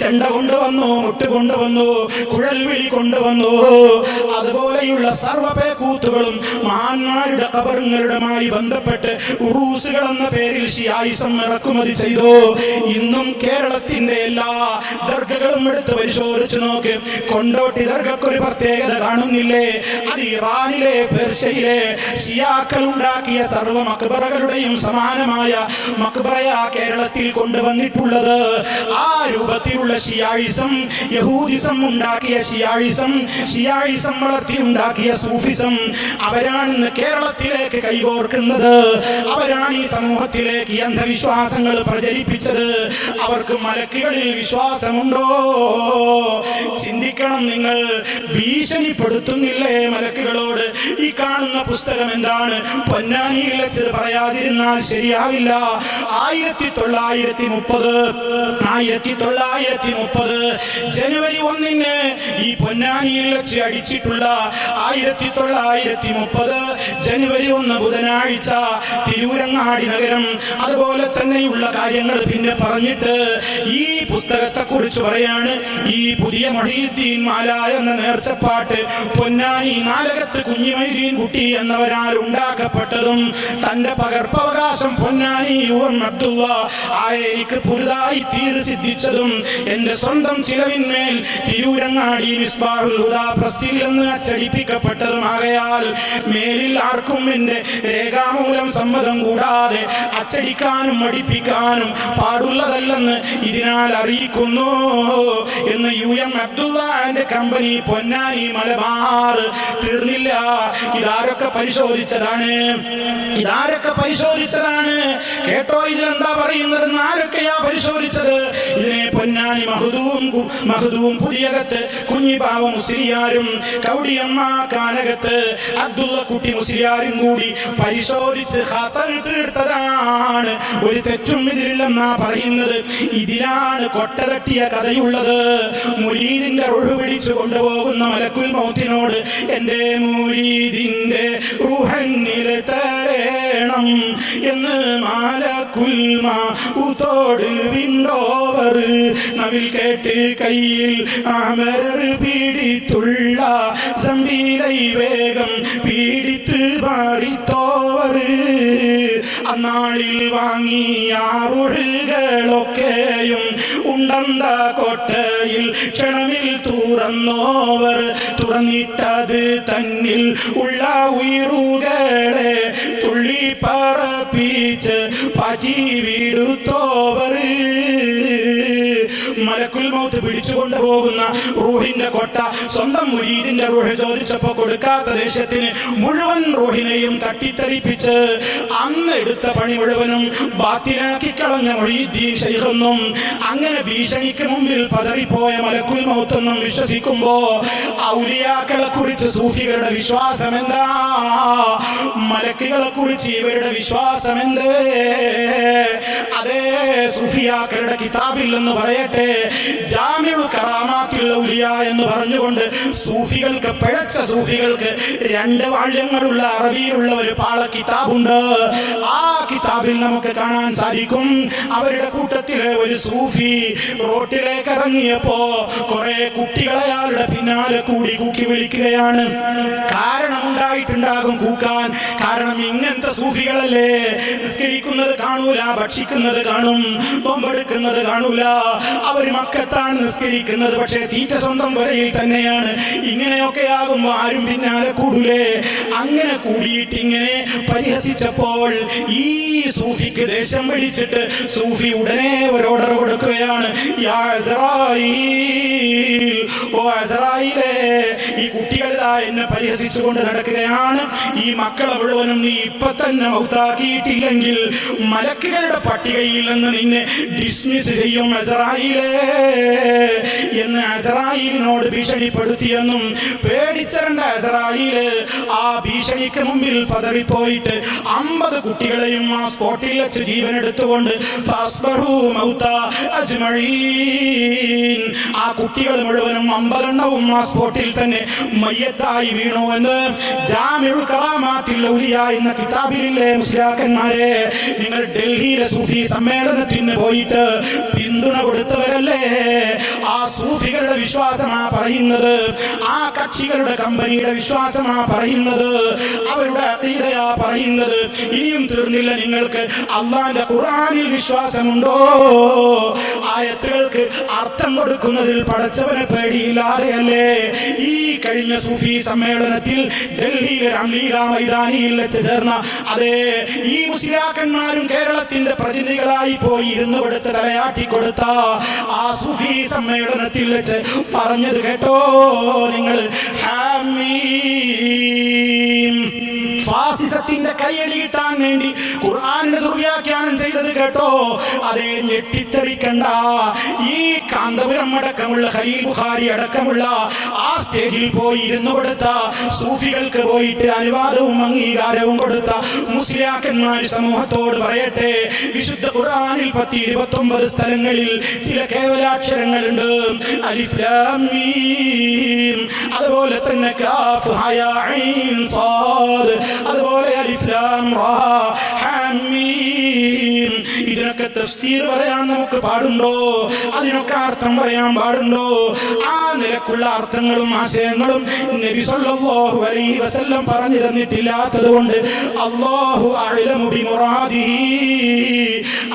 ചെണ്ട കൊണ്ടുവന്നു, മുട്ട് കൊണ്ടുവന്നു, കുഴൽവിളി കൊണ്ടുവന്നു. അതുപോലെയുള്ള സർവ്വപേക്കൂത്തുകളും മഹാന്മാരുടെ ഖബറുകളുമായി ബന്ധപ്പെട്ട് ഉറൂസുകൾ എന്ന പേരിൽ ഷിയായിസം ഇറക്കുമതി ചെയ്തു. ഇന്നും കേരളത്തിന്റെ എല്ലാ ദർഗകളും എടുത്ത് പരിശോധിച്ചു നോക്ക്. കൊണ്ടോട്ടി ദർഗക്കൊരു പ്രത്യേകത കാണുന്നില്ലേ? അത് ഇറാനിലെ പേർഷ്യയിലെ ഷിയാക്കൾ ഉണ്ടാക്കിയ സർവ്വ മക്ബറകളുടെയും സമാനമായ മക്ബറയാ കേരളത്തിൽ കൊണ്ടുവന്നിട്ടുള്ളത്. ആ രൂപത്തിലുള്ള ഷിയായിസം, യഹൂദിസം ഉണ്ടാക്കിയ ഷിയായിസം, ഷിയായിസം വളർത്തി ഉണ്ടാക്കിയ സൂഫിസം, അവരാണ് ഇന്ന് കേരളത്തിലേക്ക് കൈകോർക്കുന്നത്. അവരാണ് ഈ സമൂഹത്തിലേക്ക് ഈ അന്ധവിശ്വാസങ്ങൾ പ്രചരിപ്പിച്ചത്. അവർക്ക് മലക്കുകളിൽ വിശ്വാസമുണ്ടോ? ചിന്തിക്കണം നിങ്ങൾ. ഭീഷണിപ്പെടുത്തുന്നില്ലേ മലക്കുകളോട്? ഈ കാണുന്ന പുസ്തകം എന്താണ്? പൊന്നാനിയിൽ വെച്ച് പറയാതിരുന്നാൽ ശരിയാവില്ല. 1930 ജനുവരി 1 ഈ പൊന്നാനിയിൽ വെച്ച് അടിച്ചിട്ടുള്ള 1930 ജനുവരി 1 ബുധനാഴ്ച തിരൂരങ്ങാടി നഗരം. അതുപോലെ തന്നെയുള്ള കാര്യങ്ങൾ പിന്നെ പറഞ്ഞിട്ട് ഈ പുസ്തകത്തെ കുറിച്ച് പറയാണ്. ഈ പുതിയ മൊഹീദ്ദീൻ മാല എന്ന നേർച്ചപ്പാട്ട് പൊന്നാനി നാലകത്ത് കുഞ്ഞിമൊയ്തീൻ കുട്ടി എന്നവരാൽ ഉണ്ടാക്കപ്പെട്ടതും തന്റെ പകർപ്പവകാശം പൊന്നാനി UM അബ്ദുള്ള എനിക്ക് പുതുതായി സിദ്ധിച്ചതും എന്റെ സ്വന്തം ചിലവിന്മേൽ തിരൂരങ്ങാടി മിസ്ബാഹുൽ ഹുദാ പ്രസ്സിൽ നിന്ന് അച്ചടിപ്പിക്കപ്പെട്ടതുമാകയാൽ മേലിൽ ആർക്കും എന്റെ രേഖാമൂലം സമ്മതം കൂടാതെ അച്ചടിക്കാനും മടിപ്പിക്കാനും പാടുള്ളതല്ലെന്ന് ഇതിനാൽ അറിയിക്കുന്നു എന്ന് UM Abdulla and company Ponnani Malabar. തീർന്നില്ല. ഇതാരൊക്കെ പരിശോധിച്ചതാണ്? കേട്ടോ, ഇതിലെന്താ പറയുന്നതെന്ന് ആരൊക്കെയാ പരിശോധിച്ചത്? ഇതിനെ പൊന്നാനി മഹദൂം പുതിയകത്ത് കുഞ്ഞിബാവ മുസ്ലിയാരും കൗടിയമ്മ കാനകത്ത് അബ്ദുള്ള കുട്ടി മുസ്ലിയാരും കൂടി പരിശോധിച്ച് തീർത്തതാണ്. ഒരു തെറ്റും ഇതിലില്ലെന്നാ പറയുന്നത്. ഇതിലാണ് കൊട്ടതട്ടിയ കഥയുള്ളത്. മുരീദിന്റെ റൂഹ് പിടിച്ചു കൊണ്ടുപോകുന്ന മലക്കുൽ മൗത്തിനോട് എന്റെ മുരീദിന്റെ റൂഹന്നിൽ തരേണം എന്ന് മലക്കുൽ മൗത്തോട് വിണ്ടോവർ നവിൽ കേട്ട് കയ്യിൽ അമരർ പീഡിത്തുള്ള സംബീരൈ വേഗം പീഡിത്ത് മാറിത്തോവർ. അന്നാളിൽ വാങ്ങിയ റുഹുകളൊക്കെയും ഉണ്ടന്ത കോട്ടയിൽ ക്ഷണമിൽ തുറന്നോവർ. തുറന്നിട്ടത് തന്നിൽ ഉള്ള ഉയറുകളെ തുള്ളി പറപ്പിച്ച് പാറ്റി വിടുത്തോവർ. മലക്കുൽ മൗത്ത് പിടിച്ചുകൊണ്ട് പോകുന്ന റൂഹിന്റെ കൊട്ട സ്വന്തം മുരീദിന്റെ റൂഹ് ചോദിച്ചപ്പോ കൊടുക്കാത്ത ദേഷ്യത്തിന് മുഴുവൻ റൂഹിനെയും തട്ടിത്തെറിപ്പിച്ച് അന്ന് എടുത്ത പണി മുഴുവനും ബാത്തിലാക്കി കളഞ്ഞ മുഈദ്ദീൻ ശൈഖൊന്നും അങ്ങനെ ഭീഷണിക്ക് മുമ്പിൽ പതറിപ്പോയ മലക്കുൽ മൗത്തൊന്നും വിശ്വസിക്കുമ്പോ ഔലിയാക്കളെ കുറിച്ച് സൂഫികളുടെ വിശ്വാസം എന്താ? മലക്കുകളെ കുറിച്ച് ഇവരുടെ വിശ്വാസം എന്തേ? അതേ സൂഫിയാക്കളുടെ കിതാബിൽ എന്ന് പറയട്ടെ, ജാമിഉ കറാമാത്തിൽ ഔലിയ എന്ന് പറഞ്ഞുകൊണ്ട് സൂഫികൾക്ക്, പിഴച്ച സൂഫികൾക്ക് 2 വാള്യങ്ങളുള്ള അറബിയിലുള്ള ഒരു പാള കിതാബുണ്ട്. ആ കിതാബിൽ നമുക്ക് കാണാൻ സാധിക്കും, അവരുടെ കൂട്ടത്തിലെ ഒരു സൂഫി റോട്ടിലേക്ക് ഇറങ്ങിയപ്പോ കുറെ കുട്ടികൾ അയാളുടെ പിന്നാലെ കൂടി കൂക്കി വിളിക്കുകയാണ്. കാരണമുണ്ടായിട്ടുണ്ടാകും കൂക്കാൻ. കാരണം ഇങ്ങനത്തെ സൂഫികളല്ലേ, നിസ്കരിക്കുന്നത് കാണൂല, ഭക്ഷിക്കുന്നത് കാണും, ബൊമ്പെടുക്കുന്നത് കാണൂല. അവർ മക്കത്താണ് നിസ്കരിക്കുന്നത്, പക്ഷേ തീറ്റ സ്വന്തം വരയിൽ തന്നെയാണ്. ഇങ്ങനെയൊക്കെ ആകുമ്പോ ആരും പിന്നാലെ കൂടൂലേ? അങ്ങനെ കൂടിയിട്ട് ഇങ്ങനെ പരിഹസിച്ചപ്പോൾ ഈ സൂഫിക്ക് ദേഷ്യം പിടിച്ചിട്ട് സൂഫി ഉടനെ ഒരു ഓർഡർ കൊടുക്കുകയാണ്. യാ അസ്റായീൽ, ഓ അസ്റായീലേ, ഈ കുട്ടികൾ ഇതാ എന്നെ പരിഹസിച്ചുകൊണ്ട് നടക്കുകയാണ്. ഈ മക്കളെ മുഴുവനും നീ ഇപ്പൊ തന്നെ മൗത്താക്കിയിട്ടില്ലെങ്കിൽ മലക്കുകളുടെ പട്ടികയിൽ നിന്ന് നിന്നെ ഡിസ്മിസ് ചെയ്യും അസ്രായീലേ എന്ന് അസ്രായീലിനോട് ഭീഷണിപ്പെടുത്തിയെന്നും പേടിച്ചരണ്ട അസ്രായീല് ആ ഭീഷണിക്ക് മുമ്പിൽ പതറിപ്പോയിട്ട് 50 കുട്ടികളെയും ആ സ്പോട്ടിൽ വെച്ച് ജീവൻ എടുത്തുകൊണ്ട് ആ കുട്ടികൾ മുഴുവനും 50 എണ്ണവും ആ സ്പോട്ടിൽ തന്നെ മയ്യത്തായി വീണു എന്ന് ജാമിഉൽ കറാമാത്തിൽ ഔലിയ എന്ന കിതാബിലെ മുസ്ലിയാക്കന്മാരെ, നിങ്ങൾ ഡൽഹിയിലെ സൂഫി സമ്മേളനത്തിന് പോയിട്ട് പിന്തുണ കൊടുത്തവരല്ലേ? ആ സൂഫികളുടെ വിശ്വാസമാ പറയുന്നത്, ആ കക്ഷികളുടെ കമ്പനിയുടെ വിശ്വാസമാ പറയുന്നത്, അവരുടെ അഖീദയാ പറയുന്നത്. ഇനിയും തീർന്നില്ല. നിങ്ങൾക്ക് അല്ലാഹുവിന്റെ ഖുർആനിൽ വിശ്വാസമുണ്ടോ? ആയത്തുകൾക്ക് അർത്ഥം കൊടുക്കുന്നതിൽ പടച്ചവനെ പേടിയില്ലാതെയല്ലേ ഈ കഴിഞ്ഞ സൂഫി സമ്മേളനത്തിൽ ഡൽഹിയിലെ രാംലീല മൈതാനിയിൽ വെച്ച് ചേർന്ന അതേ ഈ മുസ്ലിയാക്കന്മാരും കേരളത്തിന്റെ പ്രതിനിധികളായി പോയി ഇരുന്നു കൊടുത്ത് തലയാട്ടി കൊടുത്ത ആ സൂഫി സമ്മേളനത്തിൽ വെച്ച് പറഞ്ഞത് കേട്ടോ നിങ്ങൾ? ഫാസിസത്തിന്റെ കയ്യടി കിട്ടാൻ വേണ്ടി ഖുർആനിന്റെ ദുർവ്യാഖ്യാനം ചെയ്തത് കേട്ടോ? അതേ, ഞെട്ടിത്തെറിക്കണ്ട. ഈ കാന്തപുരം അടക്കമുള്ള ഖലീൽ ബുഖാരി അടക്കമുള്ള ആ സ്റ്റേജിൽ പോയി ഇരുന്നു കൊടുത്ത സൂഫികൾക്ക് പോയിട്ട് അനുവാദവും അംഗീകാരവും കൊടുത്ത മുസ്ലിയാക്കന്മാർ സമൂഹത്തോട് പറയട്ടെ, വിശുദ്ധ ഖുർആനിൽ 10-29 സ്ഥലങ്ങളിൽ ചില കേവലാക്ഷരങ്ങളുണ്ട്. അലിഫ് ലാം മീം, അതുപോലെ തന്നെ കാഫ് ഹാ ഐൻ സാദ്, അതുപോലെ അലിഫ് ലാം റാ ഹാ മീം. ഇതിനൊക്കെ തഫ്സീർ പറയാൻ നമുക്ക് പാടുണ്ടോ? അതിനൊക്കെ അർത്ഥം പറയാൻ പാടുണ്ടോ? ആ നിലക്കുള്ള അർത്ഥങ്ങളും ആശയങ്ങളും നബി സല്ലല്ലാഹു അലൈഹി വസല്ലം പറഞ്ഞു തന്നിട്ടില്ലാത്തത് കൊണ്ട് അല്ലാഹു അഅലമു ബിമുറാദിഹി,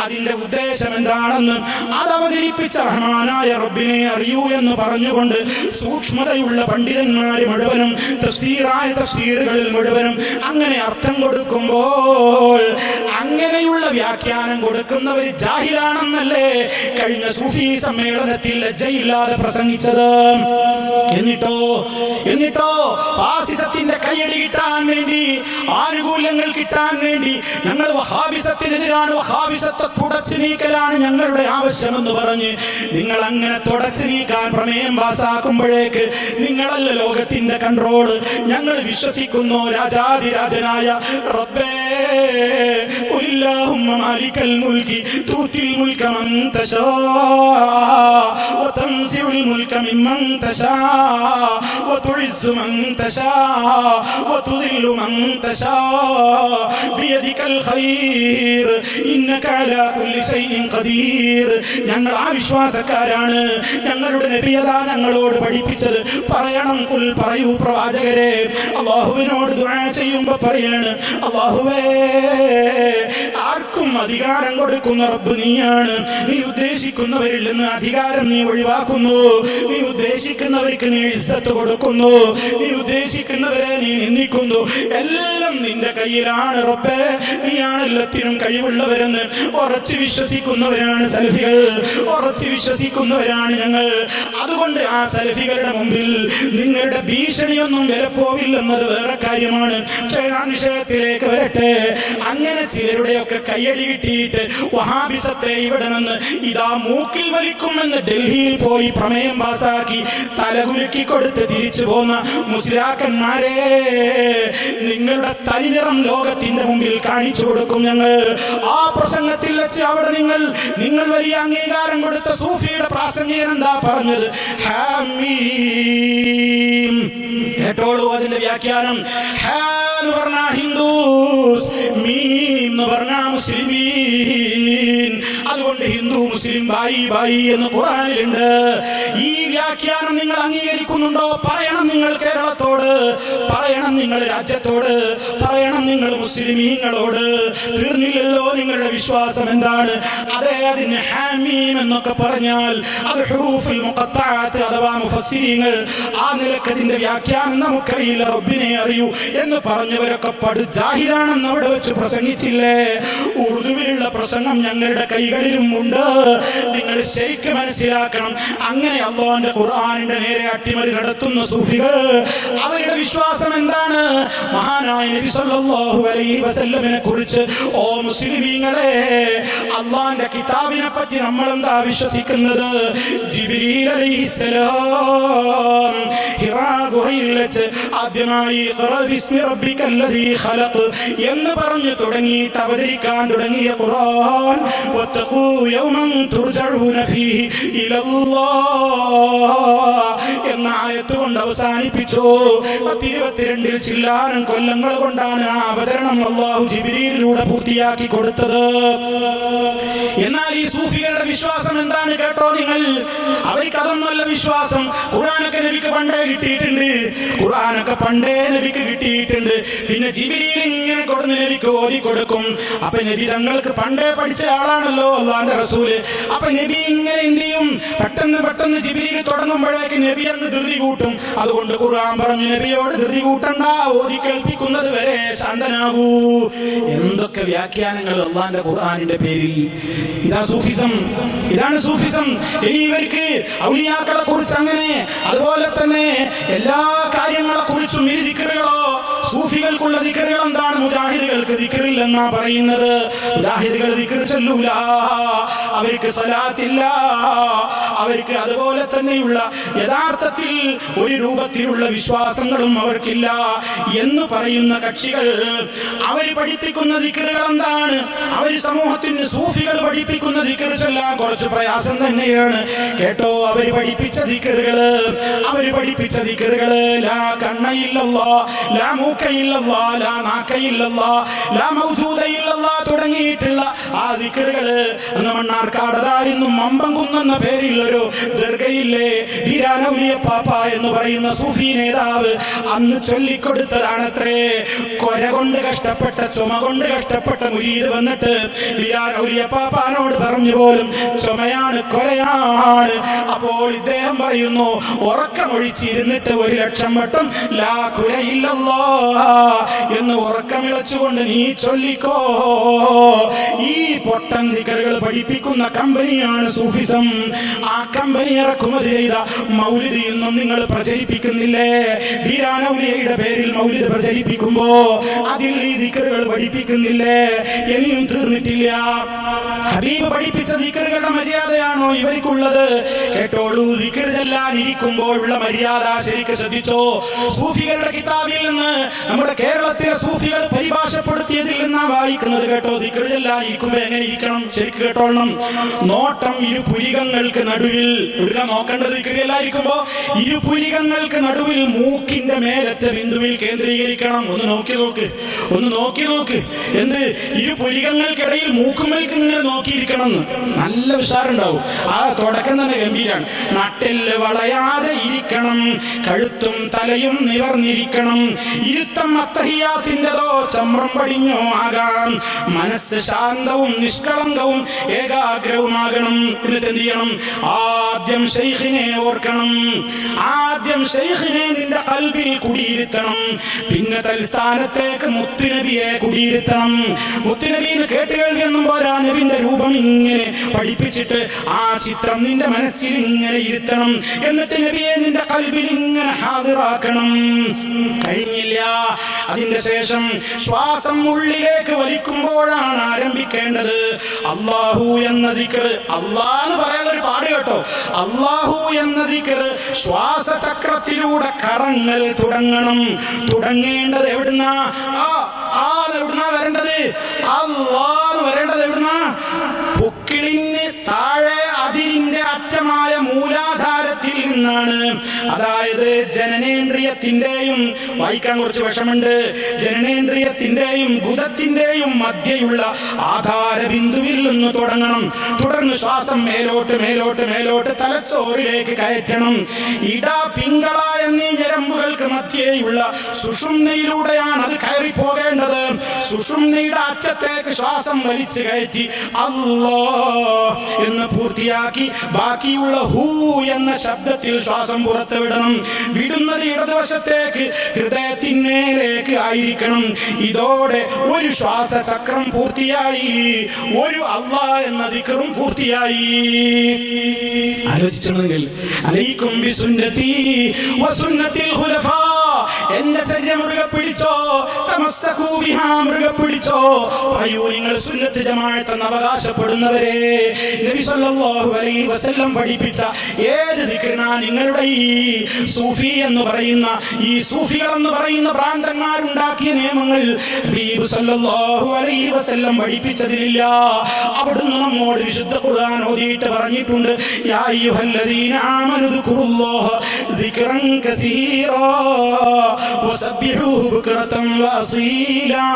അതിന്റെ ഉദ്ദേശം എന്താണെന്ന് അത് അവതരിപ്പിച്ച റഹ്മാനായ റബ്ബിനെ അറിയൂ എന്ന് പറഞ്ഞുകൊണ്ട് സൂക്ഷ്മതയുള്ള പണ്ഡിതന്മാർ മുഴുവനും തഫ്സീറായ തഫ്സീറുകളിൽ മുഴുവനും അങ്ങനെ അർത്ഥം കൊടുക്കുമ്പോൾ അങ്ങനെയുള്ള വ്യാഖ്യാനം കൊടുക്കുന്നവർ ജാഹിലാണെന്നല്ലേ കഴിഞ്ഞ സൂഫി സമ്മേളനത്തിൽ ലജ്ജയില്ലാതെ പ്രസംഗിച്ചത്? എന്നിട്ടോ ഫാസിസത്തിന്റെ കയ്യടി കിട്ടാൻ വേണ്ടി, ആനുകൂല്യങ്ങൾ കിട്ടാൻ വേണ്ടി ഞങ്ങൾ വഹാബിസത്തിനെതിരാണ്, വഹാബിസത്തെ തുടച്ചു നീക്കലാണ് ഞങ്ങളുടെ ആവശ്യമെന്ന് പറഞ്ഞ് നിങ്ങൾ അങ്ങനെ തുടച്ചു നീക്കാൻ പ്രമേയം പാസാക്കുമ്പോഴേക്ക് നിങ്ങളല്ല ലോകത്തിന്റെ കൺട്രോള്. ഞങ്ങൾ വിശ്വസിക്കുന്നു രാജാതിരാജനായ റബ്ബേ, ഖുലില്ലാഹുമ്മ മാലിക്കൽ മുൽക്കി തൂത്തിൽ മുൽക മൻ തശാ വതൻസിഉൽ മുൽക മിമ്മൻ തശാ വതുഇസ്സു മൻ തശാ വതുദില്ലു മൻ തശാ ബിയദികൽ ഖൈർ ഇന്നക അലാ കുല്ലി ശൈഇൻ ഖദീർ. ഞങ്ങൾ ആ വിശ്വാസക്കാരാണ്. ഞങ്ങളുടെ നബിയതാ ഞങ്ങളോട് പഠിപ്പിച്ചത് പറയണം. കുൽ, പറയൂ പ്രവാചകരെ. അല്ലാഹുവിനോട് ദുആ ചെയ്യുമ്പോൾ പറയാണ്, അല്ലാഹുവേ, ആർക്കും അധികാരം കൊടുക്കുന്ന റബ്ബ് നീയാണ്. നീ ഉദ്ദേശിക്കുന്നവരിൽ നിന്ന് അധികാരം നീ ഒഴിവാക്കുന്നു. നീ ഉദ്ദേശിക്കുന്നവർക്ക് നീ ഇസ്സത്ത് കൊടുക്കുന്നു. നീ ഉദ്ദേശിക്കുന്നവരെ നീ നിന്ദിക്കുന്നു. എല്ലാം നിന്റെ കയ്യിലാണ് റബ്ബേ. നീയാണ് എല്ലാത്തിനും കഴിവുള്ളവരെന്ന് ഉറച്ചു വിശ്വസിക്കുന്നവരാണ് സലഫികൾ, ഉറച്ചു വിശ്വസിക്കുന്നവരാണ് ഞങ്ങൾ. അതുകൊണ്ട് ആ സലഫികളുടെ മുമ്പിൽ നിങ്ങളുടെ ഭീഷണിയൊന്നും വിലപ്പോവില്ലെന്നത് വേറെ കാര്യമാണ്. പക്ഷേ ആ വിഷയത്തിലേക്ക് വരട്ടെ. അങ്ങനെ ചിലരുടെയൊക്കെ കയ്യടി കിട്ടിയിട്ട് വഹാബിസത്തെ ഇവിടെ നിന്ന് ഇതാ മൂക്കിൽ വലിക്കുമെന്ന് ഡൽഹിയിൽ പോയി പ്രമേയം പാസാക്കി തലകുലുക്കി കൊടുത്ത് തിരിച്ചു പോന്ന മുസ്ലിയാക്കന്മാരെ, നിങ്ങളുടെ തനിനിറം ലോകത്തിന്റെ മുമ്പിൽ കാണിച്ചു കൊടുക്കും ഞങ്ങൾ. ആ പ്രസംഗത്തിൽ വെച്ച് അവിടെ നിങ്ങൾ വലിയ അംഗീകാരം കൊടുത്ത സൂഫിയുടെ പ്രാസംഗികൻ എന്താ പറഞ്ഞത്? ഹാമീം. കേട്ടോളൂ അതിന്റെ വ്യാഖ്യാനം. ഹാ എന്ന് പറഞ്ഞാ ഹിന്ദൂസ്, മീം എന്ന് പറഞ്ഞാ മുസ്ലിമീൻ. അതുകൊണ്ട് ഹിന്ദു മുസ്ലിം ബായി ബായി എന്ന് ഖുർആനിലുണ്ട്. ഈ വ്യാഖ്യാനം നിങ്ങൾ അംഗീകരിക്കുന്നുണ്ടോ? പറയണം നിങ്ങൾ കേരളത്തോട്, പറയണം നിങ്ങൾ രാജ്യത്തോട്, പറയണം നിങ്ങൾ മുസ്ലിമീങ്ങളോട്. തീർന്നില്ലല്ലോ നിങ്ങളുടെ വിശ്വാസം എന്താണ്? അതെ, അതിന് ഹാമീം എന്നൊക്കെ പറഞ്ഞാൽ അത് ഹുറൂഫുൽ മുഖത്താഅത്ത് അഥവാ മുഫസ്സിരീങ്ങൾ ആ നിലക്കതിന്റെ വ്യാഖ്യാനം നമുക്കറിയില്ല, റബ്ബിനെ അറിയൂ എന്ന് പറഞ്ഞവരൊക്കെ പടു ജാഹിലാണെന്ന് അവിടെ വെച്ച് പ്രസംഗിച്ചില്ലേ? ഉറുദുവിലുള്ള പ്രസംഗം ഞങ്ങളുടെ കൈകളിലും ഉണ്ട്. നിങ്ങൾ ശരിക്കും മനസ്സിലാക്കണം. അങ്ങനെ അല്ലാഹുവിന്റെ ഖുർആനിന്റെ നേരെ അട്ടിമറി നടത്തുന്ന സൂഫികൾ, അവരുടെ വിശ്വാസം എന്താണ്? മഹാനായ നബി സല്ലല്ലാഹു അലൈഹി വസല്ലമയെ കുറിച്ച്, ഓ മുസ്ലിമീങ്ങളെ, അല്ലാഹുവിന്റെ കിതാബിനെ പറ്റി നമ്മൾ എന്താ വിശ്വസിക്കുന്നത്? ജിബ്രീൽ അലൈഹിസ്സലാം ഹിറാ ഗുഹയിൽ വെച്ച് ആദ്യമായി ഖറ ബിസ്മി റബ്ബിക്കല്ലദീ ഖലഖ് എന്ന് പറഞ്ഞു തുടങ്ങിയിട്ട് അവതരിക്കാൻ തുടങ്ങിയ ഖുർആൻ, വത്തഖൂ യൗമൻ തുർജഊന ഫീഹി ഇലല്ലാഹ് എന്ന ആയത്ത് കൊണ്ട് അവസാനിപ്പിച്ചു. 22 ചില്ലാനം കൊല്ലങ്ങൾ കൊണ്ടാണ് ആ അവതരണം അല്ലാഹു ജിബ്രീലിലൂടെ പൂർത്തിയാക്കി കൊടുത്തത്. എന്നാൽ ഈ സൂഫികളുടെ വിശ്വാസം എന്താണ് കേട്ടോ നിങ്ങൾ? അവർക്ക് അതൊന്നുമല്ല വിശ്വാസം. ഖുർആനൊക്കെ നബിക്ക് പണ്ടേ കിട്ടിയിട്ടുണ്ട്, ഖുർആനൊക്കെ പണ്ടേ നബിക്ക് കിട്ടിയിട്ടുണ്ട്. പിന്നെ ജിബ്രീൽ ഇങ്ങനെ കൊടുന്ന് നബിക്ക് ഓതി കൊടുക്കും. അപ്പൊ നബി തങ്ങൾക്ക് പണ്ടേ പഠിച്ച ആളാണല്ലോ അല്ലാഹുവിന്റെ റസൂല്. അപ്പൊ നബി ഇങ്ങനെ എന്ത് ചെയ്യും? പെട്ടെന്ന് ജിബ്രീൽ തുടങ്ങുമ്പോഴേക്ക് നബി അങ്ങ് ധൃതി കൂട്ടും. അതുകൊണ്ട് ഖുർആൻ പറഞ്ഞു, നബിയോട് ധൃതി കൂട്ടണ്ട, ഓതി കേൾപ്പിക്കുന്നത് വരെ ശാന്തനാകൂ. എന്തൊക്കെ വ്യാഖ്യാനങ്ങൾ അല്ലാഹുവിന്റെ ഖുർആനിന്റെ പേരിൽ. ഇതാണ് സൂഫിസം. ഇനി ഇവർക്ക് ഔലിയാക്കളെ കുറിച്ച് അങ്ങനെ, അതുപോലെ തന്നെ എല്ലാ കാര്യങ്ങളെ കുറിച്ചും ഈ ദിക്റുകളോ, സൂഫികൾക്കുള്ള ദിക്റുകൾ എന്താണ്? മുജാഹിദുകൾക്ക് ദിക്റില്ലെന്നാ പറയുന്നത്. മുജാഹിദുകൾ ദിക്ർ ചൊല്ലൂല, അവർക്ക് സലാത്തില്ല, അവർക്ക് അതുപോലെ തന്നെയുള്ള യഥാർത്ഥത്തിൽ ഒരു രൂപത്തിലുള്ള വിശ്വാസങ്ങളും അവർക്കില്ല എന്ന് പറയുന്ന കക്ഷികൾ, അവർ പഠിപ്പിക്കുന്ന ദിക്റുകൾ എന്താണ്? അവർ സമൂഹത്തിന് സൂഫികൾ പഠിപ്പിക്കുന്ന ദിക്ർ ചൊല്ലാൻ കുറച്ച് പ്രയാസം തന്നെയാണ് കേട്ടോ. അവർ പഠിപ്പിച്ച ദിക്റുകള് ലാ കണ്ണയില്ലല്ലാഹ്, ലാ മൂക്കയില്ലല്ലാഹ്, ലാ നാക്കയില്ലല്ലാഹ്, ലാ മൗജൂദയില്ലല്ലാഹ് തുടങ്ങിയിട്ടുള്ള ആ ദിക്റുകള് അങ്ങ് മണ്ണാർക്കാടതാരിന്നും മമ്പംകുന്ന് എന്ന പേരിൽ ഒരു ദർഗയില്ലേ, വീരാനൗലിയ പാപ്പ എന്ന് പറയുന്ന സൂഫി നേതാവ് അന്ന് ചൊല്ലിക്കൊടുത്തതാണത്രേ. കൊര കൊണ്ട് കഷ്ടപ്പെട്ട, ചുമ കൊണ്ട് കഷ്ടപ്പെട്ട മുരീദ് വന്നിട്ട് വീരാനൗലിയ പാപ്പാനോട് പറഞ്ഞു പോലും, ചുമയാണ്, കൊരയാണ്. അപ്പോൾ ഇദ്ദേഹം പറയുന്നു, ഉറക്കമൊഴിച്ചിരുന്നിട്ട് 1,00,000 വട്ടം ലാ കുരയില്ലല്ലാഹ് എന്ന് ഉറക്കമിളച്ചുകൊണ്ട് നീ ചൊല്ലിക്കോ. ഈ പൊട്ടൻ ദിക്റുകൾ പഠിപ്പിക്കുന്ന കമ്പനിയാണ് സൂഫിസം. ആ കമ്പനി ഇറക്കുമതി ചെയ്ത മൗലിദ് എന്നും നിങ്ങൾ പ്രചരിപ്പിക്കുന്നില്ലേ? വീരാനൗലിയയുടെ പേരിൽ മൗലിദ് പ്രചരിപ്പിക്കുമ്പോ അതിൽ ഈ ദിക്റുകൾ പഠിപ്പിക്കുന്നില്ലേ? ഇനിയും തീർന്നിട്ടില്ല. ഹബീബ് പഠിപ്പിച്ച ദിക്റുകളുടെ മര്യാദയാണോ ഇവർക്കുള്ളത്? കേട്ടോളൂ, ദിക്ർ ചെല്ലാൻ ഇരിക്കുമ്പോഴുള്ള മര്യാദ ശരിക്ക് ശ്രദ്ധിച്ചോ. സൂഫികളുടെ കിതാബിൽ നിന്ന്, നമ്മുടെ കേരളത്തിലെ സൂഫികൾ പരിഭാഷപ്പെടുത്തിയതിൽ നിന്നാ വായിക്കുന്നത് കേട്ടോ. ദിക്ർ ചെല്ലാൻ ഇരിക്കുമ്പോ എങ്ങനെ ഇരിക്കണം ശരിക്ക് കേട്ടോളണം. നോട്ടം ഇരുപുരികങ്ങൾക്ക് നടുവിൽ, ഇവിടെ നോക്കേണ്ടത് ദിക്റിലായിരിക്കുമ്പോ ഇരുപുരികങ്ങൾക്ക് നടുവിൽ മൂക്കിന്റെ മേലത്തെ ബിന്ദുവിൽ കേന്ദ്രീകരിക്കണം. ഒന്ന് നോക്കി നോക്ക്. എന്ത്? ഇരുപുരികങ്ങൾക്കിടയിൽ മൂക്കുമേൽക്ക് ഇങ്ങനെ നോക്കിയിരിക്കണം. നല്ല ഉഷാറുണ്ടാവും. ആ തുടക്കം തന്നെ ഗംഭീരാണ്. നട്ടെല്ല് വളയാതെ ഇരിക്കണം, കഴുത്തും തലയും നിവർന്നിരിക്കണം, ഇരുത്തം അത്തഹിയാത്തിൻ്റെതോ ചമ്രം പടിഞ്ഞോ ആകാം, മനസ്സ് ശാന്തവും നിഷ്കളങ്കവും ഏകാഗ്രവുമാകണം. എന്നിട്ട് എന്ത് ചെയ്യണം? ആദ്യം ശൈഖിനെ ഓർക്കണം, ആദ്യം ശൈഖിനെ നിന്റെ ഖൽബിൽ കുടിയിരുത്തണം, പിന്നെ തൽസ്ഥാനത്തേക്ക് മുത്തുനബിയെ കുടിയിരുത്തണം. മുത്തുനബിന് കേട്ടുകേൾവി എന്നും പോരാ, നബിന്റെ രൂപം ഇങ്ങനെ പഠിപ്പിച്ചിട്ട് ആ ചിത്രം നിന്റെ മനസ്സിൽ ഇങ്ങനെ ഇരുത്തണം. എന്നിട്ട് നബിയെ നിന്റെ ഖൽബിൽ ഇങ്ങനെ ഹാദിറാക്കണം. കഴിഞ്ഞില്ല. അതിന്റെ ശേഷം ശ്വാസം ഉള്ളിലേക്ക് വലിക്കുമ്പോഴാണ് ആരംഭിക്കേണ്ടത് അല്ലാഹു എന്ന ദിക്ർ. അല്ലാഹ് എന്ന് പറയാനുള്ള ഒരു പാട് കേട്ടോ. അല്ലാഹു എന്ന ദിക്ർ ശ്വാസചക്രത്തിലൂടെ കറങ്ങൽ തുടങ്ങണം. തുടങ്ങേണ്ടത് എവിടുന്നാ? എവിടുന്നാ വരേണ്ടത്? അല്ലാഹ് വരേണ്ടത് എവിടുന്നാ? പൊക്കിളിന് താഴെ അതിരിന്റെ അറ്റമായ മൂലാധാരത്തിൽ നിന്നാണ്. അതായത് ജനനേന്ദ്രിയത്തിന്റെയും, വായിക്കാൻ കുറച്ച് വിഷമുണ്ട്, ജനനേന്ദ്രിയത്തിന്റെയും ഗുദത്തിന്റെയും മധ്യയുള്ള ആധാര ബിന്ദുവിൽ നിന്ന് തുടങ്ങണം. തുടർന്ന് ശ്വാസം മേലോട്ട് തലച്ചോറിലേക്ക് കയറ്റണം. പിങ്കള എന്നീ ഞരമ്പുകൾക്ക് നാഡികൾക്ക് മധ്യേയുള്ള സുഷുമ്നയിലൂടെയാണ് അത് കയറി പോകേണ്ടത്. സുഷുമ്നയുടെ അറ്റത്തേക്ക് ശ്വാസം വലിച്ചു കയറ്റി അല്ലാഹ് എന്ന് പൂർത്തിയാക്കി ബാക്കിയുള്ള ഹൂ എന്ന ശബ്ദത്തിൽ ശ്വാസം പുറത്ത് വിടണം. വിടുന്നത് ഇടതുവശത്തേക്ക് ഹൃദയത്തിന്മേലേക്ക് ആയിരിക്കണം. ഇതോടെ ഒരു ശ്വാസചക്രം പൂർത്തിയായി, ഒരു അല്ലാഹ് എന്ന ദിക്റും പൂർത്തിയായി. ആലോചിച്ചെങ്കിൽ അലൈക്കും ബിസുന്നതി വസുന്നതിൽ ഖുലഫാ, എന്റെ ചര്യ മുറുകെ പിടിച്ചോ, തമസ്സകൂ ബിഹാ മുറുകെ പിടിച്ചോ. പറയൂ നിങ്ങൾ സുന്നത്ത് ജമാഅത്ത് എന്ന് അവകാശപ്പെടുന്നവരെ, നബി സല്ലല്ലാഹു അലൈഹി വസല്ലം പഠിപ്പിച്ച ഏത് ദിക്റിനാ നിങ്ങളുടെ ഈ സൂഫി എന്ന് പറയുന്ന ഈ സൂഫികൾ എന്ന് പറയുന്ന ഭ്രാന്തന്മാരുണ്ടാക്കിയ നിയമങ്ങൾ ഹബീബ് സല്ലല്ലാഹു അലൈഹി വസല്ലം പഠിപ്പിച്ചതിലില്ല. അവിടുന്ന് നമ്മോട് വിശുദ്ധ ഖുർആൻ ഓതിയിട്ട് പറഞ്ഞിട്ടുണ്ട്, യാ അയ്യുഹല്ലദീന ആമനു ദുഖുറുല്ലാഹ ദിക്റൻ കസീറാ വസബ്ബിഹൂഹു ബുക്റതൻ വഅസീലാ.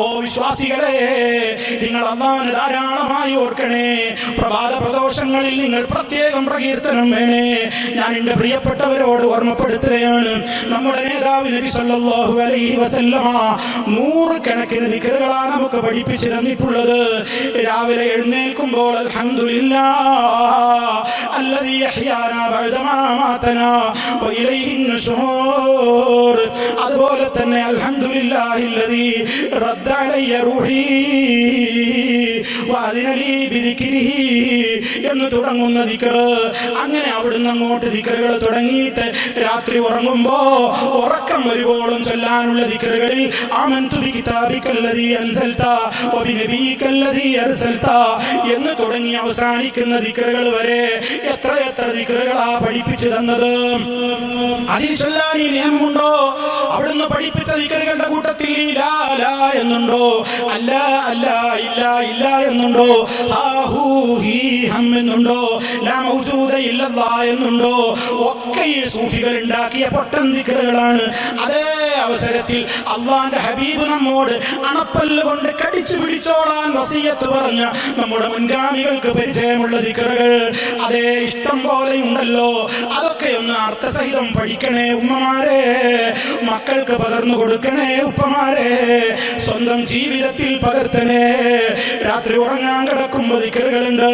ഓ വിശ്വാസികളെ, നിങ്ങൾ അല്ലാഹുവിനെ ധാരാളമായി ഓർക്കണേ. പ്രഭാത പ്രദോഷങ്ങളിൽ നിങ്ങൾ പ്രത്യേകം പ്രകീർത്തനം വേണേ. ഞാൻ എന്റെ പ്രിയപ്പെട്ടവരോട് ഓർമ്മപ്പെടുത്തുകയാണ്, നമ്മുടെ നേതാവ് നബി സല്ലല്ലാഹു അലൈഹി വസല്ലമ 100 കണക്കിന് ദിക്റുകളാണ് നമുക്ക് പഠിപ്പിച്ചു തന്നിട്ടുള്ളത്. രാവിലെ എഴുന്നേൽക്കുമ്പോൾ അൽഹംദുലില്ലാഹ് അല്ലദീ അഹ്യാനാ ബഅദമാ മാതനാ വഇലൈഹിൻ നുശൂർ. അതുപോലെ തന്നെ അൽഹംദുലില്ലാഹില്ലദീ റദ്ദ അലയ്യ റൂഹി വഅദിന ലീ ബിദിക്രിഹി എന്ന് തുടങ്ങുന്ന ദിക്ർ. അങ്ങനെ അവിടുന്ന് അങ്ങോട്ട് ദിക്റുകൾ തുടങ്ങിയിട്ട് രാത്രി ഉറങ്ങുമ്പോ ഉറക്കം വരുവോളം ചൊല്ലാനുള്ള ദിക്റുകളിൽ ആമൻതു ബികിതാബികല്ലദീ അൻസൽത വബിനബിയികല്ലദീ അർസൽത എന്ന് തുടങ്ങി അവസാനിക്കുന്ന ദിക്റുകൾ വരെ എത്ര ദിക്റുകളാ പഠിപ്പിച്ചു തന്നത്. അതിൽ ചൊല്ലാൻ ഈ നിയമമുണ്ടോ? അവിടുന്ന് പഠിപ്പിച്ച ദിക്റുകളുടെ കൂട്ടത്തിൽ ലാ ലാ എന്നുണ്ടോ? അല്ല അല്ല ഇല്ല ഇല്ല എന്നുണ്ടോ? ഹാ ഹൂ ഹീ ഹം എന്നുണ്ടോ? ലാ മൗജൂദ ഇല്ലല്ലാ എന്നുണ്ടോ? ഒക്കെ ഈ സൂഫികൾ ഉണ്ടാക്കിയ പൊട്ടൻ ദിക്റുകളാണ്. അതേ അവസരത്തിൽ അള്ളാന്റെ ഹബീബ് നമ്മോട് അണപ്പല്ല് കൊണ്ട് കടിച്ചു പിടിച്ചോളാൻ വസിയത്ത് പറഞ്ഞ നമ്മുടെ മുൻഗാമികൾക്ക് പരിചയമുള്ള ദിക്റുകൾ അതേ ഇഷ്ടം പോലെ ഉണ്ടല്ലോ. അതൊക്കെ ഒന്ന് അർത്ഥസഹിതം പഠിക്കണേ ഉമ്മമാരെ, മക്കൾക്ക് പകർന്നു കൊടുക്കണേ ഉപ്പമാരെ, സ്വന്തം ജീവിതത്തിൽ പകർത്തണേ. രാത്രി ഉറങ്ങാൻ കിടക്കുമ്പോൾ ദിക്റുകളുണ്ട്.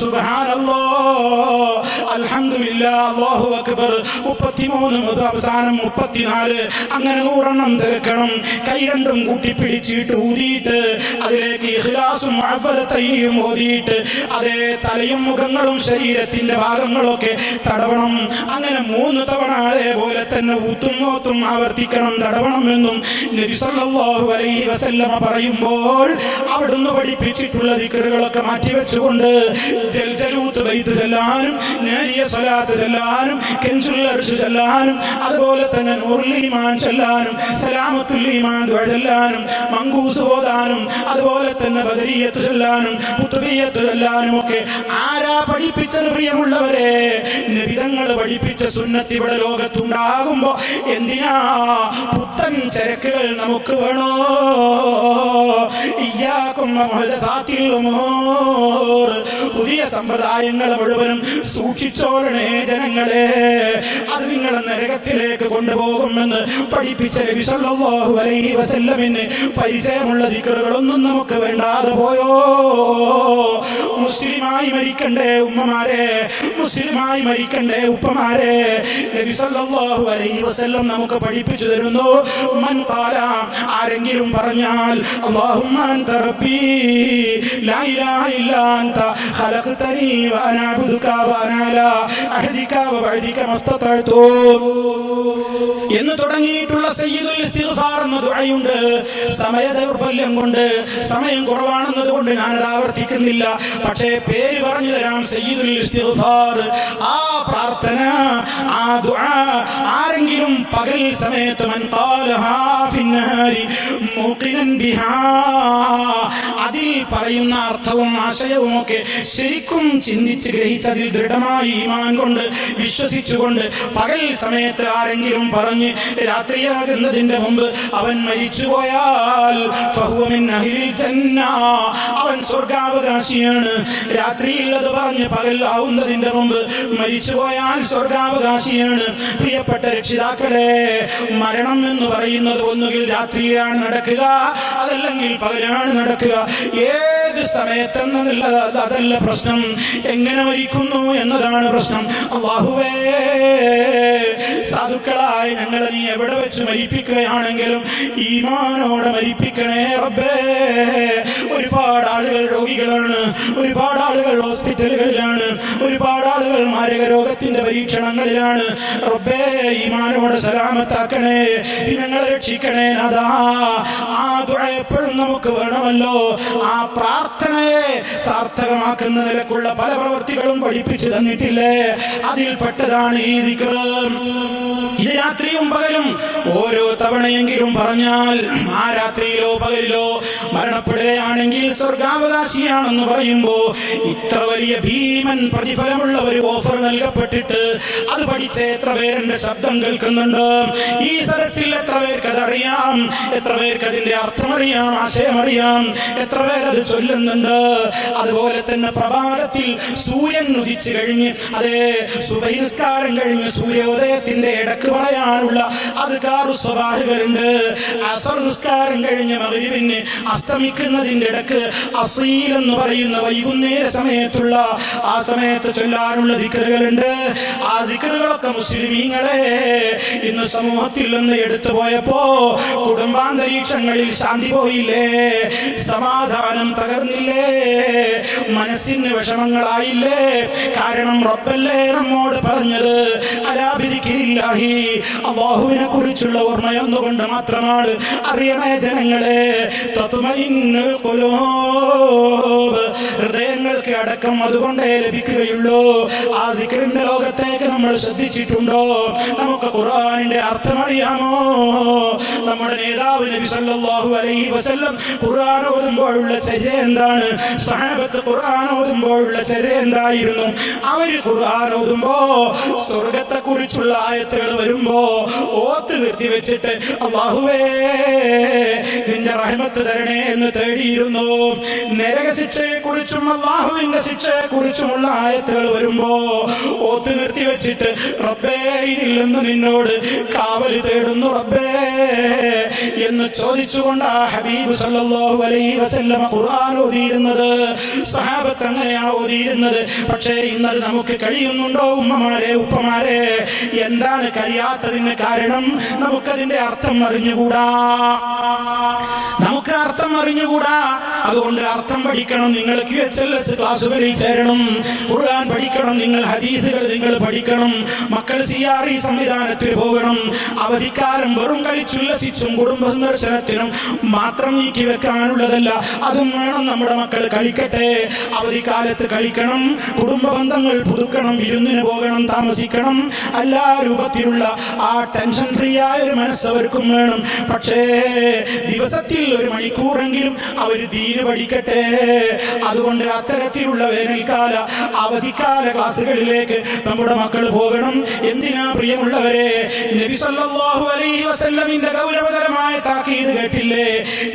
സുബ്ഹാനല്ലാഹ്, അൽഹംദുലില്ലാഹ്, അല്ലാഹു അക്ബർ 33 മുതൽ അവസാനം 34, അങ്ങനെ 100 തീർക്കണം. കൈ രണ്ടും കൂട്ടിപ്പിടിച്ചിട്ട് ഊതിയിട്ട് അതിലേക്ക് ഇഖ്ലാസും മുഅവ്വദതൈനിയും ഓതിയിട്ട് അതേ തലയും മുഖങ്ങളും ശരീരത്തിന്റെ ഭാഗങ്ങളൊക്കെ തടവണം. അങ്ങനെ 3 തവണ അതേപോലെ തന്നെ ഊത്തും നോത്തും ആവർത്തിക്കണം, തടവണം എന്നും നബി സല്ലല്ലാഹു അലൈഹി വസല്ലമ പറയുമ്പോൾ അവിടുന്ന് പഠിപ്പിച്ചിട്ടുള്ള ദിക്റുകളൊക്കെ മാറ്റിവെച്ചുകൊണ്ട് ജൽജലൂത്ത് ബൈത്ത് ചൊല്ലാനും നേരിയ സ്വലാത്ത് ചൊല്ലാനും കെൻസുൽ അർശ് ചൊല്ലാനും അതുപോലെ തന്നെ നൂറുൽ ഈമാൻ ചൊല്ലാനും സലാമത്തുൽ ഈമാൻ ദുആ ചൊല്ലാനും മങ്കൂസ് ഓതാനും അതുപോലെ തന്നെ ബദരിയത്ത് ചൊല്ലാനും ഖുത്ബിയത്ത് ചൊല്ലാനും ഒക്കെ ആരാ പഠിപ്പിച്ചത്? പ്രിയമുള്ളവരെ, നബി തങ്ങൾ പഠിപ്പിച്ച സുന്നത്ത് ഇവിടെ ലോകത്തുണ്ടാകുമ്പോ എന്തിനാ പുത്തൻ ചരക്കുകൾ നമുക്ക് വേണോ? ഇയ്യാകും വമുഹ്ദസാത്തിൽ ഉമൂർ, പുതിയ സമ്പ്രദായങ്ങൾ മുഴുവനും സൂക്ഷിച്ചോളണേ ജനങ്ങളെ, അത് നിങ്ങളെ നരകത്തിലേക്ക് കൊണ്ടുപോകുമെന്ന് പഠിപ്പിച്ച നബി സല്ലല്ലാഹു അലൈഹി വസല്ലമിന് പരിചയമുള്ള ദിക്റുകളൊന്നും നമുക്ക് വേണ്ടാതെ പോയോ? മുസ്ലിമായി മരിക്കണ്ടേ ഉമ്മമാരെ, മുസ്ലിമായി മരിക്കണ്ടേ ഉപ്പമാരെ, നബി സല്ലല്ലാഹു അലൈഹി വസല്ലം നമുക്ക് പഠിപ്പിച്ചു തരുന്നു. മൻ ഖാല, ആരെങ്കിലും പറഞ്ഞാൽ അല്ലാഹുമ്മ അൻത റബ്ബി ലാ ഇലാഹ ഇല്ലാ അൻത ഖലഖ്തനി വഅന അബ്ദുക വഅന അലാ അഹദിക വബഅദിക മസ്തതഅതു എന്ന് തുടങ്ങിയിട്ടുള്ള സയ്യിദുൽ ഇസ്തിഗ്ഫാർ എന്ന ദുആയുണ്ട്. സമയ ദൗർബല്യം കൊണ്ട്, സമയം കുറവാണെന്നതുകൊണ്ട് ഞാനത് ആവർത്തിക്കുന്നില്ല. പക്ഷേ പേര് പറഞ്ഞു തരാം, സയ്യിദുൽ ഇസ്തിഗ്ഫാർ. ആ പ്രാർത്ഥന, ആ ദുആ ആരെങ്കിലും പകൽ സമയത്ത് മൻ ഖാല ഖാലഹാ ഫിന്നഹാരി മൂഖിനൻ ബിഹാ. അതിൽ പറയുന്ന അർത്ഥവും ആശയവും ഒക്കെ ശരിക്കും ചിന്തിച്ച് ഗ്രഹിച്ച് അതിൽ ദൃഢമായി ഈമാൻ കൊണ്ട് വിശ്വസിച്ചുകൊണ്ട് പകൽ സമയത്ത് ആരെങ്കിലും പറഞ്ഞ് രാത്രിയാകുന്നതിന്റെ മുമ്പ് അവൻ മരിച്ചുപോയാൽ ഫഹുവ മിൻ അഹ്ലിൽ ജന്ന, അവൻ സ്വർഗാവകാശിയാണ്. രാത്രിയിൽ അത് പറഞ്ഞ് പകൽ ആവുന്നതിന്റെ മുമ്പ് മരിച്ചുപോയാൽ സ്വർഗാവകാശിയാണ്. പ്രിയപ്പെട്ട രക്ഷിതാക്കളെ, മരണം എന്ന് പറയുന്നത് ഒന്നുകിൽ രാത്രിയിലാണ് നടക്കുക, അതല്ലെങ്കിൽ പകലാണ് നടക്കുക. ഏത് സമയത്തെന്നതല്ല അതല്ല പ്രശ്നം, എങ്ങനെ മരിക്കുന്നു എന്നതാണ് പ്രശ്നം. അല്ലാഹുവേ, സാധുക്കളായ ഞങ്ങളെ നീ എവിടെ വെച്ച് മരിപ്പിക്കുകയാണെങ്കിലും ഈമാനോടെ മരിപ്പിക്കണേ റബ്ബേ. ഒരുപാട് ആളുകൾ രോഗികളാണ്, ഒരുപാട് ആളുകൾ ഹോസ്പിറ്റലുകളിലാണ്, ഒരുപാട് ആളുകൾ മാരക രോഗത്തിന്റെ പരീക്ഷണങ്ങളിലാണ്. റബ്ബേ, ഈമാനോടെ സലാമത്താക്കണേ, ഞങ്ങളെ രക്ഷിക്കണേ. അതാ ആ ദുആ എപ്പോഴും നമുക്ക് വേണമല്ലോ. ആ പ്രാർത്ഥനയെ സാർത്ഥകമാക്കുന്ന നിലക്കുള്ള പല പ്രവൃത്തികളും പഠിപ്പിച്ചു തന്നിട്ടില്ലേ? അതിൽപ്പെട്ടതാണ് ഈ ദിക്ർ. ഇത് രാത്രിയും പകലും ഓരോ തവണയെങ്കിലും പറഞ്ഞാൽ ആ രാത്രിയിലോ പകലിലോ മരണപ്പെടുകയാണെങ്കിൽ സ്വർഗാവകാശിയാണെന്ന് പറയുമ്പോ ഇത്ര വലിയ ഭീമൻ പ്രതിഫലമുള്ള ഒരു ഓഫർ നൽകപ്പെട്ടിട്ട് അത് പഠിച്ച എത്ര പേരെന്റെ ശബ്ദം കേൾക്കുന്നുണ്ട്? ഈ സദസ്സിൽ എത്ര പേർക്ക് അതറിയാം? എത്ര പേർക്ക് അതിന്റെ അർത്ഥമറിയാം, ആശയമറിയാം? എത്ര പേരത് ചൊല്ലുന്നുണ്ട്? അതുപോലെ തന്നെ പ്രഭാതത്തിൽ സൂര്യൻ ഉദിച്ചു കഴിഞ്ഞ്, അതേ സുബഹി നിസ്കാരം കഴിഞ്ഞ് സൂര്യോദയത്തിന്റെ ഇടക്ക് പറയാനുള്ള അദ്കാറു സ്വബാഹുകളുണ്ട്. അസർ നിസ്കാരം കഴിഞ്ഞ് മഗ്രിബിന് അസ്തമിക്കുന്നതിന്റെ ഇടക്ക് അസീൽ എന്ന് പറയുന്ന വൈകുന്നേര സമയത്തുള്ള ആ സമയത്ത് ചൊല്ലാനുള്ള ദിക്റുകളുണ്ട്. ആ ദിക്റുകളൊക്കെ മുസ്ലിമീങ്ങളെ ഇന്ന് സമൂഹത്തിൽ നിന്ന് എടുത്തു പോയപ്പോ കുടുംബാന്തരീക്ഷങ്ങളിൽ ശാന്തി പോയില്ലേ? സമാധാനം തകർന്നില്ലേ? മനസ്സിന് വിഷമങ്ങളായില്ലേ? കാരണം റബ്ബല്ലേ നമ്മോട് പറഞ്ഞത്, അലാ ബിദിക്രില്ലാഹി, അല്ലാഹുവിനെ കുറിച്ചുള്ള ഓർമ്മയൊന്നുകൊണ്ട് മാത്രമാണ്. അറിയണേ ജനങ്ങളെ, തത്മഇന്നുൽ ഖുലൂബ്, ഹൃദയങ്ങൾക്ക് അടക്കം അതുകൊണ്ടേ ലഭിക്കുകയുള്ളൂ. ആ ദിക്റിന്റെ ലോകത്തേക്ക് നമ്മൾ ശ്രദ്ധിച്ചിട്ടുണ്ടോ? നമുക്ക് ഖുർആനിന്റെ അർത്ഥം അറിയാമോ? നമ്മുടെ നേതാവ് നബി സല്ലല്ലാഹു അലൈഹി വസല്ലം ഖുർആൻ ഓതുമ്പോഴുള്ള ചര്യ എന്താണ്? സഹാബത്ത് ഖുർആൻ ഓതുമ്പോഴുള്ള ചര്യ എന്തായിരുന്നു? അവര് ഖുർആൻ ഓതുമ്പോ സ്വർഗത്തെ കുറിച്ചുള്ള ആയത്തുകൾ വരുമ്പോ ഓത്ത് നിർത്തി വെച്ചിട്ട് അല്ലാഹുവേ നിന്റെ റഹ്മത്ത് തരണേ എന്ന് തേടിയിരുന്നു. നരകശിക്ഷയെ കുറിച്ചും അല്ലാഹുവിന്റെ ശിക്ഷയെ കുറിച്ചുമുള്ള ആയത്തുകൾ വരുമ്പോ ഓത്ത് നിർത്തി വെച്ചിട്ട് റബ്ബേ ഇതിൽ നിന്ന് നിന്നോട് കാവല് തേടുന്നു റബ്ബേ എന്ന് ചോദിച്ചുകൊണ്ട് ആ ഹബീബ് സല്ലല്ലാഹു അലൈഹി വസല്ലം ഖുർആൻ ഓതിയിരുന്നത്. സഹാബത്ത് അങ്ങനെയാ ഓതിയിരുന്നത്. പക്ഷേ ഇന്നത് നമുക്ക് കഴിയുന്നുണ്ടോ? ഉമ്മമാരെ, ഉപ്പമാരെ, എന്താണ് കഴിയാത്തതിന് കാരണം? നമുക്കതിന്റെ അർത്ഥം അറിഞ്ഞുകൂടാ. നമുക്ക് അർത്ഥം അറിഞ്ഞുകൂടാ. അതുകൊണ്ട് അർത്ഥം പഠിക്കണം. നിങ്ങൾ QHLS ക്ലാസുകളിൽ ചേരണം, ഖുർആൻ പഠിക്കണം, നിങ്ങൾ ഹദീസുകൾ നിങ്ങൾ പഠിക്കണം. മക്കൾ CRE സംവിധാനത്തിൽ പോകണം. അവധിക്കാലം വെറും കളിച്ചുല്ലസിച്ചും കുടുംബ സന്ദർശനത്തിനും മാത്രം നീക്കി വെക്കാനുള്ളതല്ല, അതും വേണം. നമ്മുടെ മക്കൾ കളിക്കട്ടെ, അവധിക്കാലത്ത് കളിക്കണം, കുടുംബ ബന്ധങ്ങൾ പുതുക്കണം, വിരുന്നിന് പോകണം, താമസിക്കണം. എല്ലാ രൂപത്തിലുള്ള ആ ടെൻഷൻ ഫ്രീ ആയ ഒരു മനസ്സ് അവർക്കും വേണം. പക്ഷേ ദിവസത്തിൽ 1 മണിക്കൂറെങ്കിലും അവർ ദീന് പഠിക്കട്ടെ. അതുകൊണ്ട് അത്തരത്തിലുള്ള വേനൽക്കാല അവധിക്കാല ക്ലാസുകളിലേക്ക് നമ്മുടെ മക്കൾ പോകണം. എന്തിനാ പ്രിയമുള്ളവരെ? നബി സല്ലല്ലാഹു അലൈഹി വസല്ലമിന്റെ ഗൗരവതരമായ താക്കീത് കേട്ടില്ലേ?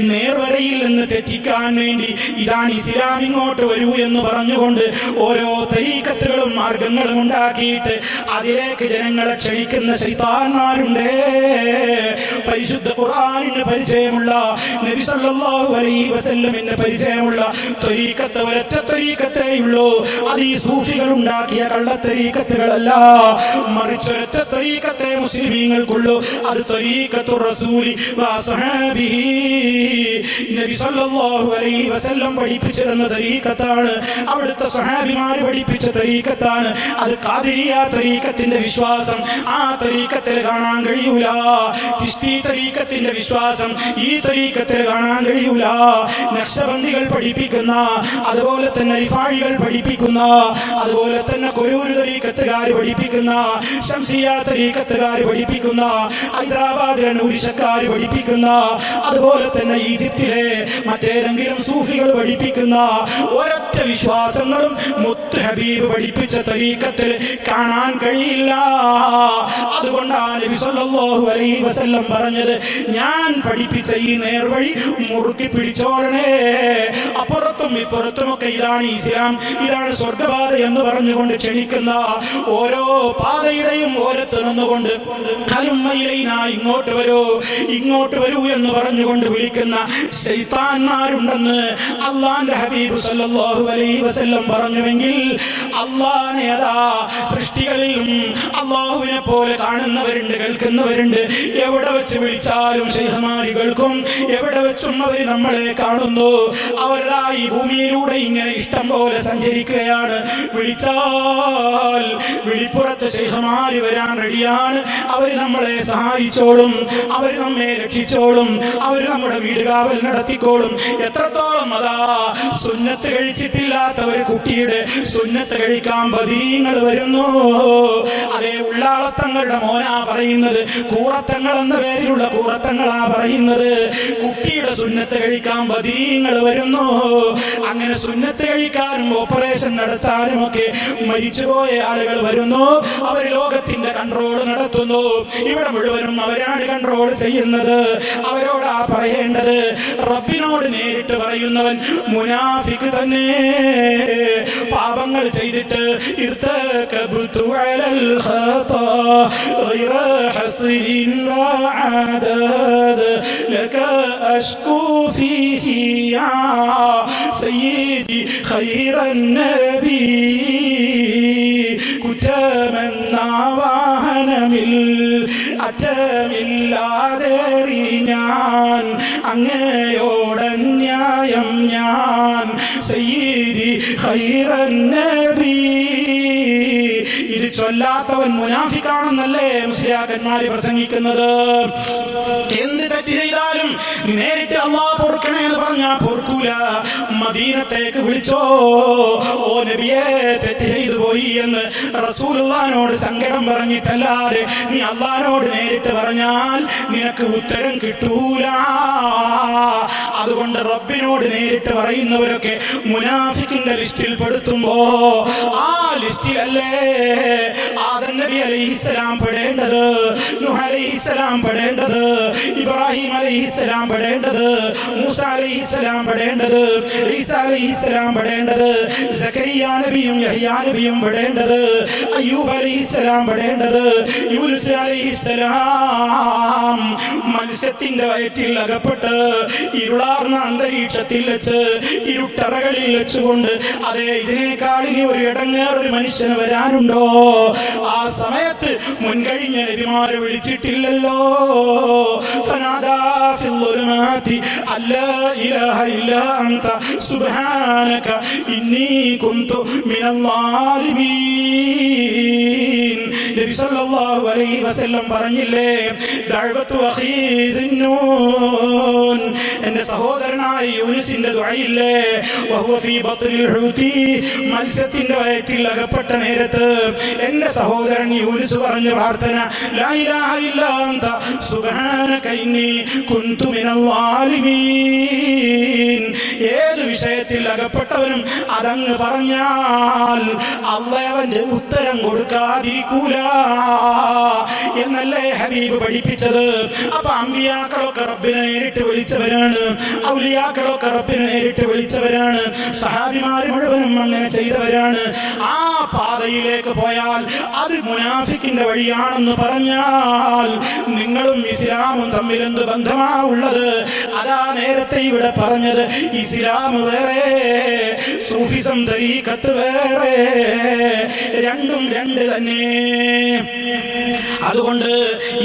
നേർവരയിൽ നിന്ന് തെറ്റിക്കാൻ വേണ്ടി ഇതാണ് ഇസ്ലാം, ഇങ്ങോട്ട് വരൂ എന്ന് പറഞ്ഞുകൊണ്ട് ഓരോ തരീഖത്തുകളും മാർഗങ്ങളും ഉണ്ടാക്കിയിട്ട് അതിലേക്ക് ജനങ്ങളെ ക്ഷണിക്കുന്ന ശൈത്താന്മാരുണ്ട്. പരിശുദ്ധ ഖുർആനിന് പരിചയമുള്ള, നബി സല്ലല്ലാഹു അലൈഹി വസല്ലമിന് പരിചയമുള്ള തരീഖത്ത് ഒരൊറ്റ തരീഖത്തേയുള്ളൂ. അത് ഈ സൂഫികൾ ഉണ്ടാക്കിയ കള്ളത്തരീഖത്തുകളല്ല, മറിച്ച് ഒരൊറ്റ തരീഖത്തെ മുസ്ലിമീങ്ങൾക്കുള്ളൂ. അത് തരീഖത്തുർ റസൂലി വ വസഹബിഹി. നബി സല്ലല്ലാഹു അലൈഹി വസല്ലം പഠിപ്പിച്ചിരുന്ന തരീഖത്താണ്, അവിടുത്തെ സ്വഹാബിമാർ പഠിപ്പിച്ച തരീഖത്താണ്. അത് ഖാദിരിയ തരീഖത്തിന്റെ വിശ്വാസം. ആ തരീഖത്തിൽ കാണാൻ കഴിയൂല. ചിശ്തി തരീഖത്തിന്റെ വിശ്വാസം ഈ തരീഖത്തിൽ കാണാൻ കഴിയൂല. നഖ്ശബന്ദികൾ പഠിപ്പിക്കുന്ന, അതുപോലെ തന്നെ റിഫായികൾ പഠിപ്പിക്കുന്ന, അതുപോലെ തന്നെ കൊരൂര് തരീഖത്തുകാർ പഠിപ്പിക്കുന്ന, ശംസിയ തരീഖത്തുകാർ പഠിപ്പിക്കുന്ന, ഹൈദരാബാദിലെ നൂരിശക്കാർ പഠിപ്പിക്കുന്ന, അതുപോലെ തന്നെ ഈജിപ്തിലെ മറ്റേതെങ്കിലും സൂഫികൾ പഠിപ്പിക്കുന്ന ഒരൊറ്റ വിശ്വാസങ്ങളും മുത്ത് ഹബീബ് പഠിപ്പിച്ച തരീഖത്തിൽ കാണാൻ കഴിയില്ല. അതുകൊണ്ടാണ് നബി സല്ലല്ലാഹു അലൈഹി വസല്ലം പറഞ്ഞത്, ഞാൻ പഠിപ്പിച്ച ഈ നേർവഴി മുറുക്കി പിടിച്ചോളണേ. അപ്പുറത്തും ഇപ്പുറത്തുമൊക്കെ ഇതാണ് ഇസ്ലാം, ഇതാണ് സ്വർഗപാത എന്ന് പറഞ്ഞുകൊണ്ട് ക്ഷണിക്കുന്ന ഓരോ പാതയുടെയും ഓരത്ത് നിന്നുകൊണ്ട് ഇങ്ങോട്ട് വരൂ, ഇങ്ങോട്ട് വരൂ എന്ന് പറഞ്ഞുകൊണ്ട് വിളിക്കുന്ന ശൈത്താന്മാരുണ്ടെന്ന് അള്ളാന്റെ ഹബീബ് സല്ലല്ലാഹു അലൈഹി വസല്ലം പറഞ്ഞുവെങ്കിൽ, അള്ളാനെ അതാ സൃഷ്ടികളിലും അള്ളാഹുവിനെ പോലെ കാണുന്നവരുണ്ട്, കേൾക്കുന്നവരുണ്ട്. എവിടെ വെച്ച് വിളിച്ചാലും ശൈഖ്മാര് കേൾക്കും, എവിടെ വെച്ചും അവർ നമ്മളെ കാണുന്നു. അവരുടെ ഈ ഭൂമിയിലൂടെ ഇങ്ങനെ ഇഷ്ടം പോലെ സഞ്ചരിക്കുകയാണ്. വിളിച്ചാൽ വിളിപ്പുറത്ത് ശൈഖ്മാര് വരാൻ റെഡിയാണ്. അവർ നമ്മളെ സഹായിച്ചോളും, അവർ നമ്മെ രക്ഷിച്ചോളും, അവർ നമ്മുടെ വീട് കാവൽ നടത്തിക്കോളും. എത്രത്തോളം അതാ സുന്നത്ത് കഴിച്ചിട്ടില്ലാത്തവർ കുട്ടിയുടെ സുന്നത്ത് കഴിക്കാൻ ബദരീങ്ങൾ വരുന്നു. അതേ ഉള്ളാളത്തങ്ങളുടെ മോനാ പറയുന്നത്, കൂറത്തങ്ങൾ എന്ന പേരിലുള്ള കൂറത്തങ്ങളാ പറയുന്നത്. കുട്ടിയുടെ സുന്നത്ത് കഴിക്കാൻ ബദരീങ്ങൾ വരുന്നു. അങ്ങനെ സുന്നത്ത് കഴിക്കാനും ഓപ്പറേഷൻ നടത്താനും ഒക്കെ മരിച്ചുപോയ ആളുകൾ വരുന്നു. അവർ ലോകത്തിന്റെ കൺട്രോൾ നടത്തുന്നു. ഇവിടെ മുഴുവനും അവരാണ് കൺട്രോൾ ചെയ്യുന്നത്. അവരോടാ പറയേണ്ടത്. റബ്ബിനോട് നേരിട്ട് പറയുന്നവൻ മുനാഫിക്ക് തന്നെ. പാപങ്ങൾ ചെയ്തിട്ട് ഇർതകബ്തു അലൽ ഖതാ ഗൈറ ഹസ്രിൻ വഅദദ് ലക അഷ്കു ഫീഹി യാ സയ്യിദി ഖൈറൻ നബി. കുറ്റമെന്ന വാഹനമിൽ അറ്റമില്ലാതേറി ഞാൻ അങ്ങയോടന്യായം ഞാൻ സയ്യിദി ഖൈറൻ നബി. ഇത് ചൊല്ലാത്തവൻ മുനാഫിക്കാണെന്നല്ലേ മുസ്ലിയാക്കന്മാര് പ്രസംഗിക്കുന്നത്. എന്ത് തെറ്റ് ചെയ്താലും നേരിട്ട് അല്ലാഹ് പൊറുക്കണേ എന്ന് പറഞ്ഞാൽ പൊറുക്കൂല. മദീനത്തേക്ക് വിളിച്ചോ, ഓ നബിയെ തെറ്റ് ചെയ്തു പോയി എന്ന് റസൂലുള്ളാഹിനോട് സങ്കടം പറഞ്ഞിട്ടല്ലാതെ നീ അല്ലാഹുവിനോട് നേരിട്ട് പറഞ്ഞാൽ നിനക്ക് ഉത്തരം കിട്ടൂല. അതുകൊണ്ട് റബ്ബിനോട് നേരിട്ട് പറയുന്നവരൊക്കെ മുനാഫിക്കിന്റെ ലിസ്റ്റിൽ പെടുത്തുമ്പോ ആ ലിസ്റ്റിലല്ലേ ആദം നബി അലൈഹിസ്സലാം പെടേണ്ടത്, നൂഹ് അലൈഹിസ്സലാം പെടേണ്ടത്, ഇബ്രാഹിം അലൈഹിസ്സലാം പെടേണ്ടത്, മൂസ അലൈഹിസ്സലാം പെടേണ്ടത്, ഈസാ അലൈഹിസ്സലാം പെടേണ്ടത്, സക്കരിയ നബിയും യഹ്യാ നബിയും പെടേണ്ടത്, അയ്യൂബ് അലൈഹിസ്സലാം പെടേണ്ടത്, യൂനുസ് അലൈഹിസ്സലാം മത്സ്യത്തിന്റെ വയറ്റിൽ അകപ്പെട്ട് ഇരുളാർന്ന അന്തരീക്ഷത്തിൽ വെച്ച് ഇരുട്ടറകളിൽ വെച്ചുകൊണ്ട് അതേ ഇതിനേക്കാൾ ഇനി ഒരു ഇടങ്ങേറൊരു മനുഷ്യന് വരാനുണ്ടോ? ആ സമയത്ത് മുൻകഴിഞ്ഞ നബിമാരെ വിളിച്ചിട്ടില്ലല്ലോ. ഫനാദാ ഫിൽ ളുലുമാതി അല്ലാ ഇലാഹ ഇല്ലാ അൻത സുബ്ഹാനക ഇന്നി കുന്തു മിനൽ ളാലിമീൻ. നബി സല്ലല്ലാഹു അലൈഹി വസല്ലം പറഞ്ഞില്ലേ, ദഅവതു അഖീ ദിന്നൂൻ, എന്റെ സഹോദരനായ യൂനുസിന്റെ ദുആയില്ലേ, വഹുവ ഫീ ബത്നിൽ ഹൂതി, മത്സ്യത്തിന്റെ വയറ്റിൽ അകപ്പെട്ട നേരത്ത് എന്റെ സഹോദരൻ യൂനുസ് പറഞ്ഞ പ്രാർത്ഥന ലാ ഇലാഹ ഇല്ലാ അൻത സുബ്ഹാനക ഇന്നി കുന്തു മിനൽ ളാലിമീൻ. ഏത് വിഷയത്തിൽ അകപ്പെട്ടവനും അതങ്ങ് പറഞ്ഞാൽ അല്ലാഹ് അവന്റെ ഉത്തരം കൊടുക്കാതിരിക്കൂല എന്നല്ലേ ഹബീബ് പഠിപ്പിച്ചത്. അപ്പൊ അമ്പിയാക്കളൊക്കെ റബ്ബിനെ നേരിട്ട് വിളിച്ചവരാണ്, ഔലിയാക്കളൊക്കെ റബ്ബിനെ നേരിട്ട് വിളിച്ചവരാണ്, സഹാബിമാര് മുഴുവനും അങ്ങനെ ചെയ്തവരാണ്. ആ പാതയിലേക്ക് പോയാൽ അത് മുനാഫിക്കിന്റെ വഴിയാണെന്ന് പറഞ്ഞാൽ നിങ്ങളും ഇസ്ലാമും തമ്മിൽ എന്ത് ബന്ധമാ ഉള്ളത്? അതാ നേരത്തെ ഇവിടെ പറഞ്ഞത്, ഇസ്ലാം വേറെ, സൂഫിസം തരീഖത്ത് വേറെ, രണ്ടും രണ്ട് തന്നെ. അതുകൊണ്ട്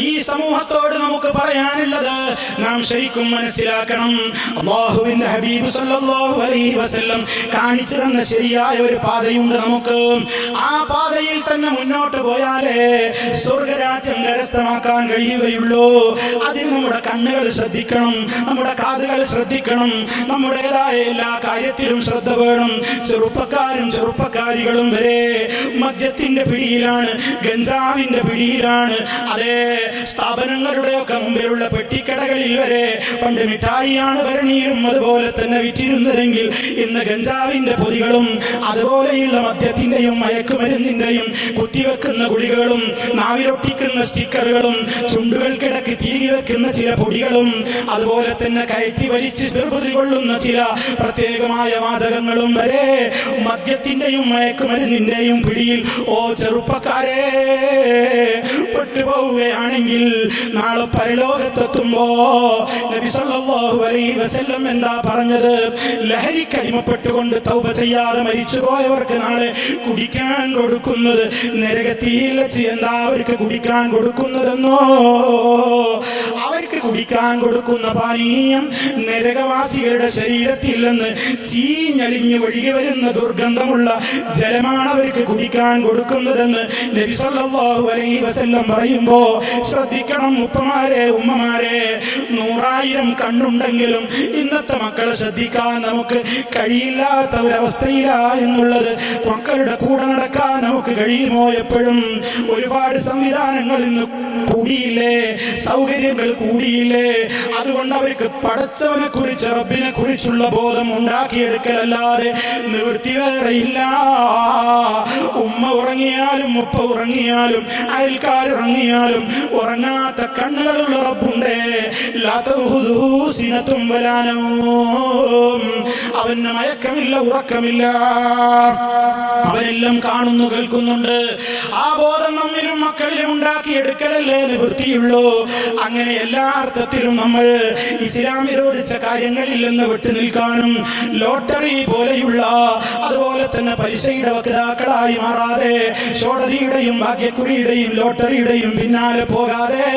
ഈ സമൂഹത്തോട് നമുക്ക് പറയാനുള്ളത് നാം ശരിക്കും മനസ്സിലാക്കണം. അല്ലാഹുവിന്റെ ഹബീബ് സല്ലല്ലാഹു അലൈഹി വസല്ലം കാണിച്ചു തന്ന ശരിയായ ഒരു പാതയുണ്ട് നമുക്ക്. ആ പാതയിൽ തന്നെ മുന്നോട്ട് പോയാലേ സ്വർഗരാജ്യം കരസ്ഥമാക്കാൻ കഴിയുകയുള്ളൂ. അതിന് നമ്മുടെ കണ്ണുകൾ ശ്രദ്ധിക്കണം, നമ്മുടെ കാതുകൾ ശ്രദ്ധിക്കണം, നമ്മുടേതായ എല്ലാ കാര്യത്തിലും ശ്രദ്ധ വേണം. ചെറുപ്പക്കാരും ചെറുപ്പക്കാരികളും വരെ മദ്യത്തിന്റെ പിടിയിലാണ്, ഗഞ്ചാവിന്റെ പിടിയിലാണ്. അതേ സ്ഥാപനങ്ങളുടെയൊക്കെ മുമ്പിലുള്ള പെട്ടിക്കടകളിൽ വരെ പണ്ട് മിഠായിയാണ് ഭരണിയിലും അതുപോലെ തന്നെ വിറ്റിരുന്നതെങ്കിൽ ഇന്ന് ഗഞ്ചാവിന്റെ പൊതികളും അതുപോലെയുള്ള മദ്യത്തിന്റെയും മയക്കുമരുന്നിന്റെയും കുത്തിവെക്കുന്ന ഗുളികകളും നാവിലൊട്ടിക്കുന്ന സ്റ്റിക്കറുകളും ചുണ്ടുകൾക്കിടക്ക് തിരികെ വെക്കുന്ന ചില പൊടികളും അതുപോലെ തന്നെ കയറ്റി വലിച്ച് നിർവൃതി കൊള്ളുന്ന ചില പ്രത്യേകമായ വാതകങ്ങളും വരെ മദ്യത്തിന്റെയും മയക്കുമരുന്നിന്റെയും പിടിയിൽ ഓ ചെറുപ്പക്കാരെ പെട്ടുപോവുകയാണെങ്കിൽ നാളെ പരലോകത്തെത്തുമ്പോ നബി സല്ലല്ലാഹു അലൈഹി വസല്ലം എന്താ പറഞ്ഞത്? ലഹരിക്കടിമപ്പെട്ടുകൊണ്ട് തൗബ ചെയ്യാതെ മരിച്ചുപോയവർക്ക് നാളെ കുടിക്കാൻ കൊടുക്കുന്നത് നരകത്തിയിൽ വെച്ച് എന്താ അവർക്ക് കുടിക്കാൻ കൊടുക്കുന്നതെന്നോ? അവർക്ക് കുടിക്കാൻ കൊടുക്കുന്ന പാനീയം നരകവാസികളുടെ ശരീരത്തിൽ നിന്ന് ചീഞ്ഞളിഞ്ഞ് ഒഴുകി വരുന്ന ദുർഗന്ധമുള്ള ജലമാണ് അവർക്ക് കുടിക്കാൻ കൊടുക്കുന്നതെന്ന് നബി സല്ലല്ലാഹു അലൈഹി വസല്ലം പറയുമ്പോ ശ്രദ്ധിക്കണം ഉപ്പമാരെ, ഉമ്മമാരെ. 100,000 കണ്ണുണ്ടെങ്കിലും ഇന്നത്തെ മക്കളെ ശ്രദ്ധിക്കാൻ നമുക്ക് കഴിയില്ലാത്ത ഒരവസ്ഥയില എന്നുള്ളത്. മക്കളുടെ കൂടെ നടക്കാൻ നമുക്ക് കഴിയുമോ? എപ്പോഴും ഒരുപാട് സംവിധാനങ്ങൾ ഇന്ന് കൂടിയില്ലേ, സൗകര്യങ്ങൾ കൂടിയില്ലേ? അതുകൊണ്ട് അവർക്ക് പടച്ചവനെ കുറിച്ച് റബ്ബിനെ കുറിച്ചുള്ള ബോധം ഉണ്ടാക്കിയെടുക്കലല്ലാതെ നിവൃത്തി വേറെയില്ല. ഉമ്മ ഉറങ്ങിയാലും ഉപ്പ ഉറങ്ങിയാലും അയൽക്കാർ ഉറങ്ങിയാലും ഉറങ്ങാത്ത കണ്ണുകളുള്ള റബ്ബുണ്ടേ. അവന് മയക്കമില്ല, ഉറക്കമില്ല, അവനെല്ലാം കാണുന്നു, കേൾക്കുന്നുണ്ട്. ആ ബോധം നമ്മിലും മക്കളിലും ഉണ്ടാക്കിയെടുക്കലല്ലേ നിവൃത്തിയുള്ളൂ. അങ്ങനെ എല്ലാ അർത്ഥത്തിലും നമ്മൾ ഇസ്ലാം വിരോധിച്ച കാര്യങ്ങളിൽ നിന്ന് വിട്ടു നിൽക്കാനും ലോട്ടറി പോലെയുള്ള അതുപോലെ തന്നെ പലിശയുടെ വക്താക്കളായി മാറാതെ ഷോഡറിയുടെയും ഭാഗ്യക്കുറിയുടെയും ലോട്ടറിയുടെയും പിന്നാലെ പോകാതെ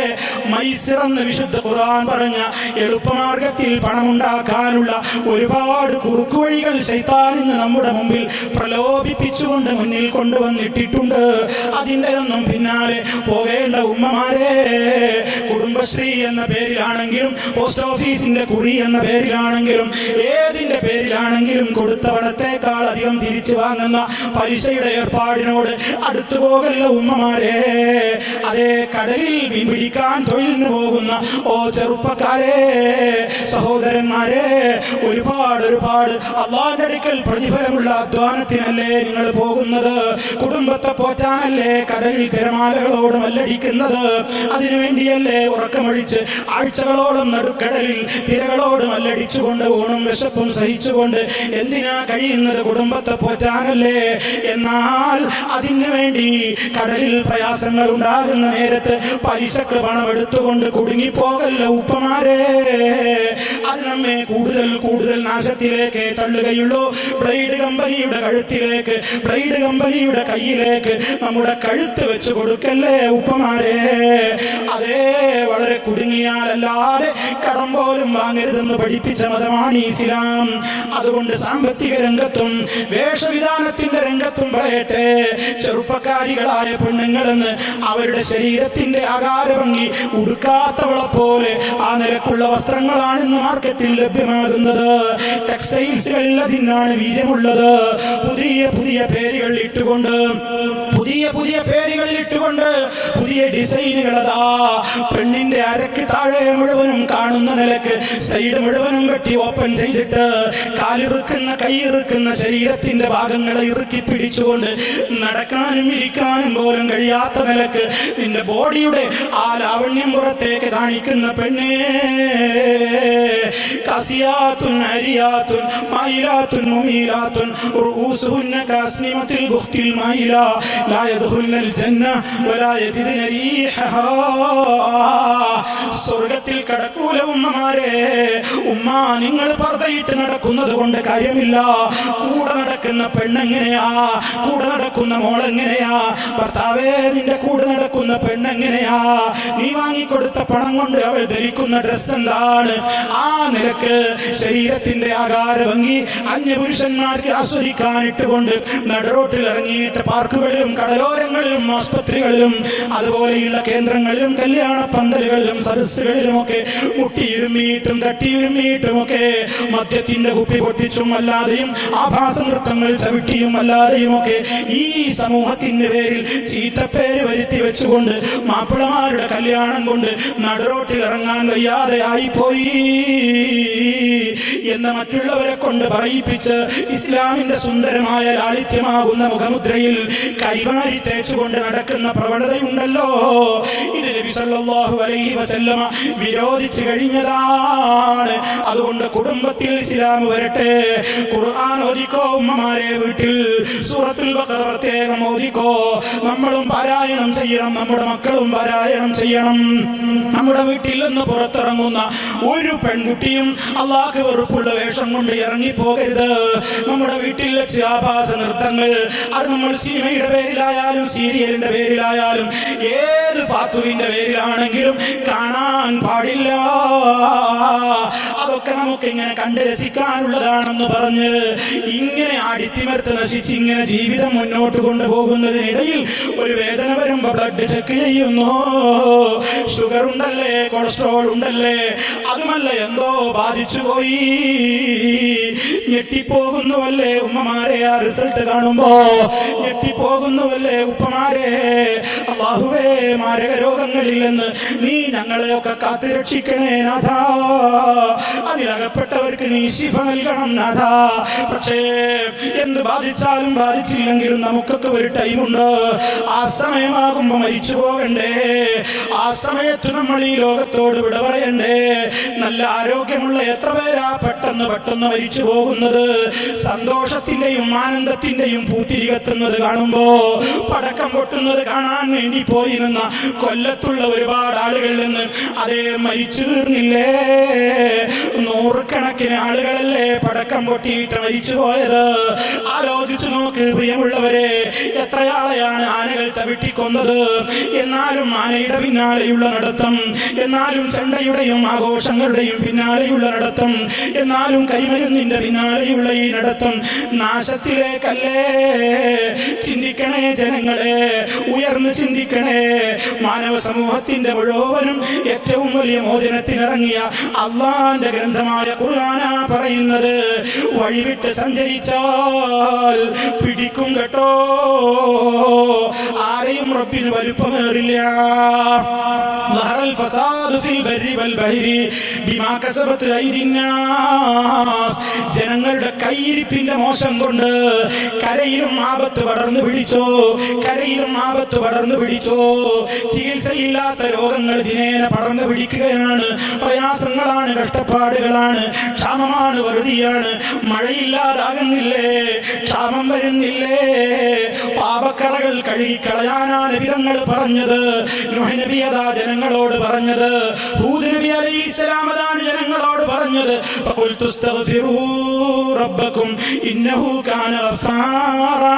മൈസിറെന്ന് വിശുദ്ധ ഖുർആൻ പറഞ്ഞ എളുപ്പമാർഗത്തിൽ പണമുണ്ടാക്കാനുള്ള ഒരുപാട് കുറുക്കുവഴികൾ ശൈത്താൻ ഇന്ന് നമ്മുടെ മുമ്പിൽ പ്രലോഭിപ്പിച്ചുകൊണ്ട് മുന്നിൽ കൊണ്ടുവന്നിട്ടിട്ടുണ്ട്. അതിൻ്റെ ഒന്നും പിന്നാലെ പോകേണ്ട ഉമ്മമാരെ, കുടുംബശ്രീ എന്ന പേരിലാണെങ്കിലും പോസ്റ്റ് ഓഫീസിന്റെ കുറി എന്ന പേരിലാണെങ്കിലും ഏതിന്റെ പേരിലാണെങ്കിലും കൊടുത്ത പണത്തേക്കാൾ അധികം തിരിച്ചു വാങ്ങുന്ന പലിശയുടെ ഏർപ്പാടിനോട് അടുത്തു പോകല്ല ഉമ്മമാരെ. അതേ കടലിൽ മീൻ പിടിക്കാൻ തൊഴിലിന് പോകുന്ന ഓ ചെറുപ്പക്കാരെ, സഹോദരന്മാരെ, ഒരുപാട് അള്ളാന്റെ അടുക്കൽ പ്രതിഫലമുള്ള അധ്വാനത്തിനല്ലേ നിങ്ങൾ പോകുന്നത്? കുടുംബത്തെ പോറ്റാനല്ലേ കടലിൽ തിരമാലകളോട് മല്ലടിക്കുന്നത്? അതിനുവേണ്ടിയല്ലേ ഉറക്കമൊഴിച്ച് ആഴ്ചകളോളം നടുക്കടലിൽ തിരകളോട് മല്ലടിച്ചുകൊണ്ട് ഊണും വിശപ്പും സഹിച്ചുകൊണ്ട് എന്തിനാ കഴിയുന്നത്? കുടുംബത്തെ പോറ്റാനല്ലേ. എന്നാൽ അതിനു വേണ്ടി കടലിൽ പ്രയാസങ്ങൾ ഉണ്ടാകുന്ന നേരത്ത് പലിശക്ക് പണം എടുത്തുകൊണ്ട് കുടുങ്ങിപ്പോകല്ല ഉപ്പമാരെ. അത് നമ്മെ കൂടുതൽ നാശത്തിലേക്ക് തള്ളുകയുള്ളൂ. ബ്ലേഡ് കമ്പനിയുടെ കഴുത്തിലേക്ക്, ബ്ലേഡ് കമ്പനിയുടെ കയ്യിലേക്ക് നമ്മുടെ കഴുത്ത് വെച്ച് കൊടുക്കല്ലേ ഉപ്പമാരെ. അതേ വളരെ കുടുങ്ങിയാലല്ലാതെ കടം പോലും വാങ്ങരുതെന്ന് പഠിപ്പിച്ച മതമാണ് ഇസ്ലാം. അതുകൊണ്ട് സാമ്പത്തിക രംഗത്തും വേഷവിധാനത്തിന്റെ രംഗത്തും പറയട്ടെ, ചെറുപ്പക്കാരികളായ പെണ്ണുങ്ങളെന്ന് അവരുടെ ശരീരത്തിന്റെ ആകാരഭംഗി ഉടുക്കാത്തവളെ പോലെ ആ നിരക്കുള്ള വസ്ത്രങ്ങളാണ് ഇന്ന് മാർക്കറ്റിൽ ലഭ്യമാകുന്നത്. ടെക്സ്റ്റൈൽസുകളിൽ അതിനാണ് വീര്യമുള്ളത്. പുതിയ പേരുകൾ ഇട്ടുകൊണ്ട് പുതിയ ഡിസൈനുകളതാ പെണ്ണിന്റെ അരക്ക് താഴെ മുഴുവനും കാണുന്ന നിലക്ക് സൈഡ് മുഴുവനും വെട്ടി ഓപ്പൺ ചെയ്തിട്ട് കാലിറുക്കുന്ന കൈയിറുക്കുന്ന ശരീരത്തിന്റെ ഭാഗങ്ങളെ ഇറുക്കി പിടിച്ചുകൊണ്ട് നടക്കാനും ഇരിക്കാനും പോലും കഴിയാത്ത നിലക്ക് നിന്റെ ബോഡിയുടെ ആ ലാവണ്യം പുറത്തേക്ക് കാണിക്കുന്ന പെണ്ണേ. കാസിയാത്തുൻ അരിയാത്തുൻ മായിലാത്തുൻ മുമീലാത്തുൻ റൂസുഹുന്ന കാസ്നിമത്തിൽ ബുഖ്തിൽ മായിലാ ലാ യദ്ഖുൽനൽ ജന്ന വലാ യജിദ്ന റീഹഹാ. സ്വർഗത്തിൽ കടക്കൂല ഉമ്മമാരെ. ഉമ്മ, നിങ്ങൾ പർദ്ദയിട്ട് നടക്കുന്നത് കൊണ്ട് കാര്യമില്ല. കൂടെ നടക്കുന്ന പെണ്ണെങ്ങനെയാ? കൂടെ നടക്കുന്ന മോളെങ്ങനെയാ? ഭർത്താവേ, നിന്റെ കൂടെ നടക്കുന്ന പെണ്ണെങ്ങനെയാ? നീ വാങ്ങിക്കൊടുത്ത പണം കൊണ്ട് അവൾ ധരിക്കുന്ന ഡ്രസ് എന്താണ്? ആ നിലക്ക് ശരീരത്തിന്റെ ആകാര ഭംഗി അന്യപുരുഷന്മാർക്ക് ആസ്വദിക്കാനിട്ടുകൊണ്ട് നടുറോട്ടിൽ ഇറങ്ങിയിട്ട് പാർക്കുകളിലും കടലോരങ്ങളിലും ആസ്പത്രികളിലും അതുപോലെയുള്ള കേന്ദ്രങ്ങളിലും കല്യാണ പന്തലുകളിലും സദസ്സുകളിലുമൊക്കെ മുട്ടിയിരുമ്മിയിട്ടും തട്ടിയിരുമ്മിയിട്ടുമൊക്കെ മദ്യത്തിന്റെ കുപ്പി പൊട്ടിച്ചും അല്ലാതെയും ആഭാസ നൃത്തങ്ങൾ ചവിട്ടിയും അല്ലാതെയും ഒക്കെ ഈ സമൂഹത്തിന്റെ പേരിൽ ചീത്തപ്പേര് വരുത്തി വെച്ചുകൊണ്ട് മാപ്പിളമാരുടെ കല്യാണം കൊണ്ട് നടുറോട്ടിൽ ഇറങ്ങാൻ വയ്യാതെ ആയിപ്പോയി എന്ന് മറ്റുള്ളവരെ കൊണ്ട് പറയിപ്പിച്ച് ഇസ്ലാമിന്റെ സുന്ദരമായ ലാളിത്യമാകുന്ന മുഖമുദ്രയിൽ കൈമാരി തേച്ചുകൊണ്ട് നടക്കുന്ന പ്രവണതയുണ്ടല്ലോ. ഇത് നബി സല്ലല്ലാഹു അലൈഹി വസല്ലമ വിരോധിച്ചു കഴിഞ്ഞതാണ്. അതുകൊണ്ട് കുടുംബത്തിൽ ഇസ്ലാം വരട്ടെ. ഖുർആൻ ഓദിക്കോ ഉമ്മമാരെ, വീട്ടിൽ സൂറത്തുൽ ബഖറ പ്രത്യേകം ഓദിക്കോ. നമ്മളും പാരായണം ചെയ്യണം, നമ്മുടെ മക്കളും പാരായണം ചെയ്യണം. നമ്മുടെ വീട്ടിൽ നിന്ന് പുറത്തിറങ്ങുന്ന ഒരു പെൺകുട്ടിയും അള്ളാഹ്ക്ക് വെറുപ്പുള്ള വേഷം കൊണ്ട് ഇറങ്ങിപ്പോകരുത്. നമ്മുടെ വീട്ടിൽ വെച്ച് ആഭാസ നൃത്തങ്ങൾ, അത് നമ്മൾ സിനിമയുടെ പേരിലായാലും സീരിയലിന്റെ പേരിലായാലും ഏത് പാത്തുവിന്റെ പേരിലാണെങ്കിലും കാണാൻ പാടില്ല. അതൊക്കെ നമുക്ക് ഇങ്ങനെ കണ്ട് രസിക്കാനുള്ളതാണെന്ന് പറഞ്ഞ് ഇങ്ങനെ അടിത്തിമർത്ത് നശിച്ച് ഇങ്ങനെ ജീവിതം മുന്നോട്ട് കൊണ്ടുപോകുന്നതിനിടയിൽ ഒരു വേദന വരുമ്പോ ബ്ലഡ് ചെക്ക് ചെയ്യുന്നു. ഷുഗർ ഉണ്ടല്ലേ, കൊളസ്ട്രോൾ ഉണ്ടല്ലേ, അതുമല്ല എന്തോ ബാധിച്ചുപോയി. ഞെട്ടിപ്പോകുന്നുവല്ലേ ഉമ്മമാരെ ആ റിസൾട്ട് കാണുമ്പോ, ഞെട്ടിപ്പോകുന്നുവല്ലേ ഉപ്പമാരെ. അല്ലാഹുവേ, മാരക രോഗങ്ങളിൽ നിന്ന് നീ ഞങ്ങളെയൊക്കെ കാത്തുരക്ഷിക്കണേ നാഥാ. അതിലകപ്പെട്ടവർക്ക് നീ ശിഫ നൽകണം നാഥാ. പക്ഷേ എന്ത് ബാധിച്ചാലും ബാധിച്ചില്ലെങ്കിലും നമുക്കൊക്കെ ഒരു ടൈമുണ്ട്. ആ സമയമാകുമ്പോ മരിച്ചു പോകണ്ടേ. ആ സമയത്ത് നമ്മൾ ഈ ലോകത്തോട് വിട പറയണ്ടേ. നല്ല ആരോഗ്യമുള്ള എത്ര പേരാ പെട്ടെന്ന് പെട്ടെന്ന് മരിച്ചു പോകുന്നത്. സന്തോഷത്തിന്റെയും ആനന്ദത്തിന്റെയും പൂത്തിരി കത്തുന്നത് കാണുമ്പോ, പടക്കം പൊട്ടുന്നത് കാണാൻ വേണ്ടി പോയിരുന്ന കൊല്ലത്തുള്ള ഒരുപാട് ആളുകളിൽ നിന്ന് അതേ മരിച്ചു തീർന്നില്ലേ. നൂറുകണക്കിന് ആളുകളല്ലേ പടക്കം പൊട്ടിയിട്ട് മരിച്ചു പോയത്. ആലോചിച്ചു നോക്ക് പ്രിയമുള്ളവരെ, എത്രയാളെയാണ് ആനകൾ ചവിട്ടിക്കൊന്നത്. എന്നാലും ആനയുടെ പിന്നാലെയുള്ള നടത്തം, എന്നാലും ചെണ്ടയുടെയും ആഘോഷങ്ങളുടെയും പിന്നാലെയുള്ള നടത്തം, എന്നാലും കരിമരുന്നിന്റെ പിന്നാലെയുള്ള ഈ നടത്തം നാശത്തിലേക്കല്ലേ. ചിന്തിക്കണേ ജനങ്ങളെ, ഉയർന്ന് ചിന്തിക്കണേ. മാനവ സമൂഹത്തിന്റെ മുഴുവനും ഏറ്റവും വലിയ മോചനത്തിനിറങ്ങിയ അള്ളാന്റെ ഗ്രന്ഥമായ ഖുർആനാ പറയുന്നത്, വഴിവിട്ട് സഞ്ചരിച്ചാൽ പിടിക്കും കേട്ടോ. ആരെയും റബ്ബിന് വലുപ്പമേറില്ല. ജനങ്ങളുടെ കൈയിരിപ്പിന്റെ മോശം കൊണ്ട് കരയിലും ആപത്ത് പടർന്നു പിടിച്ചോ, കരയിലും ആപത്ത് പടർന്നു പിടിച്ചോ. ചികിത്സയില്ലാത്ത രോഗങ്ങൾ ദിനേന പടർന്നു പിടിക്കുകയാണ്. പ്രയാസങ്ങളാണ്, കഷ്ടപ്പാടുകളാണ്, ക്ഷാമമാണ്, വറുതിയാണ്. മഴയില്ലാതാകുന്നില്ലേ, ക്ഷാമം വരുന്നില്ലേ. പാപക്കറകൾ കഴുകിക്കളയാനാണ് നബിതങ്ങൾ പറഞ്ഞത്. നൂഹ് നബി അതാ ജനങ്ങളോട് പറഞ്ഞത്. ഹൂദ് നബി അലൈഹിസ്സലാം അതാണ് ജനങ്ങളോട് പറഞ്ഞത്. ഫഖുൽതു ഇസ്തഗ്ഫിറൂ റബ്ബക്കും ഇന്നഹു കാന ഗഫാറാ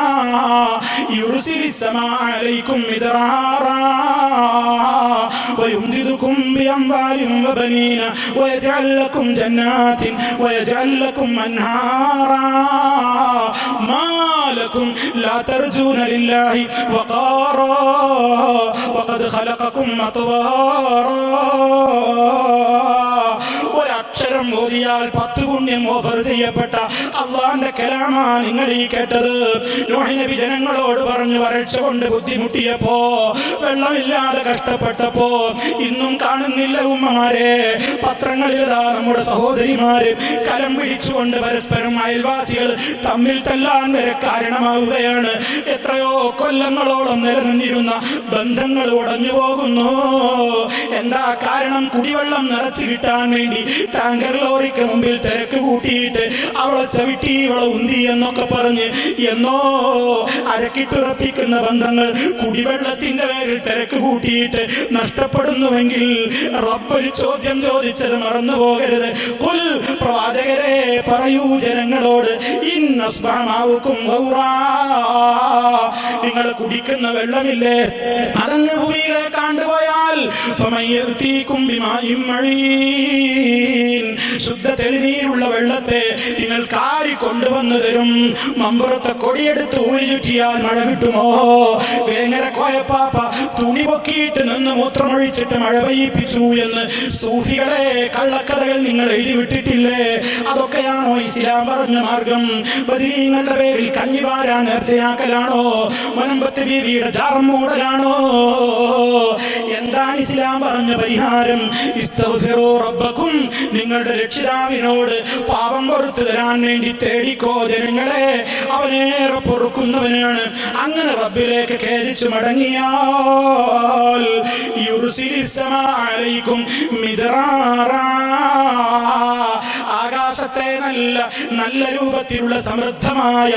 യുർസിലിസ് സമാഅ അലൈക്കും മിദ്റാറാ വയുംദിദുകും ബിഅംവാലിൻ വബനീന വയജ്അൽ ലക്കും ജന്നാത്തിൻ വയജ്അൽ ലക്കും അൻഹാറാ മാ ലക്കും ലാ തർജൂന ലില്ലാഹി വഖാറാ വഖദ് ഖലഖക്കും അത്വാറാ. ഒരക്ഷരം ഓതിയാൽ 10 പുണ്യം ഓഫർ ചെയ്യപ്പെട്ട അള്ളാന്റെ കലാമാ നിങ്ങൾ ഈ കേട്ടത്. നൂഹ് നബി ജനങ്ങളോട് പറഞ്ഞു, വരൾച്ച കൊണ്ട് ബുദ്ധിമുട്ടിയപ്പോ, വെള്ളമില്ലാതെ കഷ്ടപ്പെട്ടപ്പോ, ഇന്നും കാണുന്നില്ല ഉമ്മമാരെ പത്രങ്ങളിലതാ നമ്മുടെ സഹോദരിമാര് കലം പിടിച്ചുകൊണ്ട് പരസ്പരം അയൽവാസികൾ തമ്മിൽ തല്ലാൻ വരെ കാരണമാവുകയാണ്. എത്രയോ കൊല്ലങ്ങളോളം നിലനിന്നിരുന്ന ബന്ധങ്ങൾ ഉടഞ്ഞു പോകുന്നു. എന്താ കാരണം? കുടിവെള്ളം നിറച്ചു കിട്ടാൻ വേണ്ടി ടാങ്കർ ടാങ്കർ ലോറിക്ക് മുമ്പിൽ തിരക്ക് കൂട്ടിയിട്ട് അവളെ ചവിട്ടി ഇവളെ ഉന്തി എന്നൊക്കെ പറഞ്ഞ് എന്നോ അരക്കിട്ടുറപ്പിക്കുന്ന ബന്ധങ്ങൾ കുടിവെള്ളത്തിന്റെ പേരിൽ തിരക്ക് കൂട്ടിയിട്ട് നഷ്ടപ്പെടുന്നുവെങ്കിൽ റബ്ബൊരു ചോദ്യം ചോദിച്ചത് മറന്നു പോകരുത്. ഖുൽ, പ്രവാചകരെ പറയൂ ജനങ്ങളോട്, ഇന്നസ്ബഅമാവുക്കും ഗൗറാ, നിങ്ങൾ കുടിക്കുന്ന വെള്ളമില്ലേ അതങ്ങ് ഭൂമിയിലെ കണ്ടുപോയാൽ ശുദ്ധ തെളിനീരുള്ള വെള്ളത്തെ നിങ്ങൾ കാരി കൊണ്ടുവന്നു തരും. മമ്പുറത്തെ കൊടിയെടുത്ത് ഊരി ചുറ്റിയാൽ മഴ കിട്ടുമോ? വേങ്ങര കോയപ്പാപ്പ തുണി പൊക്കിയിട്ട് നിന്ന് മൂത്രമൊഴിച്ചിട്ട് മഴ പെയ്യിപ്പിച്ചു എന്ന് സൂഫികളെ കള്ളക്കഥകൾ നിങ്ങൾ എഴുതി വിട്ടിട്ടില്ലേ? അതൊക്കെയാണോ ഇസ്ലാം പറഞ്ഞ മാർഗം? ബദരീങ്ങളുടെ പേരിൽ കഞ്ഞിവാരാൻ നേർച്ചയാക്കലാണോ? മുനമ്പത്ത് ബീവിയുടെ ജാറം മൂടലാണോ? എന്താണ് ഇസ്ലാം പറഞ്ഞ പരിഹാരം? ഇസ്തഗ്ഫിറൂ റബ്ബക്കും, നിങ്ങളുടെ രക്ഷിതാവിനോട് പാപം പൊറുത്തു തരാൻ വേണ്ടി തേടിക്കോ ജനങ്ങളെ, അവനേറെ പൊറുക്കുന്നവനാണ്. അങ്ങനെ റബ്ബിലേക്ക് ഖേദിച്ചു മടങ്ങിയാൽ യുർസിലിസ് സമാ അലൈക്കും മിദ്റാറാ, ആകാശത്തെ നല്ല രൂപത്തിലുള്ള സമൃദ്ധമായ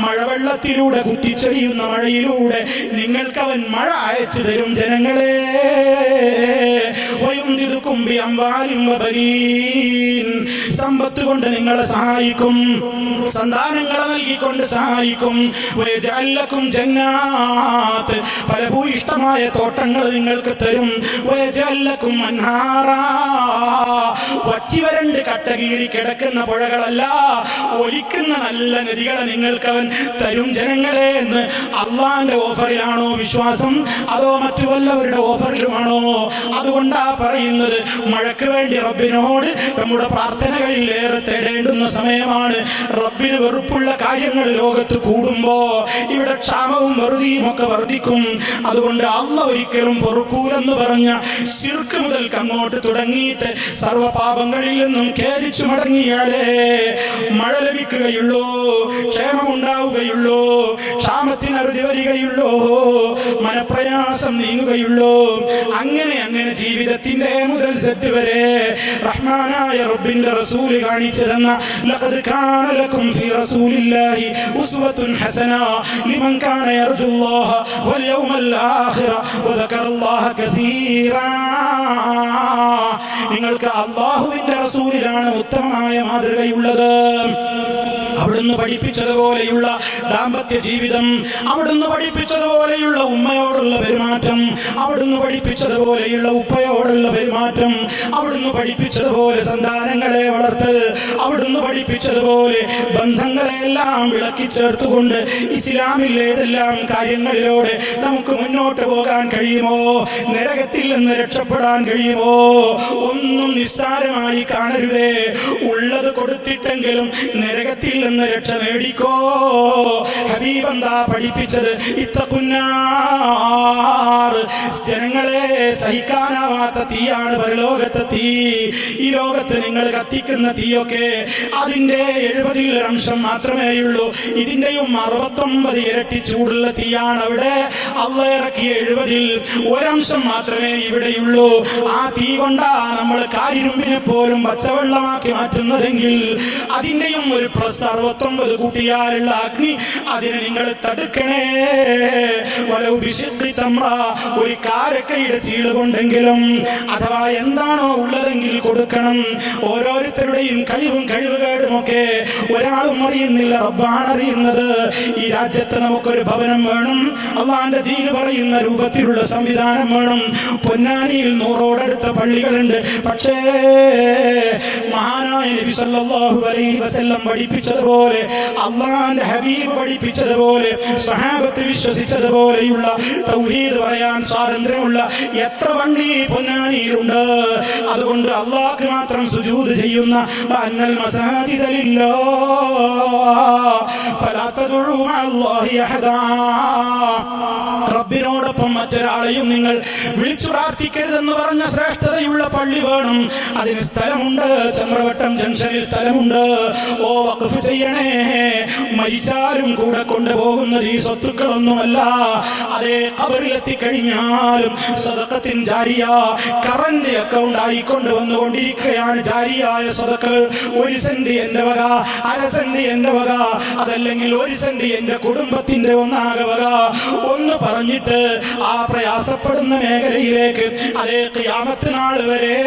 മഴവെള്ളത്തിലൂടെ കുത്തിച്ചൊരിയുന്ന മഴയിലൂടെ നിങ്ങൾക്ക് അവൻ മഴ അയച്ചു തരും ജനങ്ങളെ. സമ്പത്ത് കൊണ്ട് നിങ്ങളെ സഹായിക്കും, സന്താനങ്ങളെ നൽകിക്കൊണ്ട് സഹായിക്കും. ജന്നാത്ത്, ഫലഭൂയിഷ്ടമായ തോട്ടങ്ങൾ നിങ്ങൾക്ക് തരും. വറ്റിവരണ്ട് കട്ടകീറി കിടക്കുന്ന പുഴകളല്ല, ഒലിക്കുന്ന നല്ല നദികളെ നിങ്ങൾക്കവൻ തരും ജനങ്ങളെ എന്ന്. അള്ളാന്റെ ഓഫറിലാണോ വിശ്വാസം, അതോ മറ്റു വല്ലവരുടെ ഓഫറിലുമാണോ? അതുകൊണ്ടാ പറയുന്നത്, മഴയ്ക്ക് വേണ്ടി റബ്ബിനോട് നമ്മുടെ പ്രാർത്ഥനകളിൽ ഏറെ തേടേണ്ടുന്ന സമയമാണ്. റബ്ബിന് വെറുപ്പുള്ള കാര്യങ്ങൾ ലോകത്ത് കൂടുമ്പോ ഇവിടെ ക്ഷാമവും വെറുതിയും ഒക്കെ വർദ്ധിക്കും. അതുകൊണ്ട് അള്ളാഹ് ഒരിക്കലും പൊറുക്കൂലെന്ന് പറഞ്ഞ ശിർക്ക് മുതൽക്ക് അങ്ങോട്ട് തുടങ്ങിയിട്ട് സർവ്വ പാപങ്ങളിൽ നിന്നും ഖേദിച്ചു മടങ്ങിയാലേ മഴ ലഭിക്കുകയുള്ളൂ, ക്ഷേമമുണ്ടാവുകയുള്ളൂ, ക്ഷാമത്തിന് അറുതി വരികയുള്ളൂ, മനപ്രയാസം നീങ്ങുകയുള്ളൂ. അങ്ങനെ അങ്ങനെ ജീവിതത്തിന്റെ മുതൽ സെറ്റ് വരെ റഹ്മാനായ റബ്ബിന്റെ റസൂൽ കാണിച്ചു തന്ന ലഖദ് കാന ലക്കും ഫീ റസൂലില്ലാഹി ഉസ്വത്തുൻ ഹസന ലിമൻ കാന യർജുല്ലാഹ വൽ യൗമൽ ആഖിറ വദക്കറല്ലാഹ കസീറാ. നിങ്ങൾക്ക് അല്ലാഹുവിന്റെ റസൂലിലാണ് ഉത്തമമായ മാതൃകയുള്ളത്. അവിടുന്ന് പഠിപ്പിച്ചതുപോലെയുള്ള ദാമ്പത്യ ജീവിതം, അവിടുന്ന് പഠിപ്പിച്ചതുപോലെയുള്ള ഉമ്മയോടുള്ള പെരുമാറ്റം, അവിടുന്ന് പഠിപ്പിച്ചതുപോലെയുള്ള ഉപ്പയോടുള്ള പെരുമാറ്റം, അവിടുന്ന് പഠിപ്പിച്ചതുപോലെ സന്താനങ്ങളെ വളർത്തൽ, അവിടുന്ന് പഠിപ്പിച്ചതുപോലെ ബന്ധങ്ങളെല്ലാം വിളക്കി ചേർത്തുകൊണ്ട് ഇസ്ലാമിൽ ഏതെല്ലാം കാര്യങ്ങളിലൂടെ നമുക്ക് മുന്നോട്ട് പോകാൻ കഴിയുമോ, നരകത്തിൽ നിന്ന് രക്ഷപ്പെടാൻ കഴിയുമോ, ഒന്നും നിസ്സാരമായി കാണരുതേ. ഉള്ളത് കൊടുത്തിട്ടെങ്കിലും നരകത്തിൽ നിന്ന് രക്ഷ നേടിക്കോ. ഹബീബ് എന്താ പഠിപ്പിച്ചത്? ഇത്തഖുന്നാർ, ജനങ്ങളെ സഹിക്കാനാവാത്ത തീയാണ് പരലോകത്തെ തീ. ഈ ലോകത്ത് നിങ്ങൾ കത്തിക്കുന്ന തീയൊക്കെ അതിന്റെ 70% മാത്രമേയുള്ളൂ. ഇതിന്റെയും 69 ഇരട്ടി ചൂടുള്ള തീയാണ് അവിടെ. അള്ളാഹ് ഇറക്കിയ 70 1% മാത്രമേ ഇവിടെയുള്ളൂ. ആ തീ കൊണ്ടാ നമ്മൾ കാരിരുമ്പിനെ പോലും പച്ചവെള്ളമാക്കി മാറ്റുന്നതെങ്കിൽ അതിന്റെയും ഒരു +69 കൂട്ടിയാലുള്ള അഗ്നി, അതിനെ നിങ്ങൾ തടുക്കണേ. ഒരു കാരക്കയുടെ ചീള് കൊണ്ടെങ്കിലും അഥവാ എന്താണോ ഉള്ളതെങ്കിൽ കൊടുക്കണം. ഓരോരുത്തരുടെയും കഴിവുകേടുമൊക്കെ ഒരാളും അറിയുന്നില്ല, റബ്ബാണ് അറിയുന്നത്. ഈ രാജ്യത്ത് നമുക്കൊരു ഭവനം വേണം, അള്ളാന്റെ ദീൻ പറയുന്ന രൂപത്തിലുള്ള സംവിധാനം വേണം. പൊന്നാനിയിൽ 100ഓടടുത്ത പള്ളികളുണ്ട്. പക്ഷേ മഹാനായ നബി സല്ലല്ലാഹു അലൈഹി വസല്ലം പഠിപ്പിച്ചതുപോലെ, അള്ളാന്റെ ഹബീബ് പഠിപ്പിച്ചതുപോലെ, സഹാബത്ത് വിശ്വസിച്ചതുപോലെയുള്ള തൗഹീദ് പറയാൻ സ്വാതന്ത്ര്യമുള്ള എത്ര പള്ളി പൊന്നാനിയിലുണ്ട്. അതുകൊണ്ട് അള്ളാഹ്ക്ക് മാത്രം സുജൂദ് ചെയ്യുന്ന അന്നൽ മസാജിദ ലില്ലാഹ് ഫലാ തദ്ഉ മഅല്ലാഹി അഹദാ, റബ്ബിനോടൊപ്പം മറ്റൊരാളെയും നിങ്ങൾ വിളിച്ചു പ്രാർത്ഥിക്കരുതെന്ന് പറഞ്ഞ ശ്രേഷ്ഠതയുള്ള പള്ളി വേണം. അതിന് സ്ഥലമുണ്ട്, ചമ്രവട്ടം ജംഗ്ഷനിൽ സ്ഥലമുണ്ട്. ഓ വഖഫ് ചെയ്യണേ. മരിച്ചാലും കൂടെ കൊണ്ടുപോകുന്നത് ഈ സ്വത്തുക്കളൊന്നുമല്ല. അതേ ഖബറിലെത്തിക്കഴിഞ്ഞാലും സദഖ സദഖത്തിൻ ജാരിയ, കറന്റ് അക്കൗണ്ട് ആയിക്കൊണ്ട് വന്നുകൊണ്ടിരിക്കുകയാണ് ജാരിയായ സദഖകൾ. 1 സെന്റ് എന്റെ വക, 1/2 സെന്റ് എന്റെ വക, അതല്ലെങ്കിൽ 1 സെന്റ് എന്റെ കുടുംബത്തിന്റെ ഒന്നാകെ വക ഒന്ന് പറഞ്ഞിട്ട് ആ പ്രയാസപ്പെടുന്ന മേഖലയിലേക്ക് അതേ ഖിയാമത്ത് നാൾ വരെ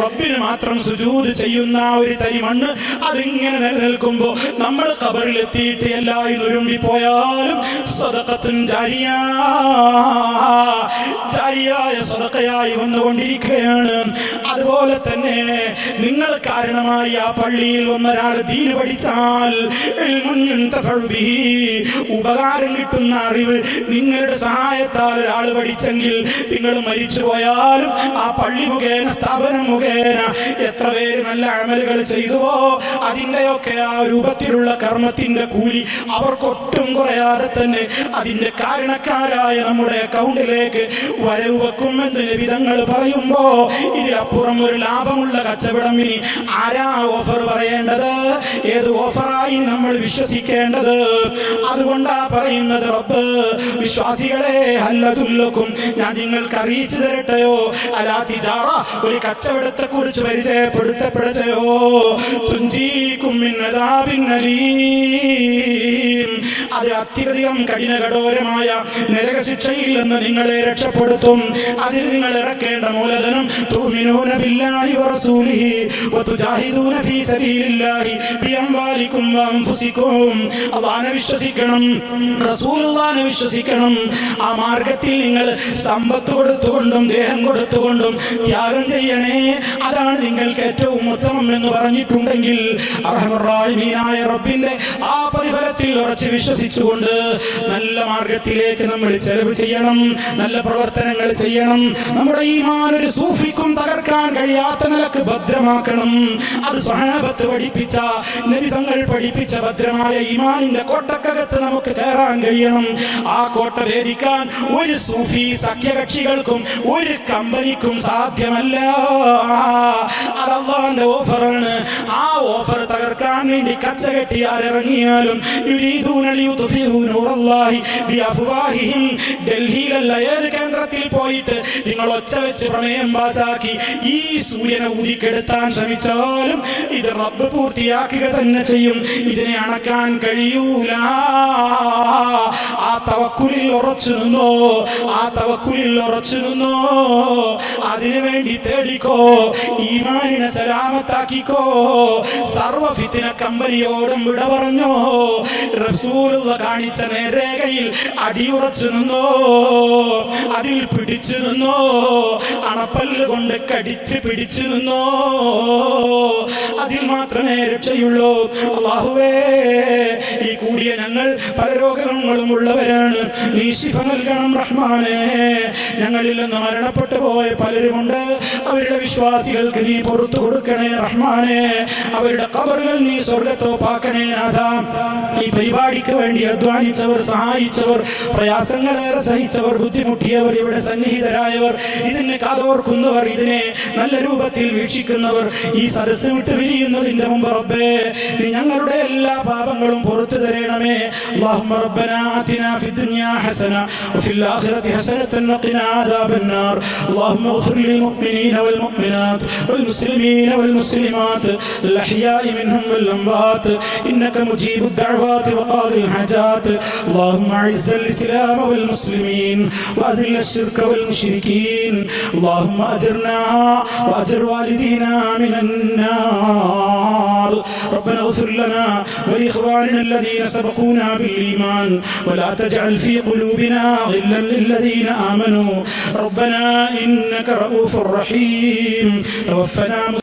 റബ്ബിന് മാത്രം സുജൂദ് ചെയ്യുന്ന ഒരു തരി മണ്ണ് അതിങ്ങനെ നിലനിൽക്കുമ്പോ നമ്മൾ ഖബറിലെത്തിയിട്ട് എല്ലായി നുരുമ്പി പോയാലും സദഖത്തുൻ ജാരിയ, ജാരിയായ സദഖയായി വന്നുകൊണ്ടിരിക്കുകയാണ്. അതുപോലെ തന്നെ നിങ്ങൾ കാരണമായി ആ പള്ളിയിൽ വന്നൊരാൾ ദീൻ പഠിച്ചാൽ ഉപകാരം കിട്ടുന്ന അറിവ് നിങ്ങളുടെ സഹായത്താൽ ഒരാൾ പഠിച്ചെങ്കിൽ നിങ്ങൾ മരിച്ചു പോയാലും ആ പള്ളി മുഖേന, സ്ഥാപനം മുഖേന എത്ര പേര് നല്ല അമലുകൾ ചെയ്തുവോ അതിൻ്റെയൊക്കെ ആ രൂപത്തിലുള്ള കർമ്മത്തിന്റെ കൂലി അവർക്കൊട്ടും കുറയാതെ തന്നെ അതിന്റെ കാരണക്കാരായ നമ്മുടെ അക്കൗണ്ടിലേക്ക് വരവ് വെക്കുമെന്ന് നബിതങ്ങൾ പറയുമ്പോ ഇതിലപ്പുറം ഒരു ലാഭമുള്ള കച്ചവടം ഇനി ആരാ ഓഫർ പറയേണ്ടത്? ഏത് ഓഫറായി നമ്മൾ വിശ്വസിക്കേണ്ടത്? അതുകൊണ്ടാ പറയുന്നത് റബ്ബ് വിശ്വാസികളെ ഹല്ലദുല്ലക്കും, ഞാൻ നിങ്ങൾക്ക് അറിയിച്ചു തരട്ടെയോ, അലാ തിജാറ, ഒരു കച്ചവടത്തെ കുറിച്ച് പരിചയപ്പെടുത്തപ്പെടട്ടെയോ, തുഞ്ചീകും മിൻ അദാബിൻ അലീം, അത് അത്യധികം കഠിനകഠോരമായ നരകശിക്ഷയിൽ നിന്ന് നിങ്ങളെ രക്ഷപ്പെടുത്തും. അതിന് നിങ്ങൾ ഇറക്കേണ്ട മൂലധനം തുഅ്മിനൂന ബില്ലാഹി വറസൂലിഹി വതുജാഹിദൂന ഫീ സബീലില്ലാഹി ബിഅംവാലികും വഅൻഫുസികും, അല്ലാഹുവിനെ വിശ്വസിക്കണം, റസൂലുള്ളാഹിനെ വിശ്വസിക്കണം. ആ മാർഗത്തിൽ നിങ്ങൾ സമ്പത്ത് കൊടുത്തുകൊണ്ടും ദേഹം കൊടുത്തുകൊണ്ടും ത്യാഗം ചെയ്യണേ, അതാണ് നിങ്ങൾക്ക് ഏറ്റവും ഉത്തമം എന്ന് പറഞ്ഞിട്ടുണ്ടെങ്കിൽ അർഹമർ റഹീമായ റബ്ബിന്റെ ആ പ്രതിഫലത്തിൽ ഉറച്ചു വിശ്വസിച്ചുകൊണ്ട് നല്ല മാർഗത്തിലേക്ക് നമ്മൾ ചെലവ് ചെയ്യണം, നല്ല പ്രവർത്തനങ്ങൾ ചെയ്യണം. നമ്മുടെ ഈമാൻ ഒരു സൂഫിക്കും തകർക്കാൻ കഴിയാത്ത നിലക്ക് ഭദ്രമാക്കണം. അത് സ്വഹാബത്ത് പഠിപ്പിച്ച, നബി തങ്ങൾ പഠിപ്പിച്ച ഭദ്രമായ ഈമാനിന്റെ കോട്ടക്കകത്ത് നമുക്ക് കയറാൻ കഴിയണം. ആ കോട്ട ഭേദിക്കാൻ ഒരു സൂഫി സഖ്യകക്ഷികൾക്കും ഒരു കമ്പനിക്കും സാധ്യമല്ല. അത് അല്ലാഹുവിന്റെ ഓഫറാണ്. ആ ഓഫർ തകർക്കാൻ വേണ്ടി കച്ചകെട്ടി ആരിറങ്ങിയാലും ഡൽഹിയിലല്ല, ഏത് കേന്ദ്രത്തിൽ പോയിട്ട് നിങ്ങൾ ഒച്ച വെച്ച് പ്രമേയം പാസാക്കി ഈ സൂര്യനെ ഊതിക്കെടുത്താൻ ശ്രമിച്ചാലും ഇത് റബ്ബ് പൂർത്തിയാക്കുക തന്നെ ചെയ്യും. ഇതിനെ അണക്കാൻ കഴിയൂല. ആ തവക്കുലിൽ ഉറച്ചു നിന്നോ, ആ തവക്കുലിൽ ഉറച്ചു നിന്നോ, അതിനു വേണ്ടി തേടിക്കോ, ഈമാനിനെ സലാമത്താക്കിക്കോ. സർവ ഫിത്ന കമ്പനിയോടും വിട പറഞ്ഞോ, റസൂലുള്ള കാണിച്ച നേരേഖയിൽ അടിയുറച്ചു നിന്നോ, അതിൽ പിടിച്ചു നിന്നോ, അണപ്പല്ല് കൊണ്ട് കടിച്ച് പിടിച്ചു നിന്നോ, അതിൽ മാത്രമേ രക്ഷയുള്ളൂ. അല്ലാഹുവേ, ഈ കൂടിയ ഞങ്ങൾ പല രോഗങ്ങളും ഉള്ളവരാണ്, നീ ശിഫ നൽകണം റഹ്മാനേ. ഞങ്ങളിൽ നിന്ന് മരണപ്പെട്ടു പോയ പലരുമുണ്ട്, അവരുടെ വിശ്വാസികൾക്ക് നീ പുറത്തു കൊടുക്കണേ റഹ്മാനേ. അവരുടെ ഖബറുകൾ നീ സ്വർഗ്ഗത്തോപ്പാക്കണേ നാഥാ. ഈ പരിപാടിക്ക് വേണ്ടി അധ്വാനിച്ചവർ, സഹായിച്ചവർ, പ്രയാസങ്ങളേറെ സഹിച്ചവർ, ബുദ്ധിമുട്ടിയവർ, ഇവിടെ സന്നിഹിതരായവർ, ഇതിനെ കാതോർക്കുന്നവർ, ഇതിനെ നല്ല രൂപത്തിൽ വീക്ഷിക്കുന്നവർ, ഈ സദസ്സ് വിട്ട് പിരിയുന്നതിന്റെ മുമ്പ് റബ്ബേ, നീ ഞങ്ങളുടെ എല്ലാ പാപങ്ങളും പുറത്തു തരണമേ. അല്ലാഹുമ്മ റബ്ബനാ ആതിനാ ഫിദ്ദുനിയാ ഹസന വഫിൽ ആഖിറതി ഹസനതൻ വഖിനാ അദാബന്നാർ. അല്ലാഹുമ്മ اغفر للمؤمنين والمؤمنات والمسلمين والمسلمات الأحياء منهم والأموات إنك مجيب الدعوات وقاضي الحاجات. اللهم أعز الإسلام والمسلمين وأذل الشرك والمشركين. اللهم أجرنا وأجر والدينا من النار. ربنا اغفر لنا ولإخواننا الذين سبقونا بالإيمان ولا تجعل في قلوبنا غلا للذين آمنوا. ربنا إنك رؤوف رحيم. توفنا